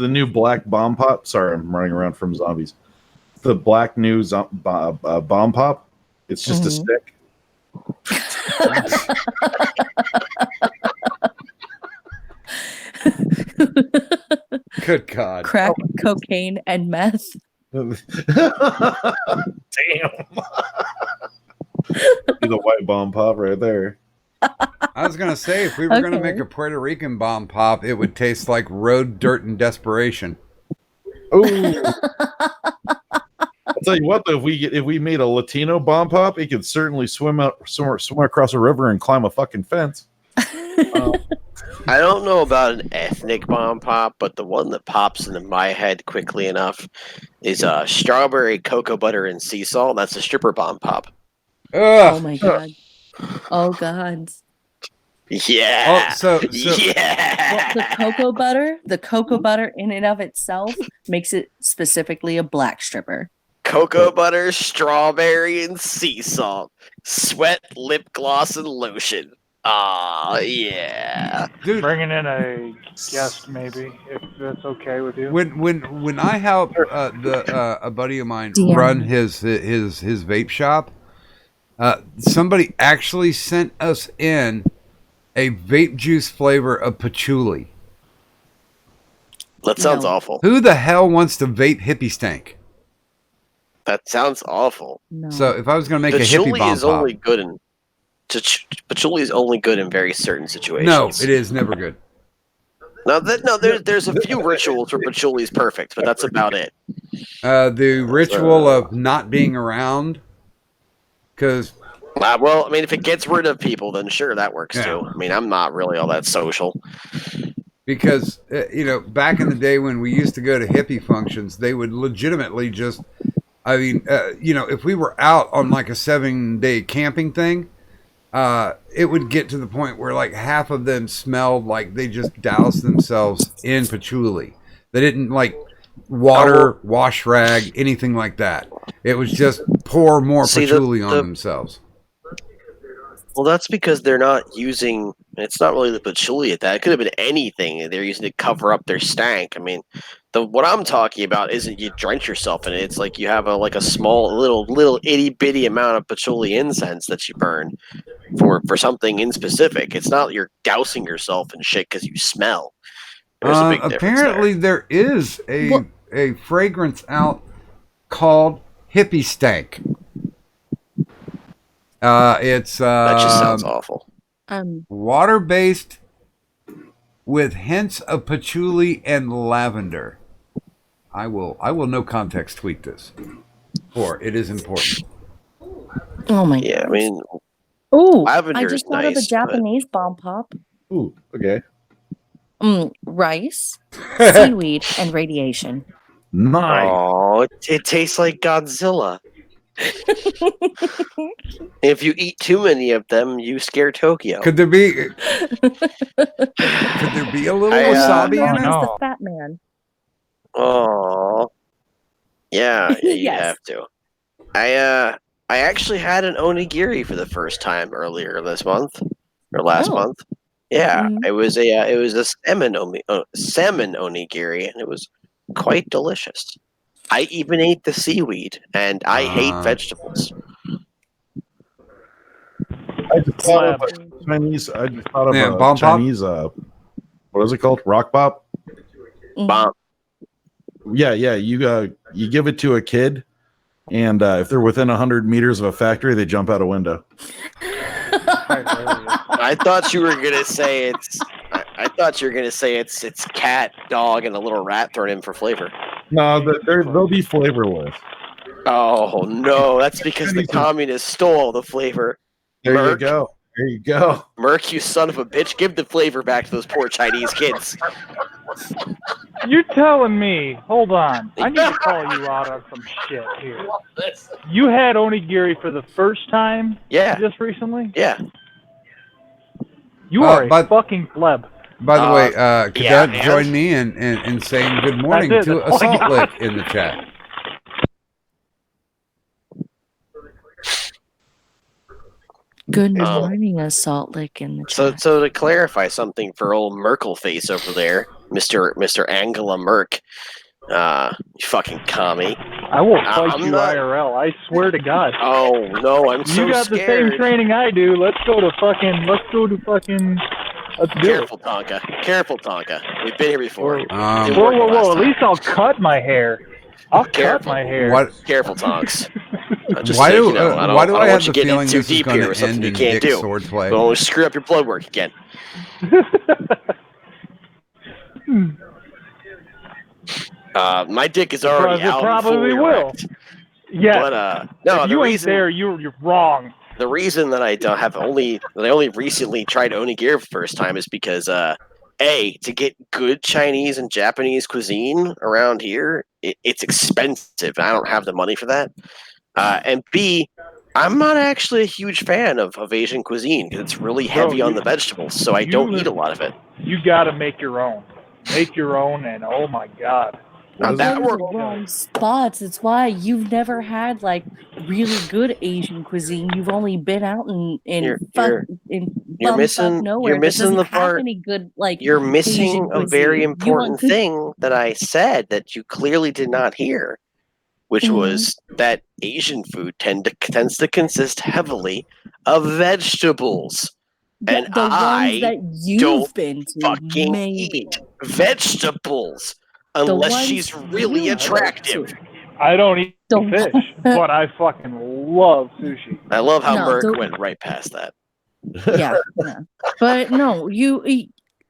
new black bomb pop. Sorry, I'm running around from zombies. The black new bomb pop. It's just a stick. Good God. Crack, cocaine, and meth. Damn. The white bomb pop right there. I was gonna say if we were gonna make a Puerto Rican bomb pop, it would taste like road, dirt, and desperation. Oh, that's tell you what, though, if we made a Latino bomb pop, it could certainly swim across a river and climb a fucking fence. I don't know about an ethnic bomb pop, but the one that pops into my head quickly enough is strawberry, cocoa butter, and sea salt. That's a stripper bomb pop. Oh my god. Oh god. Yeah. Well, the cocoa butter in and of itself makes it specifically a black stripper. Cocoa butter, strawberry, and sea salt. Sweat, lip gloss, and lotion. Ah, yeah. Dude, Bringing in a guest, maybe, if that's okay with you. When I helped a buddy of mine DM. run his vape shop, somebody actually sent us in a vape juice flavor of patchouli. That sounds awful. Who the hell wants to vape hippie stank? That sounds awful. No. So if I was going to make patchouli a hippie bomb is pop, only good in patchouli is only good in very certain situations. no, it is never good. There's a few rituals where patchouli is perfect, but that's about it. The ritual of not being around, because well, I mean, if it gets rid of people, then sure, that works too. I mean, I'm not really all that social. Because back in the day when we used to go to hippie functions, they would legitimately just, if we were out on like a 7-day camping thing, it would get to the point where like half of them smelled like they just doused themselves in patchouli. They didn't like water, wash rag, anything like that. It was just pour more patchouli on themselves. Well, that's because they're not using. It's not really the patchouli at that. It could have been anything they're using to cover up their stank. I mean, what I'm talking about isn't you drench yourself in it. It's like you have a small little itty bitty amount of patchouli incense that you burn for something in specific. It's not you're dousing yourself in shit because you smell. There's a big difference apparently there is a fragrance out called hippie stank. It's that just sounds awful. Water-based with hints of patchouli and lavender. I will no context tweet this, for it is important. Oh my Yeah, I mean, Ooh, I lavender's just thought of a nice, Japanese bomb pop. Ooh, okay. Rice, seaweed, and radiation. Nice. Oh, it tastes like Godzilla. If you eat too many of them, you scare Tokyo. Could there be a little wasabi in it? The fat man. Oh, yeah, you Yes. have to. I actually had an onigiri for the first time earlier this month or last month. Yeah, it was a salmon onigiri, and it was quite delicious. I even ate the seaweed, and I hate vegetables. I just thought of a Chinese. I just thought of a bomb pop? Chinese. What is it called? Rock pop. Bomb. Yeah. You give it to a kid, and if they're within 100 meters of a factory, they jump out a window. I thought you were gonna say it's. I thought you were gonna say it's cat, dog, and a little rat thrown in for flavor. No, they'll be flavorless. Oh no, that's because the communists stole the flavor. There Merc. you go. Merc, you son of a bitch! Give the flavor back to those poor Chinese kids. You're telling me, hold on, I need to call you out on some shit here. You had onigiri for the first time? Yeah. Just recently? Yeah. You are a fucking pleb. By the way, Cadet man. joined me in saying good morning That's it, to that's all I Assault got. Lick in the chat. Good morning, Assault Lick in the chat. So to clarify something for old Merkel face over there, Mr. Angela Merk, you fucking commie. I will fight I'm you not- IRL. I swear to God. Oh no, I'm so You got scared. the same training I do. Let's go to fucking. Let's do it. Careful, Tonka. Careful, Tonka. We've been here before. Didn't Whoa, work the whoa, last whoa! At time. least I'll cut my hair. I'll cut my hair. Careful, Tonks. Just Why so do you know, I don't I want have you the getting feeling too this is deep going here with to something end you in can't dick do? sword play? Don't screw up your blood work again. My dick is already It out. probably and fully will. erect. Yeah. But no, if the you ain't reason there, you're wrong. the reason that I don't have only that I only recently tried onigiri for the first time is because to get good Chinese and Japanese cuisine around here, it's expensive. I don't have the money for that. And B, I'm not actually a huge fan of Asian cuisine because it's really heavy on the vegetables, so I don't eat a lot of it. You got to make your own. Make your own, and oh my god. You're that going to worked. the wrong spots. It's why you've never had like really good Asian cuisine. You've only been out in You're bumfuck nowhere. You're missing that the doesn't part. have any good like. You're missing Asian a very cuisine. You important want good- thing that I said that you clearly did not hear, which was that Asian food tends to consist heavily of vegetables. And the I ones that you've don't been to, fucking maybe. eat vegetables unless ones she's really you attractive. I don't eat The fish, but I fucking love sushi. I love how No, Merc the- went right past that. Yeah, yeah. But no,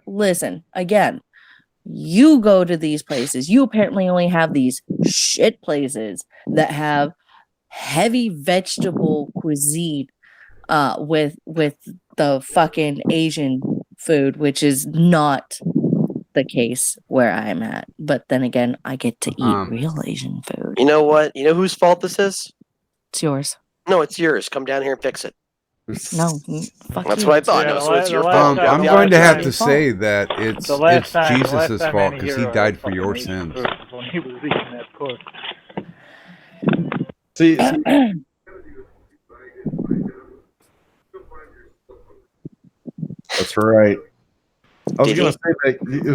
listen again. You go to these places. You apparently only have these shit places that have heavy vegetable cuisine with the fucking Asian food, which is not the case where I'm at. But then again, I get to eat real Asian food. You know what? You know whose fault this is? It's yours. No, it's yours. Come down here and fix it. No, fuck That's you. what I thought. Yeah, no, the so la- it's the your last fault. time- I'm the going to last have time- to say that it's The last time Jesus' any fault because he hero died for your fucking sins. ate food when he was eating that puss. See, that's right. I was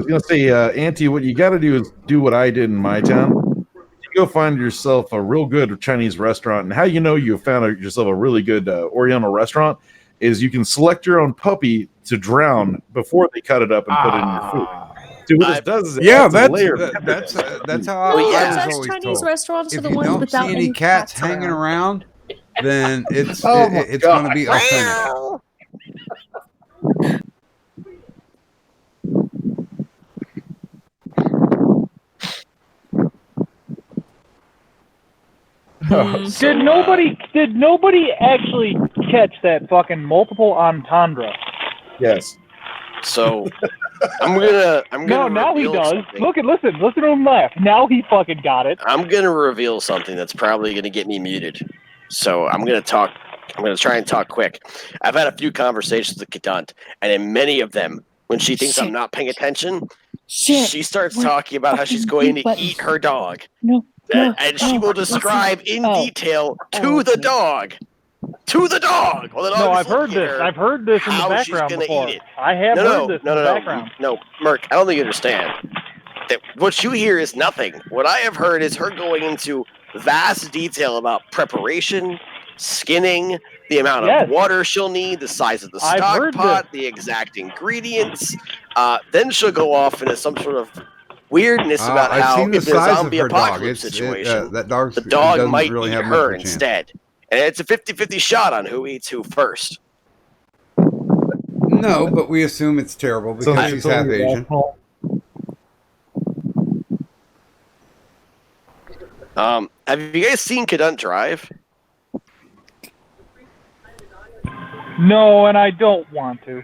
gonna say, Auntie, what you got to do is do what I did in my town. You go find yourself a real good Chinese restaurant, and how you know you found yourself a really good Oriental restaurant is you can select your own puppy to drown before they cut it up and put it in your food. See, what this does is it Yeah, adds a layer of that's tenderness. how No, I the was best always Chinese told. restaurants are If the you ones don't without see any cats hanging around, then it's Oh my it's going to be God. authentic. Did nobody actually catch that fucking multiple entendre? Yes. So I'm gonna No, now he reveal does. something. Listen to him laugh. Now he fucking got it. I'm gonna reveal something that's probably gonna get me muted. So I'm gonna try and talk quick. I've had a few conversations with Kadant, and in many of them, when she thinks I'm not paying attention, she starts talking about how she's going to eat her dog. No. And she will describe in detail to the dog. To the dog. Well, the dog No, is I've heard looking at this. her I've heard this in the how she's background gonna before. eat it. I have heard this in the background. No, Merc, I don't think you understand. That what you hear is nothing. What I have heard is her going into vast detail about preparation, skinning, the amount of water she'll need, the size of the I've stock heard pot, the exact ingredients. Then she'll go off into some sort of weirdness about I've how seen the if in a size of zombie her dog. apocalypse That situation, the the dog doesn't might really eat have her much of a chance. instead. And it's a 50-50 shot on who eats who first. No, but we assume it's terrible because she's half Asian. Have you guys seen Kadant drive? No, and I don't want to.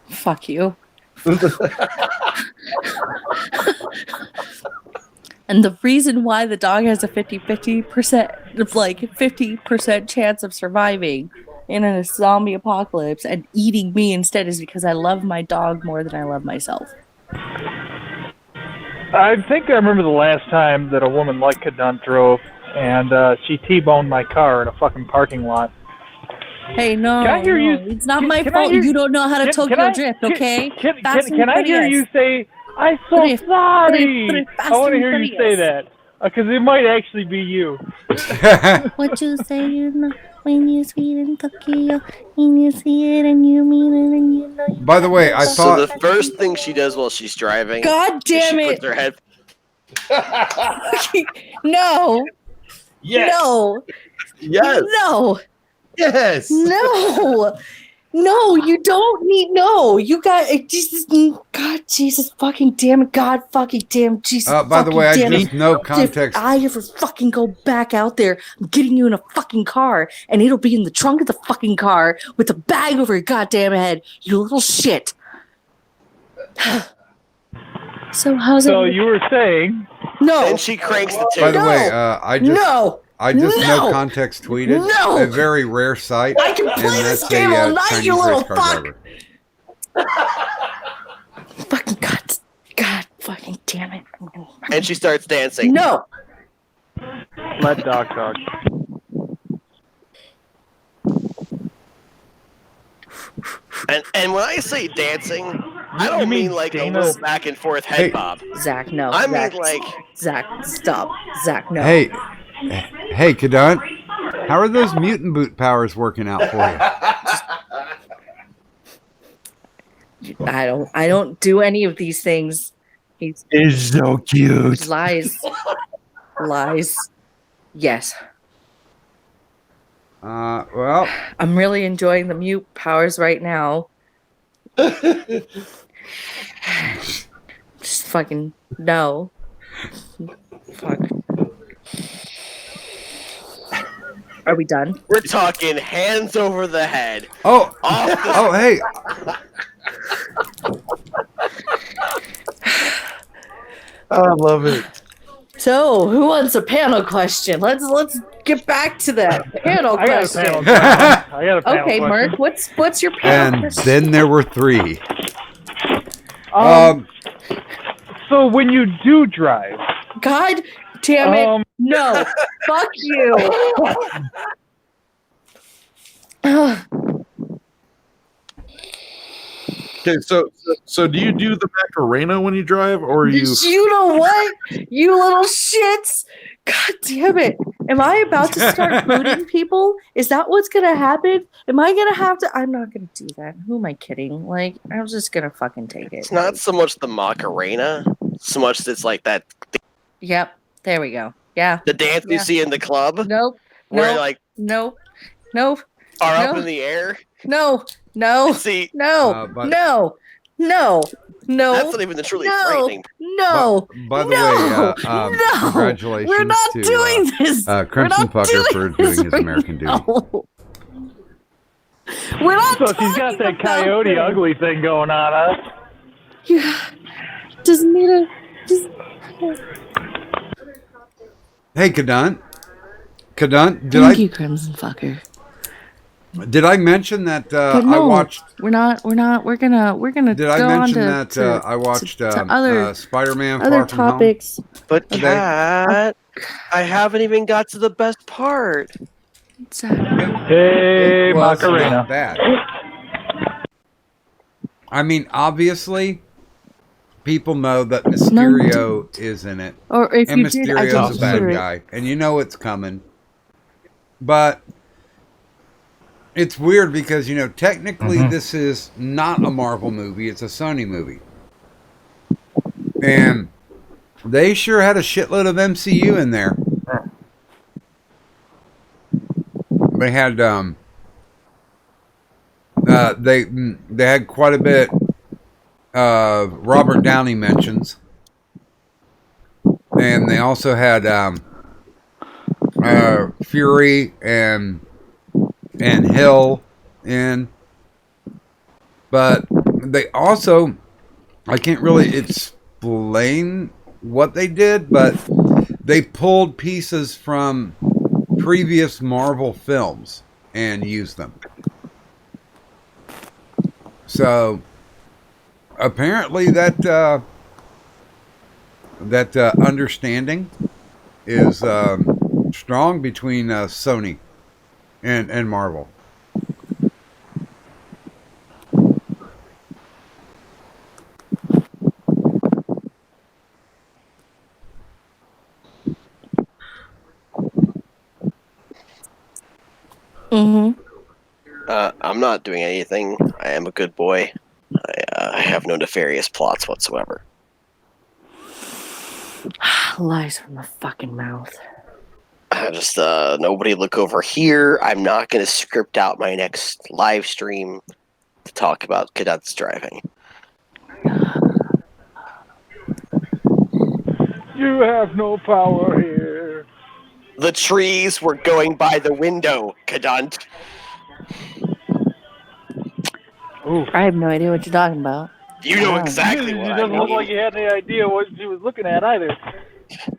Fuck you. And the reason why the dog has a 50% chance of surviving in a zombie apocalypse and eating me instead is because I love my dog more than I love myself. I think I remember the last time that a woman like Kadant drove, and she T-boned my car in a fucking parking lot. Hey, no, Can I hear you? it's not Can- my can I fault. hear- You don't know how to can- Tokyo can I- drift, can- okay? Can Fast and I hear Furious. you say, I'm so Drift. sorry? Drift I want to and hear you say Furious. that, because it might actually be you. What you say, you know, when you see it in Tokyo, when you see it and you mean it and you know. By the way, I So thought the first thing she does while she's driving, God damn she it! puts her head. No. Yes. No. Yes. No. Yes. No. No, you don't need. No, you got Jesus. God, Jesus, fucking damn it. God, fucking damn Jesus. By the way, I damn just it. no If context. I ever fucking go back out there, I'm getting you in a fucking car, and it'll be in the trunk of the fucking car with a bag over your goddamn head. You little shit. So how's it? So you were saying? No. Then she cranks the By tune. the way, I just No. no context tweeted No. a very rare sight. I can play and this that's game all a night, Chinese you little race car fuck. driver. Fucking God, fucking damn it. And she starts dancing. No. Let Doc talk. And when I say dancing, I You don't mean mean like a Dana- little back and forth head Hey. bob. Zach, no. I Zach, mean like Zach, stop. Zach, no. Hey, Kadant, how are those mutant boot powers working out for you? I don't do any of these things. He's It's so cute. lies. Yes. Well, I'm really enjoying the mute powers right now. Just fucking no. Fuck. Are we done? we're talking hands over the head. oh, Off the oh, hey, I love it. So, who wants a panel question? Let's get back to that panel I got a question. panel question. I got a panel Okay, question. Mark, what's your panel and question? then there were three. So when you do drive, God damn it. Um, No. Fuck you. Okay, so do you do the Macarena when you drive, or are you? You know what? You little shits. God damn it. Am I about to start booting people? Is that what's going to happen? Am I going to have to? I'm not going to do that. Who am I kidding? Like, I'm just going to fucking take it. It's not so much the Macarena, so much as it's like that Yep. There we go. Yeah. the dance you Yeah. see in the club Nope. where Nope. like Nope. Nope. are up No. in the air. No. No. See, No. but- No. No. No. that's not even the truly No. frightening. No. By the No. way, No. congratulations We're not to doing this. Crimson We're not Fucker for doing this doing his right American Duty. now. We're not so she's got talking that about coyote this. ugly thing going on, huh? Yeah. Doesn't need a. Just. Hey, Kadant, Thank did you, Crimson Fucker. I mention that But I no, watched? We're not. We're gonna. Did I go on mention to, that to, I watched to other Spider-Man other Far From Home? topics? But Okay. Kat, I haven't even got to the best part. Hey, It was Macarena. not bad. I mean, obviously, people know that Mysterio is in it, Or if and you did, I Mysterio's didn't a bad hear it. guy, and you know it's coming. But it's weird because, technically this is not a Marvel movie, it's a Sony movie. And they sure had a shitload of MCU in there. They had they had quite a bit of Robert Downey mentions. And they also had Fury and Hill in, but they also, I can't really explain what they did, but they pulled pieces from previous Marvel films and used them. So apparently that understanding is strong between Sony and Marvel. Mm-hmm. I'm not doing anything. I am a good boy. I have no nefarious plots whatsoever. Lies from the fucking mouth. Just nobody look over here. I'm not going to script out my next live stream. to talk about cadets driving. You have no power here. The trees were going by the window, Cadunt. I have no idea what you're talking about. You know Wow. exactly It what I doesn't look like mean. you had any idea what she was looking at either.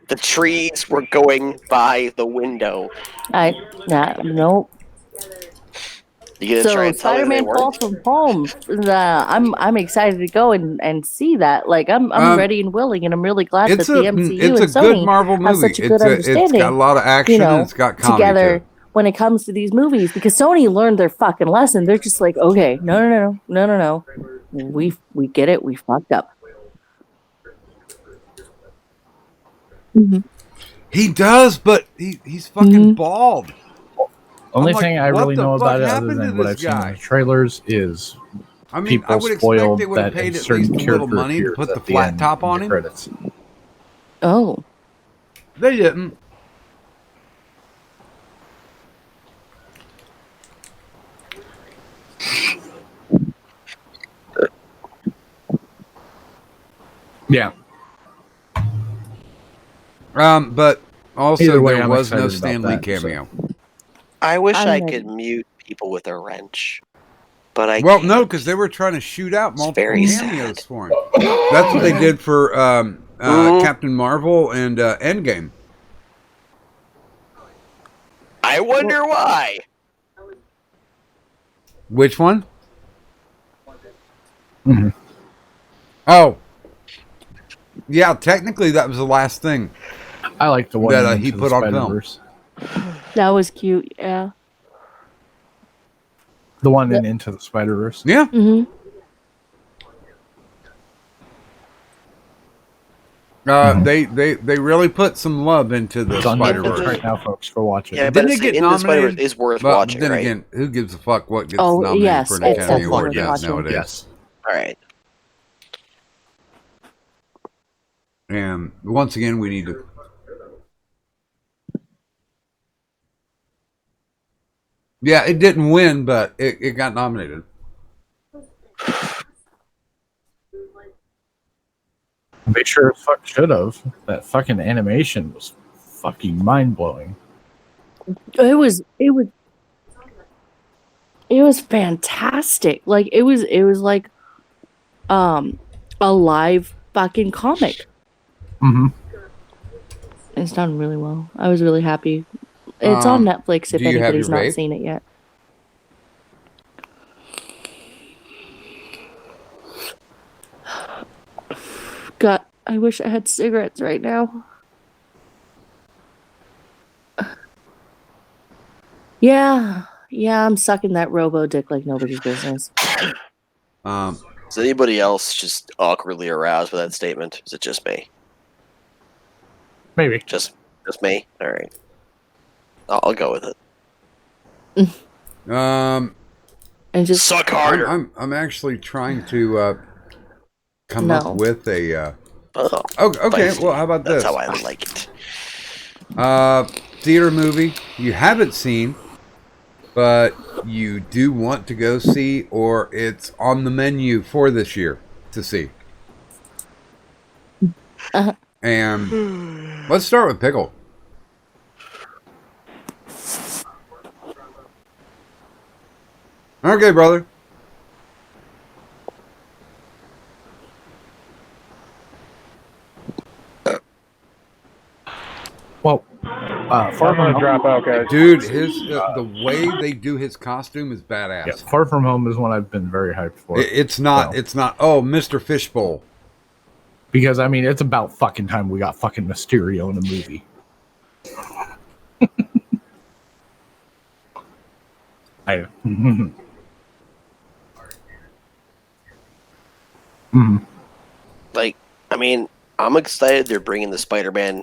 The trees were going by the window. Nope. You gonna try So and tell me they Spider-Man Far weren't? From Home. I'm excited to go and see that. Like I'm ready and willing, and I'm really glad that It's the a MCU it's a and good Sony Marvel have movie. such a good It's understanding. got a lot of action You know, and it's got comedy together too. when it comes to these movies, because Sony learned their fucking lesson. They're just like, okay, no. We get it. We fucked up. Mhm. He does, but he's fucking bald. Only I'm like, thing I what really the know fuck about it, other happened to than what this I've seen in guy? the trailers, is I mean, I people would expect spoiled they would have that a paid at certain least a little character money to appears put the at the flat end top in on the him. credits. Oh, They didn't. Yeah. But also Either way, there I'm was no excited about Stan Lee that, so. cameo. I wish I'm I ready. could mute people with a wrench, but I Well, can't. no, because they were trying to shoot out It's multiple very cameos sad. for him. That's what they did for Captain Marvel and Endgame. I wonder why. Which one? Mhm. Oh, yeah. Technically, that was the last thing I like the one that in he Into put the on film. Spider-Verse. that was cute. Yeah. The one in Into the Spider-Verse. Yeah. Mm-hmm. They really put some love into the It's on Spider Netflix Verse. right now, folks. Go watch it. Yeah, but Didn't it's it get Into the Spider-Verse nominated? is worth But watching, then right? again, who gives a fuck what gets Oh, nominated yes, for an it's Academy definitely Award worth watching. nowadays? Yes. All right. And once again, we need to. Yeah, it didn't win, but it got nominated. They sure as fuck should have. That fucking animation was fucking mind blowing. It was fantastic. Like it was like a live fucking comic. Mm-hmm. It's done really well. I was really happy. It's on Netflix if do you have anybody's your not vape? seen it yet. God, I wish I had cigarettes right now. Yeah, I'm sucking that robo dick like nobody's business. Is anybody else just awkwardly aroused by that statement? Is it just me? Maybe. Just me? All right. I'll go with it. And just Suck harder. I'm actually trying to come No. up with a. Oh, Okay, spicy. well, how about That's this? how I like it. Theater movie you haven't seen, but you do want to go see, or it's on the menu for this year to see. And let's start with Pickle. Okay, brother. Well, I'm Far gonna From drop out, guys. Dude, his the way they do his costume is badass. Yeah, Far From Home is one I've been very hyped for. It's not. So. It's not. Oh, Mr. Fishbowl. Because, I mean, it's about fucking time we got fucking Mysterio in a movie. Like, I mean, I'm excited they're bringing the Spider-Man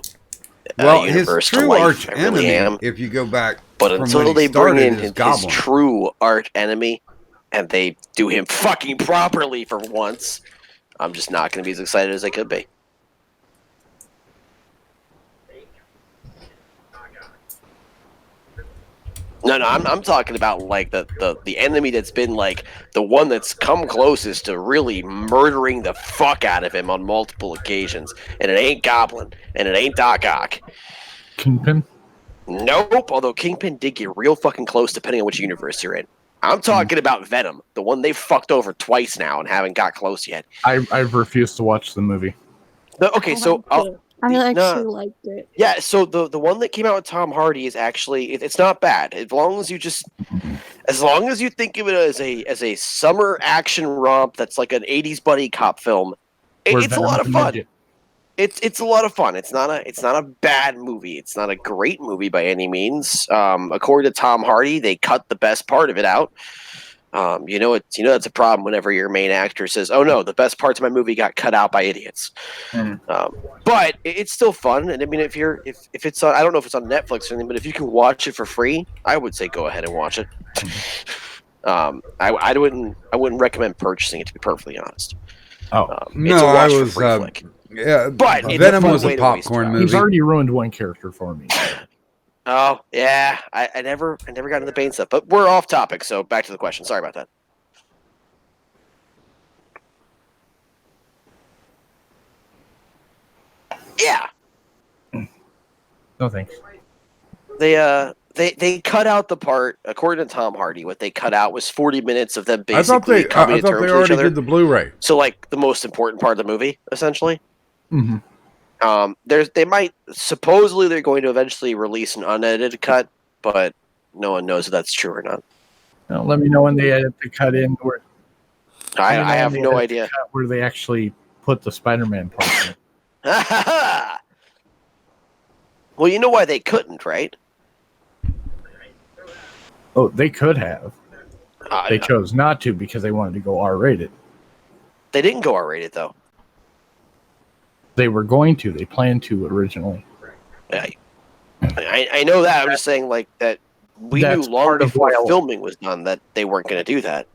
Well, his universe to true life. arch I really enemy, am. if you go back, But from until when he they bring started, in is his Goblin. true arch enemy and they do him fucking properly for once, I'm just not going to be as excited as I could be. No, I'm talking about like the enemy that's been like the one that's come closest to really murdering the fuck out of him on multiple occasions, and it ain't Goblin, and it ain't Doc Ock. Kingpin? Nope. Although Kingpin did get real fucking close, depending on which universe you're in. I'm talking about Venom, the one they fucked over twice now and haven't got close yet. I've refused to watch the movie. I actually liked it. Yeah, so the one that came out with Tom Hardy is actually it's not bad. As long as you think of it as a summer action romp that's like an 80s buddy cop film, it's a lot of fun. It's a lot of fun. It's not a bad movie. It's not a great movie by any means. According to Tom Hardy, they cut the best part of it out. That's a problem whenever your main actor says, "Oh no, the best parts of my movie got cut out by idiots." But it's still fun, and I mean, if it's on, I don't know if it's on Netflix or anything, but if you can watch it for free, I would say go ahead and watch it. I wouldn't recommend purchasing it, to be perfectly honest. No, I was yeah, but Venom was a popcorn movie. He's already ruined one character for me. Oh yeah, I never got into the Bane stuff, but we're off topic. So back to the question. Sorry about that. Yeah. No thanks. They cut out the part, according to Tom Hardy. What they cut out was 40 minutes of them basically coming to terms with each other. I thought they already did the Blu-ray. So like the most important part of the movie, essentially. Mm-hmm. They might supposedly they're going to eventually release an unedited cut, but no one knows if that's true or not. Now, let me know when they edit the cut in. Where I have no idea where they actually put the Spider-Man part in. Well, you know why they couldn't, right? Oh, they could have. They chose not to because they wanted to go R-rated. They didn't go R-rated though. They were going to. They planned to originally. I know that. I'm just saying, like that. We knew long before filming was done that they weren't going to do that.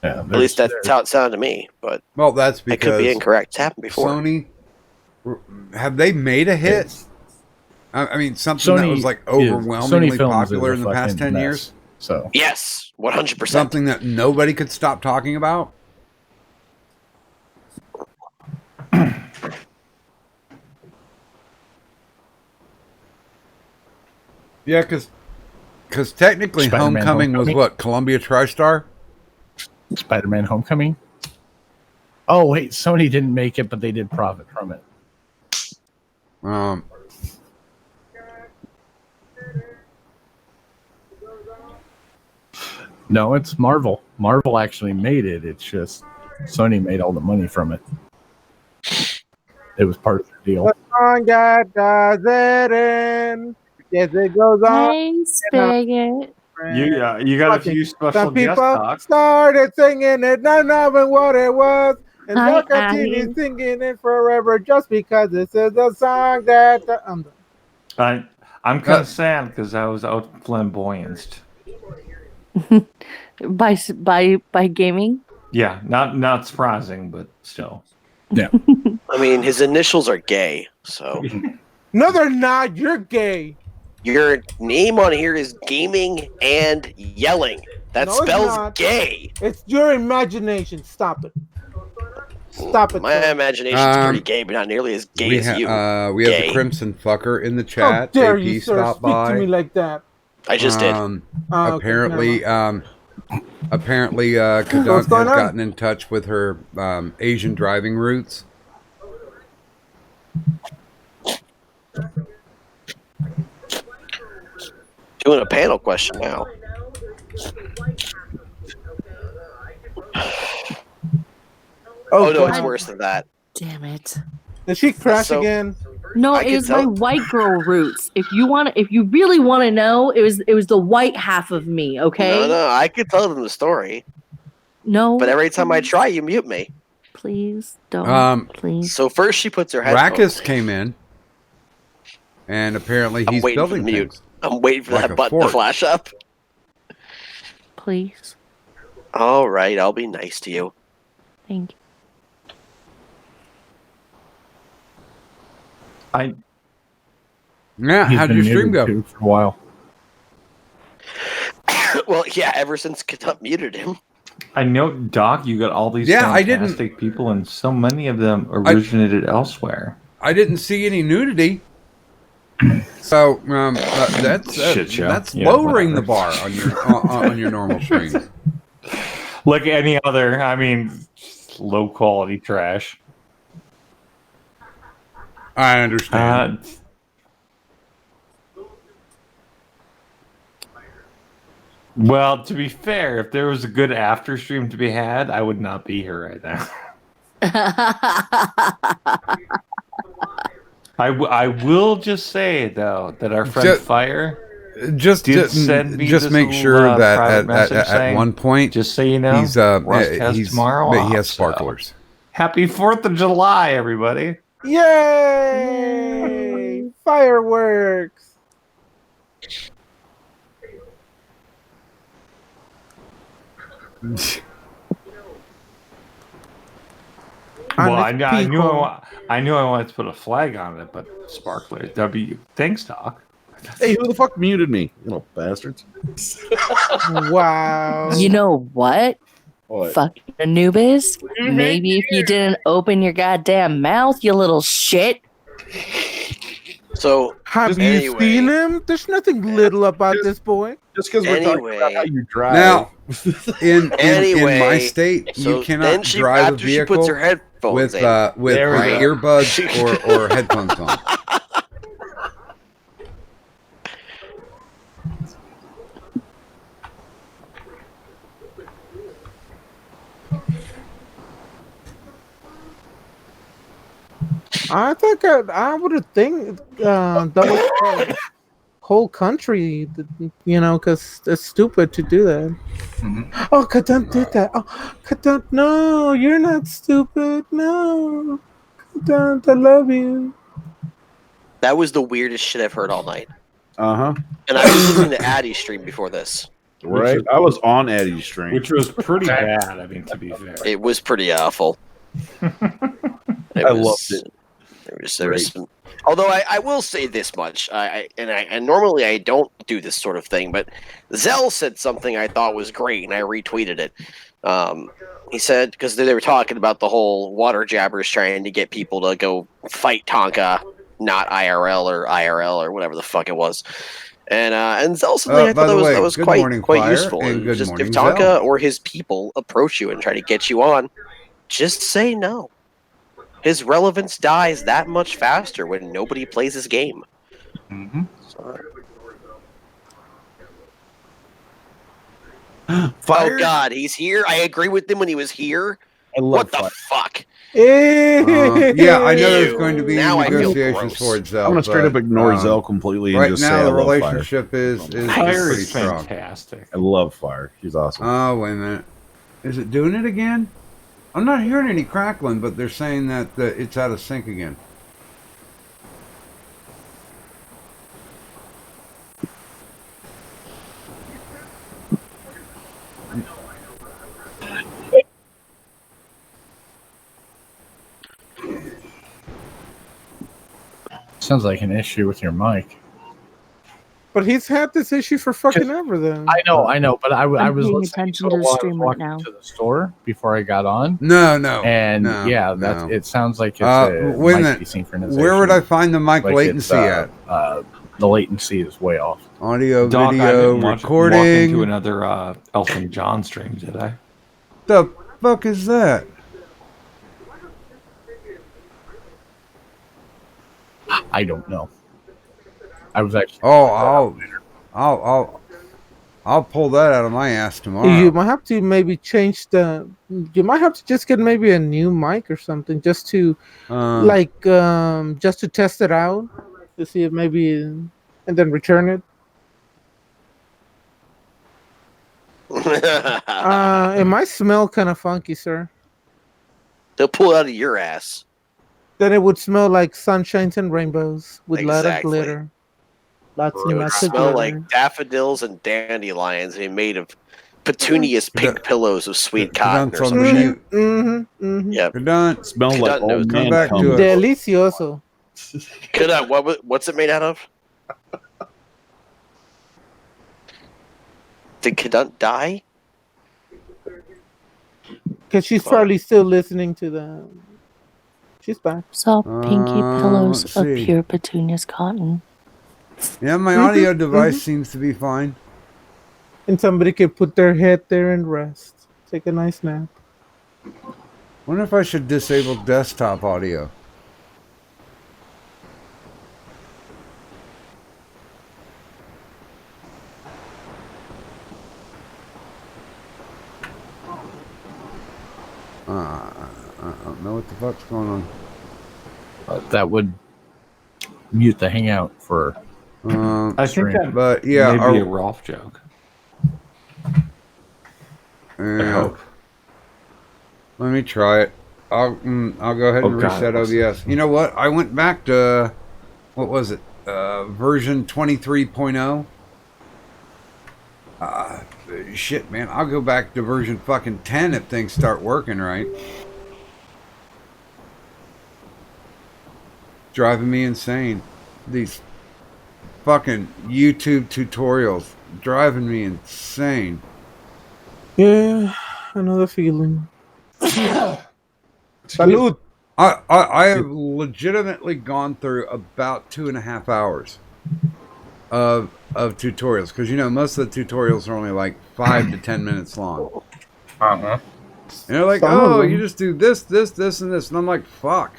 Yeah, at least that's how it sounded to me. But that's because I could be incorrect. It's happened before. Sony, have they made a hit? I mean, something that was like overwhelmingly popular in the past 10 years. So yes, 100%. Something that nobody could stop talking about. Yeah, because technically Spider-Man Homecoming was what? Columbia TriStar? Spider-Man Homecoming? Oh, wait. Sony didn't make it, but they did profit from it. No, it's Marvel. Marvel actually made it. It's just Sony made all the money from it. It was part of the deal. The song that does it in. Yes, it goes on. Hey, Spigot. You got a few special Some guest people talks. started singing it, not knowing what it was. And Hi, look at TV singing it forever just because this is a song that... I'm kind of sad because I was out flamboyanced. by gaming? Yeah, not surprising, but still. Yeah. I mean, his initials are gay, so... No, they're not. You're gay. Your name on here is gaming and yelling. That No, it's spells not. gay. It's your imagination. Stop it. Stop it. My imagination is pretty gay, but not nearly as gay as you. We have the Crimson Fucker in the How chat. dare AP you, sir, stopped speak by. to me like that? I just did. Apparently, Kadunk has gotten in touch with her Asian driving roots. Doing a panel question now. Oh no, it's worse than that. Damn it. Did she crash again? No, I it can was my tell. white girl roots. If you really want to know, it was the white half of me, okay? No, I could tell them the story. No. But every time I try, you mute me. Please don't. Please. So first she puts her headphones. Rackus came in, and apparently he's waiting for building the mute. things. I'm waiting for Like that a button to fort. flash up. Please. All right, I'll be nice to you. Thank you. Yeah, how'd your stream go? For a while. Well, yeah, ever since Kadut muted him. I know, Doc, you got all these Yeah, fantastic people, and so many of them originated elsewhere. I didn't see any nudity. So that's Shit show. that's Yeah, lowering whatever. the bar on your normal streams. Like any other, I mean, low quality trash. I understand. Well, to be fair, if there was a good after stream to be had, I would not be here right now. I will just say though that our friend Fire just send me just this make little, sure that private at message saying, one point, just so you know, he's Rust has tomorrow he off, has so sparklers. Happy 4th of July, everybody! Yay! Fireworks! Well, I knew I wanted to put a flag on it, but sparklers. Thanks, Doc. Hey, who the fuck muted me? You little bastards. Wow. You know what? What? Fucking Anubis. Maybe if you didn't open your goddamn mouth, you little shit. So have you seen him? There's nothing little about this boy. Just because we're talking about how you drive. Now, in my state, so you cannot then she, drive a after she puts vehicle her headphones with in. earbuds or headphones on. I think I would have think that was the whole country, you know, because it's stupid to do that. Oh, Kadun did that. Oh, Kadun, no, you're not stupid. No, Kadun, I love you. That was the weirdest shit I've heard all night. Uh-huh. And I was listening to Addie's stream before this. Right? I was on Eddie's stream. Which was pretty bad, I mean, to be fair. It was pretty awful. I loved it. There was some, although I will say this much, and normally I don't do this sort of thing, but Zell said something I thought was great, and I retweeted it. He said, because they were talking about the whole water jabbers trying to get people to go fight Tonka, not IRL or whatever the fuck it was. And Zell said I thought that was quite useful. It was just if Tonka Zell. or his people approach you and try to get you on, just say no. His relevance dies that much faster when nobody plays his game. Mm-hmm. Oh God, he's here. I agree with him when he was here. I love what the fuck? Yeah, I know there's going to be Now I feel negotiations gross. for Zell. I'm gonna straight up but, ignore Zell completely and right just now, say I the love relationship is Fire pretty is strong. fantastic. I love Fire. He's awesome. Oh, wait a minute. Is it doing it again? I'm not hearing any crackling, but they're saying that it's out of sync again. Sounds like an issue with your mic. But he's had this issue for fucking ever. Then I know, but I I'm was paying listening attention to to it the while I was stream right walking now. to the store before I got on. No. And no, yeah, no. it sounds like it's wait a mic minute. desynchronization. Where would I find the mic Like latency at? The latency is way off. Audio, Doc, I video, didn't walk recording. into another Elton John stream, did I? The fuck is that? I don't know. I was actually. Oh, I'll pull that out of my ass tomorrow. you might have to maybe change the. You might have to just get maybe a new mic or something just to, just to test it out to see if maybe, and then return it. It might smell kind of funky, sir. They'll pull it out of your ass. Then it would smell like sunshines and rainbows with a lot of Exactly. glitter. Lots It and would lots of smell glitter. like daffodils and dandelions, and made of petunias pink pillows of sweet cotton or some shit. Mm-hmm. Yep. Good done. Smell like knows. old Come man back cum. to it. Delicioso. What's it made out of? Did Cadunt die? Because she's probably still listening to them. She's back. Soft pinky pillows let's of see. pure petunias cotton. Yeah, my audio device seems to be fine. And somebody could put their head there and rest. Take a nice nap. Wonder if I should disable desktop audio. I don't know what the fuck's going on. That would mute the hangout for. I think that but yeah, may be a Rolf joke. Yeah. I hope. Let me try it. I'll go ahead and reset God, OBS. You know what? I went back to what was it? Version 23.0. Shit, man. I'll go back to version fucking 10 if things start working right. Driving me insane. These fucking YouTube tutorials driving me insane. Yeah, another feeling. Salud. I have legitimately gone through about 2.5 hours of tutorials, because you know most of the tutorials are only like 5 to 10 minutes long. And they're like, oh, you just do this, and this, and I'm like, fuck.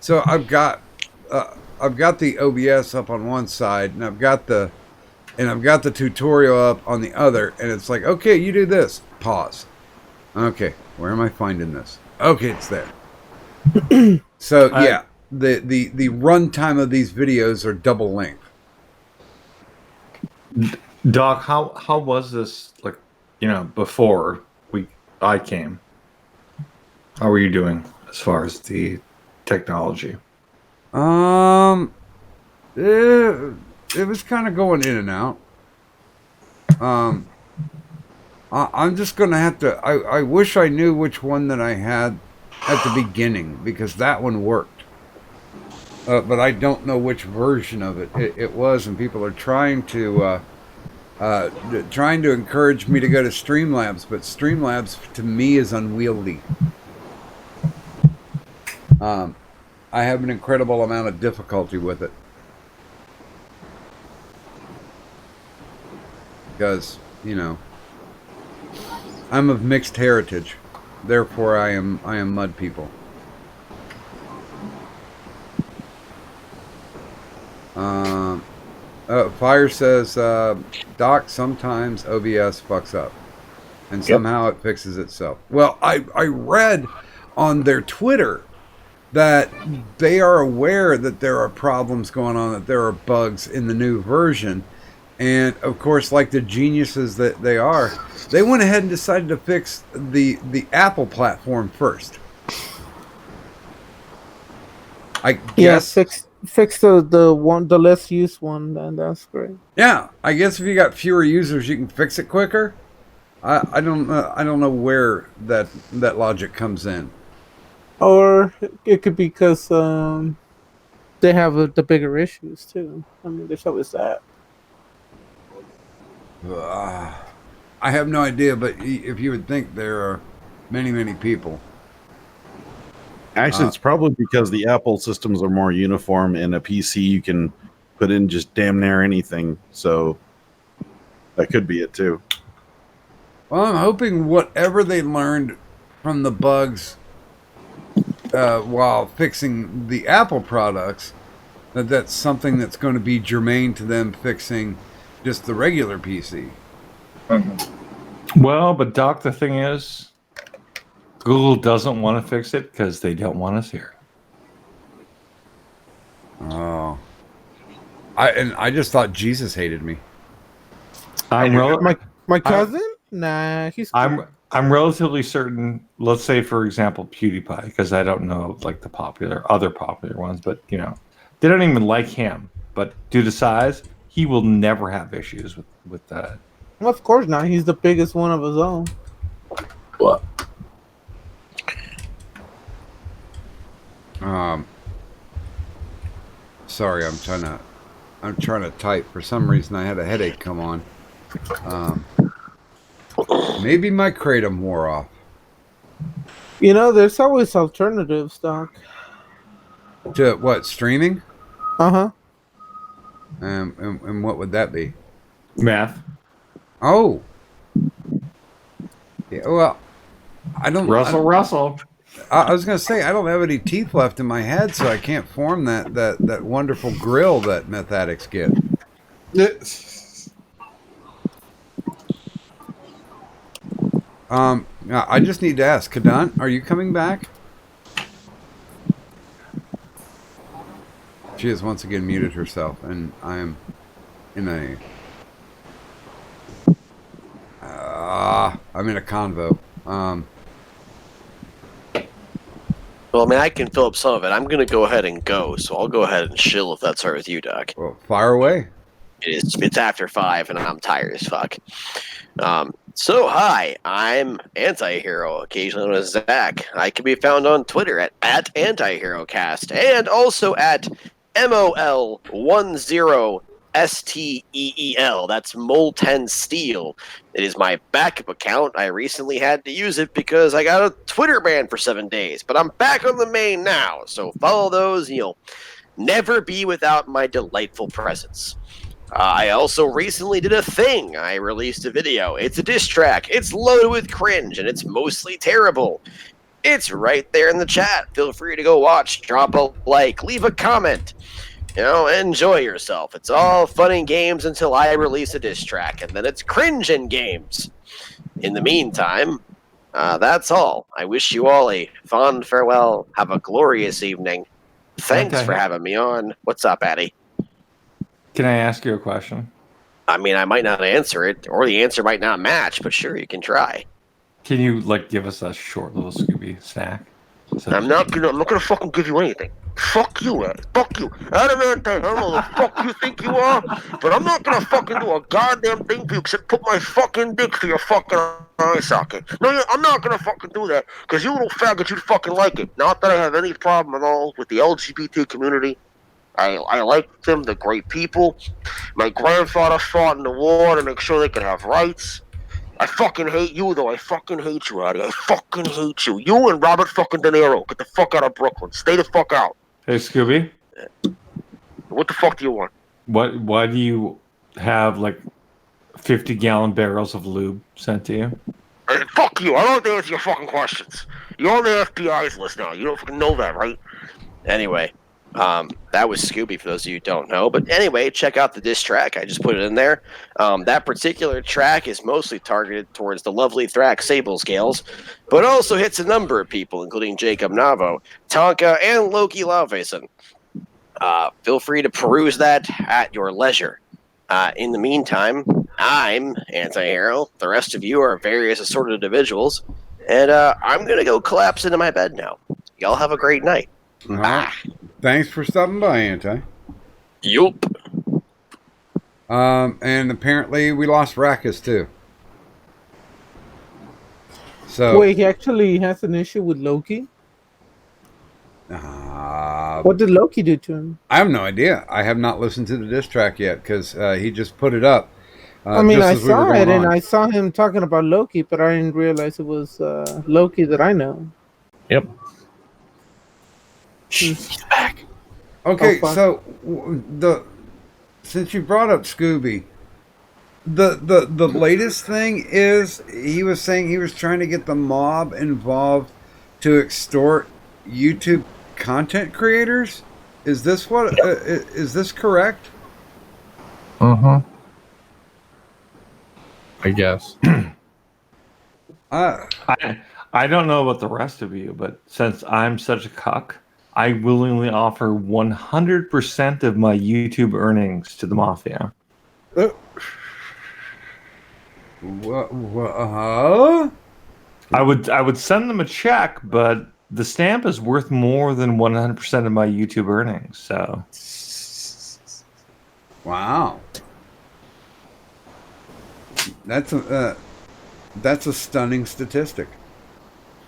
So I've got the OBS up on one side, and I've got the tutorial up on the other, and it's like, okay, you do this. Pause. Okay, where am I finding this? Okay, it's there. So yeah, the runtime of these videos are double length. Doc, how was this, like, you know, before I came? How were you doing as far as the technology? It was kind of going in and out. I'm just gonna have to. I wish I knew which one that I had at the beginning, because that one worked. But I don't know which version of it was, and people are trying to encourage me to go to Streamlabs, but Streamlabs to me is unwieldy. I have an incredible amount of difficulty with it. Because, you know, I'm of mixed heritage. Therefore, I am mud people. Fire says, Doc, sometimes OBS fucks up. And somehow it fixes itself. Well, I read on their Twitter that they are aware that there are problems going on, that there are bugs in the new version. And, of course, like the geniuses that they are, they went ahead and decided to fix the Apple platform first. I guess. Yeah, fix the less used one, then that's great. Yeah, I guess if you got fewer users, you can fix it quicker. I don't know where that logic comes in. Or it could be because they have the bigger issues too. I mean, there's always that. I have no idea, but if you would think there are many people. Actually, it's probably because the Apple systems are more uniform. In a PC, you can put in just damn near anything. So that could be it too. Well, I'm hoping whatever they learned from the bugs while fixing the Apple products, that's something that's going to be germane to them fixing just the regular PC. Well, but Doc, the thing is, Google doesn't want to fix it because they don't want us here. Oh, I just thought Jesus hated me. My cousin? Nah, he's. I'm relatively certain. Let's say, for example, PewDiePie, because I don't know like the other popular ones, but you know, they don't even like him. But due to size, he will never have issues with that. Well, of course not. He's the biggest one of his own. What? Sorry, I'm trying to I'm trying to type. For some reason, I had a headache come on. Maybe my kratom wore off. You know, there's always alternatives, Doc. To what, streaming? Uh-huh. And what would that be? Math. Oh. Yeah, well, I don't... Russell. I was going to say, I don't have any teeth left in my head, so I can't form that wonderful grill that meth addicts get. I just need to ask, Kadant, are you coming back? She has once again muted herself, and I am in a... I'm in a convo. Well, I mean, I can fill up some of it. I'm going to go ahead and go, so I'll go ahead and chill if that's all right with you, Doc. Well, fire away. It's after 5, and I'm tired as fuck. So, hi, I'm Antihero, occasionally known as Zach. I can be found on Twitter at AntiheroCast, and also at MOL10STEEL. That's Molten Steel. It is my backup account. I recently had to use it because I got a Twitter ban for 7 days, but I'm back on the main now, so follow those and you'll never be without my delightful presence. I also recently did a thing. I released a video. It's a diss track. It's loaded with cringe, and it's mostly terrible. It's right there in the chat. Feel free to go watch, drop a like, leave a comment. You know, enjoy yourself. It's all fun and games until I release a diss track, and then it's cringe and games. In the meantime, that's all. I wish you all a fond farewell. Have a glorious evening. Thanks for having me on. What's up, Addy? Can I ask you a question? I mean, I might not answer it, or the answer might not match, but sure, you can try. Can you give us a short little Scooby snack? So I'm not gonna fucking give you anything. Fuck you, Ed. Fuck you. Adamant, I don't know the fuck you think you are, but I'm not gonna fucking do a goddamn thing for you except put my fucking dick through your fucking eye socket. No, I'm not gonna fucking do that, because you little faggot, you'd fucking like it. Not that I have any problem at all with the LGBT community. I like them, they're great people. My grandfather fought in the war to make sure they could have rights. I fucking hate you, though. I fucking hate you, Addy. I fucking hate you. You and Robert fucking De Niro. Get the fuck out of Brooklyn. Stay the fuck out. Hey, Scooby. What the fuck do you want? Why do you have 50-gallon barrels of lube sent to you? Hey, fuck you. I don't have to answer your fucking questions. You're on the FBI's list now. You don't fucking know that, right? Anyway. That was Scooby for those of you who don't know. But anyway, check out the diss track. I just put it in there. That particular track is mostly targeted towards the lovely Thrax Sable Scales, but also hits a number of people, including Jacob Navo, Tonka, and Loki Lauvason. Feel free to peruse that at your leisure. In the meantime, I'm Antihero. The rest of you are various assorted individuals. And I'm going to go collapse into my bed now. Y'all have a great night. Bye. Thanks for stopping by, Anti. Yup. And apparently we lost Rackus too. So wait, he actually has an issue with Loki? What did Loki do to him? I have no idea. I have not listened to the diss track yet because he just put it up. I mean, I saw it and I saw him talking about Loki, but I didn't realize it was Loki that I know. Yep. He's back. Okay, so since you brought up Scooby, the latest thing is he was saying he was trying to get the mob involved to extort YouTube content creators. Is this what? Is this correct? I guess. I don't know about the rest of you, but since I'm such a cuck, I willingly offer 100% of my YouTube earnings to the mafia. I would send them a check, but the stamp is worth more than 100% of my YouTube earnings. So, wow, that's a stunning statistic.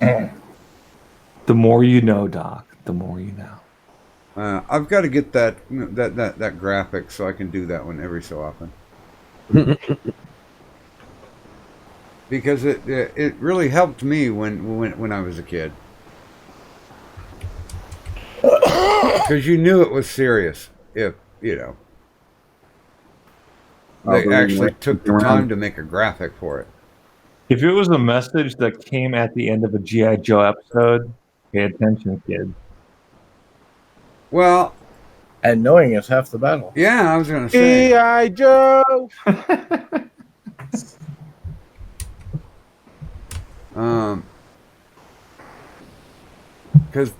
The more you know, Doc, the more you know. I've got to get that graphic so I can do that one every so often. Because it really helped me when I was a kid. Because you knew it was serious if, they actually took the time to make a graphic for it. If it was a message that came at the end of a G.I. Joe episode, pay attention, kid. Well, and knowing is half the battle. Yeah, I was going to say. G.I. Joe! Because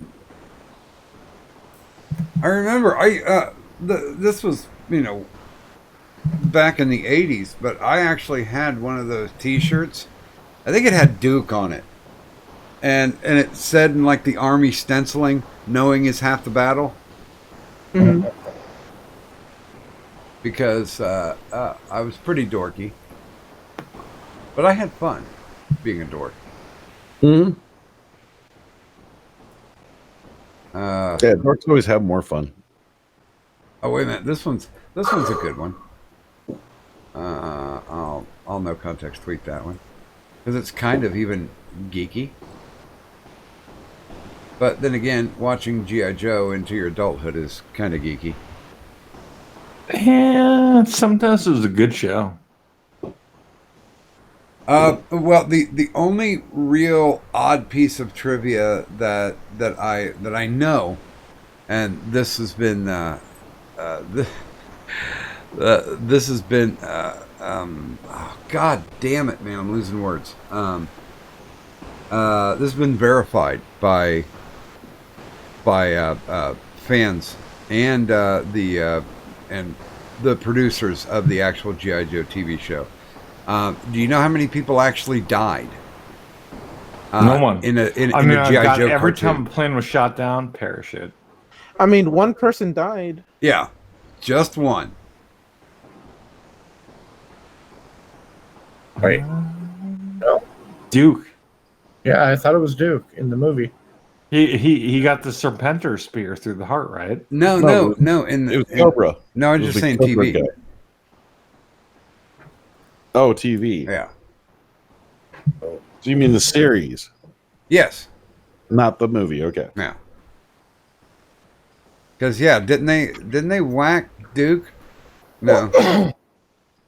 I remember this was, back in the 80s, but I actually had one of those t-shirts. I think it had Duke on it. And it said in like the army stenciling, knowing is half the battle. Mm-hmm. Because I was pretty dorky. But I had fun being a dork. Mm-hmm. Yeah, dorks always have more fun. Oh wait a minute, this one's a good one. I'll no context tweet that one because it's kind of even geeky. But then again, watching G.I. Joe into your adulthood is kind of geeky. Yeah, sometimes it was a good show. Well, the only real odd piece of trivia that I know, and this has been this has been oh, God damn it, man, I'm losing words. This has been verified by fans and the producers of the actual G.I. Joe TV show. Do you know how many people actually died? No one. In a G.I. Joe every cartoon. time a plane was shot down, parachute. I mean, one person died. Yeah, just one. Wait. No. Duke. Yeah, I thought it was Duke in the movie. He got the Serpenter spear through the heart, right? No. It was Cobra. No, I'm just saying TV. Guy. Oh, TV. Yeah. So you mean the series? Yes. Not the movie. Okay. Yeah. Because didn't they whack Duke? No.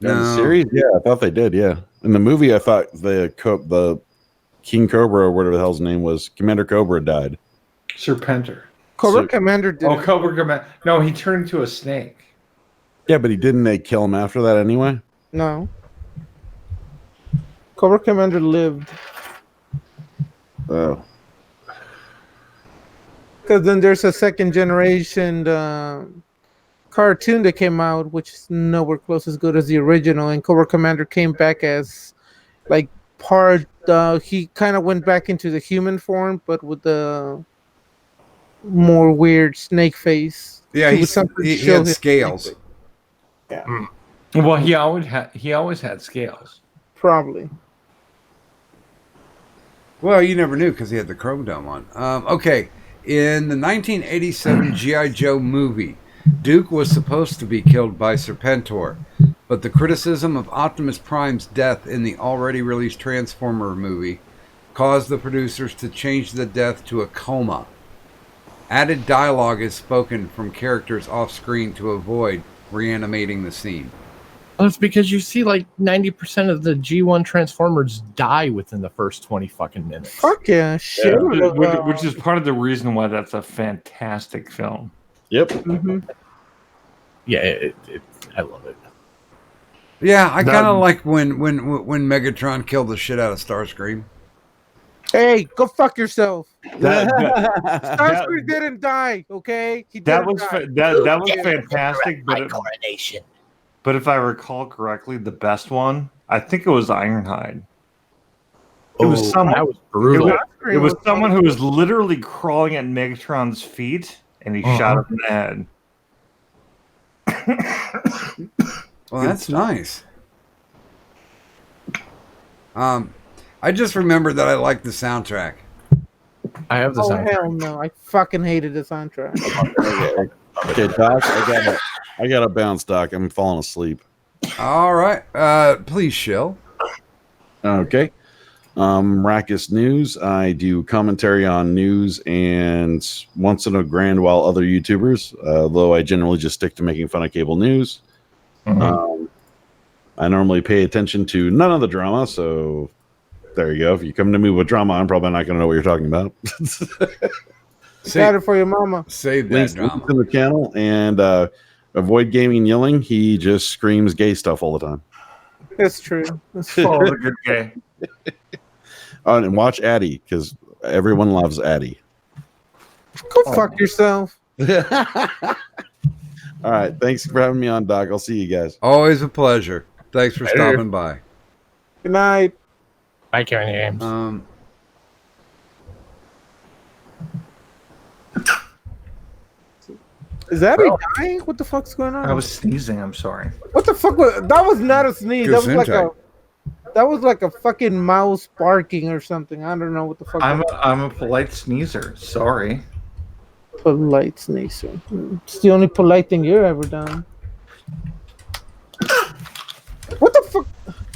In the series, yeah, I thought they did. Yeah. In the movie, I thought the King Cobra or whatever the hell's name was, Commander Cobra died. Serpenter. Cobra Commander did. Oh, Cobra Commander. No, he turned into a snake. Yeah, but they kill him after that anyway? No. Cobra Commander lived. Oh. Because then there's a second generation cartoon that came out, which is nowhere close as good as the original. And Cobra Commander came back as like part. He kind of went back into the human form, but with the more weird snake face. Yeah, he had scales. Yeah. Well, he always had scales. Probably. Well, you never knew because he had the chrome dome on. Okay, in the 1987 G.I. Joe movie, Duke was supposed to be killed by Serpentor, but the criticism of Optimus Prime's death in the already released Transformer movie caused the producers to change the death to a coma. Added dialogue is spoken from characters off screen to avoid reanimating the scene. Well, it's because you see like 90% of the G1 Transformers die within the first 20 fucking minutes. Fuck yeah, shit. Yeah. Which is part of the reason why that's a fantastic film. Yep. Mm-hmm. Yeah, I love it. Yeah, I kind of like when Megatron killed the shit out of Starscream. Hey, go fuck yourself. Starscream didn't die, okay? That was fantastic. But coronation. But if I recall correctly, the best one, I think it was Ironhide. It was someone. That was brutal. It was someone who was literally crawling at Megatron's feet, and he shot him in the head. Well, that's nice. I just remember that I liked the soundtrack. I have the Oh soundtrack. hell no! I fucking hated the soundtrack. Okay, Doc, I gotta bounce, Doc. I'm falling asleep. All right. Please, Shill. Okay. Rackus News. I do commentary on news and once in a grand while other YouTubers, though I generally just stick to making fun of cable news. I normally pay attention to none of the drama, so there you go. If you come to me with drama, I'm probably not going to know what you're talking about. Got it for your mama. Save that Links drama. to the channel and avoid gaming and yelling. He just screams gay stuff all the time. That's true. That's true. Oh, the good gay. And watch Addie because everyone loves Addie. Go fuck yourself. All right. Thanks for having me on, Doc. I'll see you guys. Always a pleasure. Thanks for stopping by. Good night. Bye, Karen James. Is that he dying? What the fuck's going on? I was sneezing. I'm sorry. What the fuck was that? Was not a sneeze. That was like a fucking mouse barking or something. I don't know what the fuck. I'm a polite sneezer. Sorry. Polite sneezer. It's the only polite thing you've ever done. What the fuck?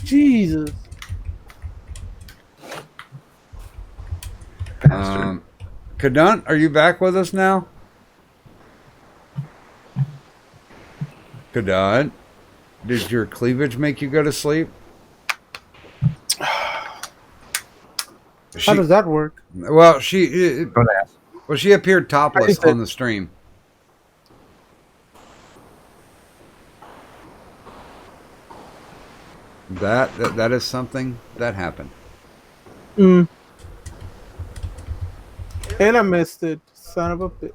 Jesus. Kadant, are you back with us now? Kadant, did your cleavage make you go to sleep? How does that work? Well, she appeared topless on the stream. That is something that happened. And I missed it. Son of a bitch.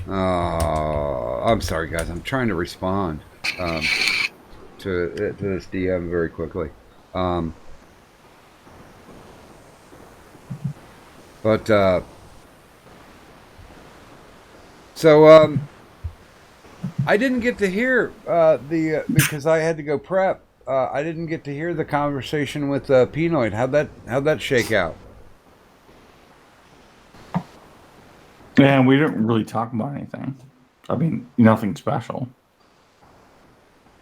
I'm sorry, guys. I'm trying to respond to this DM very quickly. I didn't get to hear because I had to go prep. I didn't get to hear the conversation with Pinoid. How'd that shake out? Yeah, we didn't really talk about anything. I mean, nothing special.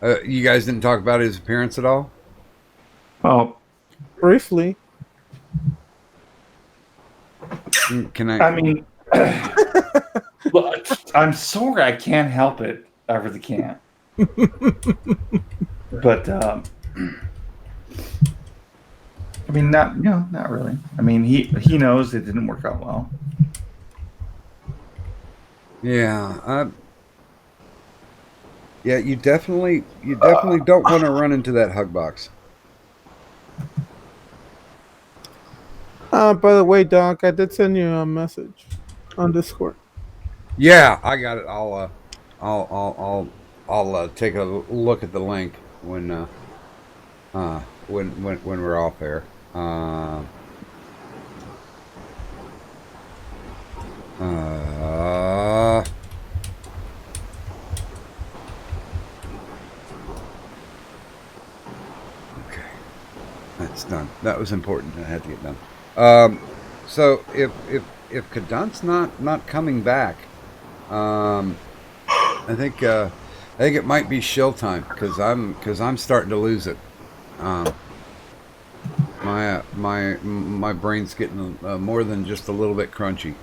You guys didn't talk about his appearance at all? Oh, briefly. Can I? I mean, look, I'm sorry, I can't help it. I really can't. But I mean, not really. I mean, he knows it didn't work out well. Yeah, yeah. You definitely don't want to run into that hug box. By the way, Doc, I did send you a message on Discord. Yeah, I got it. I'll take a look at the link when we're off air. Okay, that's done. That was important. I had to get done. So if Kadant's not coming back, I think it might be shill time because I'm starting to lose it. My brain's getting more than just a little bit crunchy.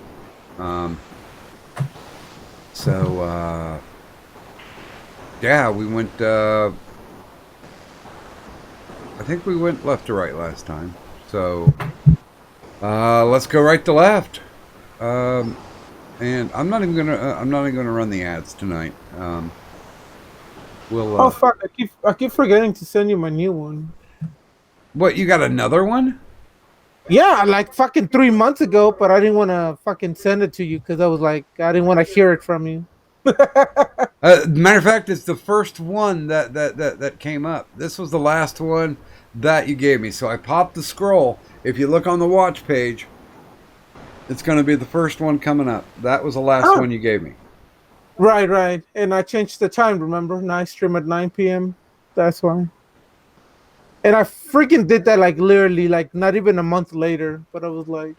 Yeah, we went. I think we went left to right last time. So let's go right to left. And I'm not even gonna run the ads tonight. We'll. Oh fuck! I keep forgetting to send you my new one. What, you got another one? Yeah, like fucking 3 months ago, but I didn't want to fucking send it to you because I was like, I didn't want to hear it from you. Matter of fact, it's the first one that came up. This was the last one that you gave me. So I popped the scroll. If you look on the watch page, it's going to be the first one coming up. That was the last one you gave me. Right. And I changed the time, remember? I stream at 9 p.m. That's why. And I freaking did that like literally like not even a month later. But I was like,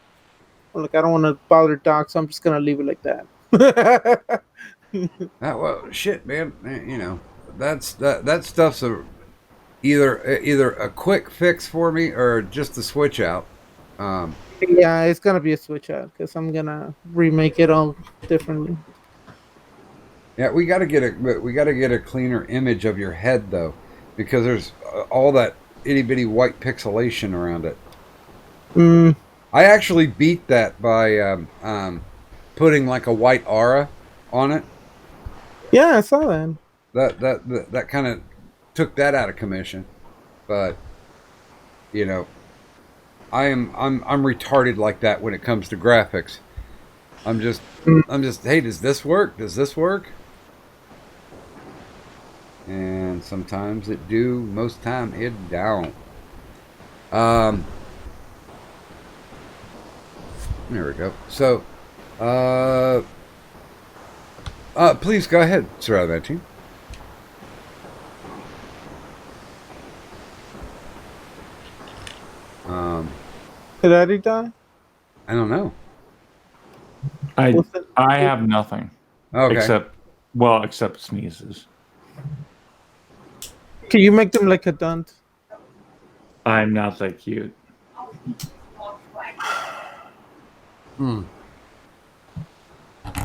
well, look, I don't want to bother Doc, so I'm just gonna leave it like that. Well, shit, man. You know, that stuff's either a quick fix for me or just a switch out. Yeah, it's gonna be a switch out because I'm gonna remake it all differently. Yeah, we got to get a cleaner image of your head though, because there's all that itty bitty white pixelation around it. I actually beat that by putting like a white aura on it. Yeah, I saw that. That kind of took that out of commission, but you know, I'm retarded like that when it comes to graphics. I'm just hey, does this work? Does this work? And sometimes it do, most time it don't. There we go. So, please go ahead, Sir Adventure. Did Eddie die? I don't know. I have nothing. Okay. Except sneezes. Can you make them like a dunt? I'm not that cute.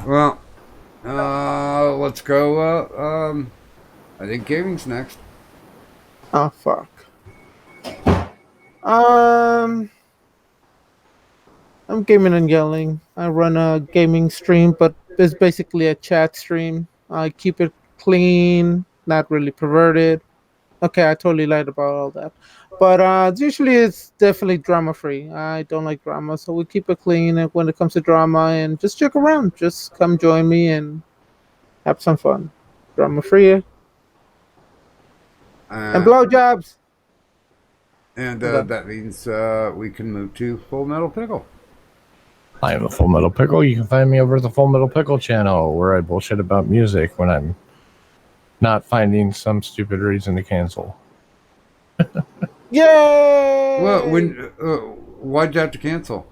Well, let's go. I think gaming's next. Oh fuck. I'm gaming and yelling. I run a gaming stream, but it's basically a chat stream. I keep it clean, not really perverted. Okay, I totally lied about all that. But usually it's definitely drama free. I don't like drama, so we keep it clean when it comes to drama and just check around. Just come join me and have some fun. Drama free. And blowjobs. And that means we can move to Full Metal Pickle. I am a Full Metal Pickle. You can find me over at the Full Metal Pickle channel, where I bullshit about music when I'm not finding some stupid reason to cancel. Yay! Well, why'd you have to cancel?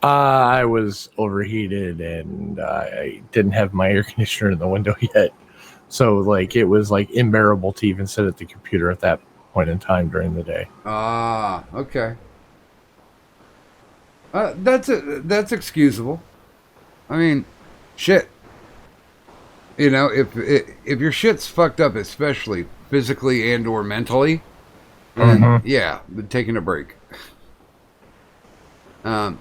I was overheated and I didn't have my air conditioner in the window yet. So, like, it was like unbearable to even sit at the computer at that point in time during the day. Ah, okay. That's excusable. I mean, shit. You know, if your shit's fucked up, especially physically and or mentally, then yeah, taking a break. I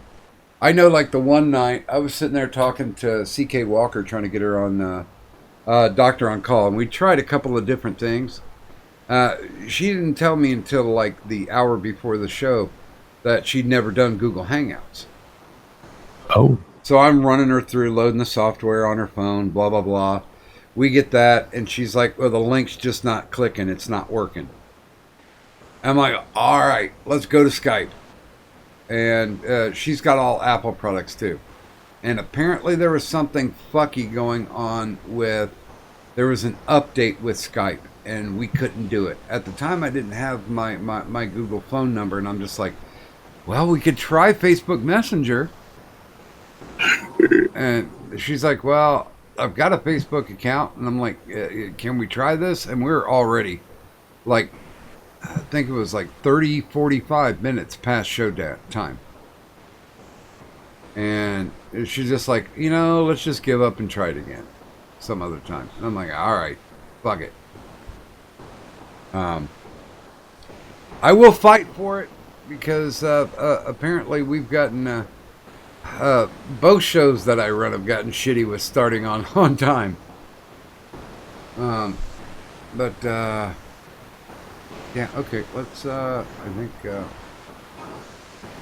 know, like the one night I was sitting there talking to C.K. Walker, trying to get her on Doctor on Call, and we tried a couple of different things. She didn't tell me until like the hour before the show that she'd never done Google Hangouts. Oh. So I'm running her through, loading the software on her phone, blah, blah, blah. We get that, and she's like, well, the link's just not clicking. It's not working. I'm like, all right, let's go to Skype. And she's got all Apple products, too. And apparently there was something fucky going on with, there was an update with Skype, and we couldn't do it. At the time, I didn't have my Google phone number, and I'm just like, well, we could try Facebook Messenger. And she's like, well, I've got a Facebook account. And I'm like, can we try this? And we're already like, I think it was like 30, 45 minutes past show time. And she's just like, you know, let's just give up and try it again some other time. And I'm like, all right, fuck it. I will fight for it because apparently we've gotten both shows that I run have gotten shitty with starting on time. But yeah, okay, let's I think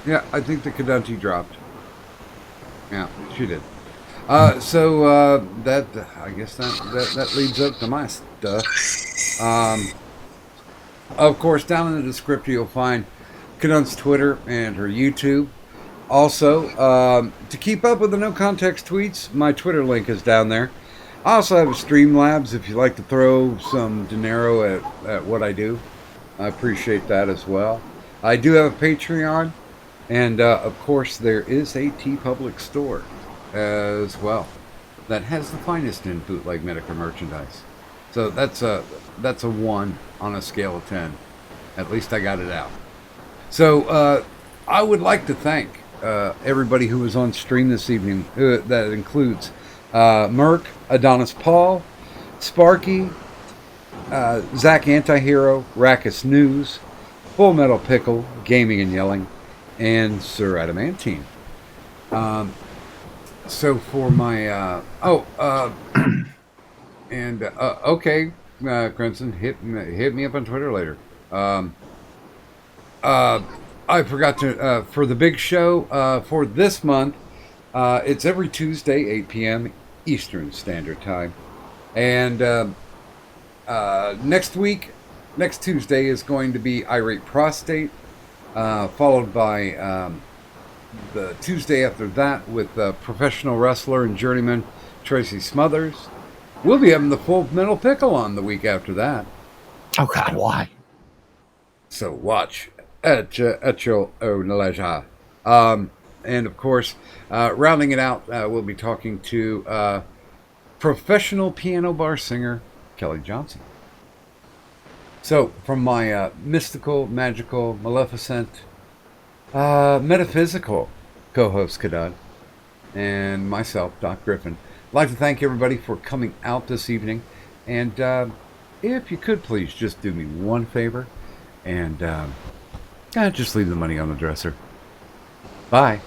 yeah, I think the Kadunti dropped. Yeah, she did. So that I guess that leads up to my stuff. Of course, down in the description you'll find Kadun's Twitter and her YouTube. Also, to keep up with the No Context tweets, my Twitter link is down there. I also have a Streamlabs if you like to throw some dinero at what I do. I appreciate that as well. I do have a Patreon, and of course there is a TeePublic store as well that has the finest in bootleg Medicare merchandise. So that's a 1 on a scale of 10. At least I got it out. So I would like to thank everybody who was on stream this evening. That includes Merc, Adonis Paul, Sparky, Zach Antihero, Rackus News, Full Metal Pickle, Gaming and Yelling, and Sir Adamantine. So for my okay, Crimson, hit me up on Twitter later. I forgot to for the big show for this month. It's every Tuesday, 8 p.m. Eastern Standard Time, and next Tuesday is going to be Irate Prostate, followed by the Tuesday after that with professional wrestler and journeyman Tracy Smothers. We'll be having the Full Metal Pickle on the week after that. Oh God, why? So watch at your own leisure. And of course, rounding it out, we'll be talking to professional piano bar singer Kelly Johnson. So from my mystical, magical, maleficent, metaphysical co-host Kadad and myself, Doc Griffin, I'd like to thank everybody for coming out this evening. And if you could please just do me one favor and just leave the money on the dresser. Bye.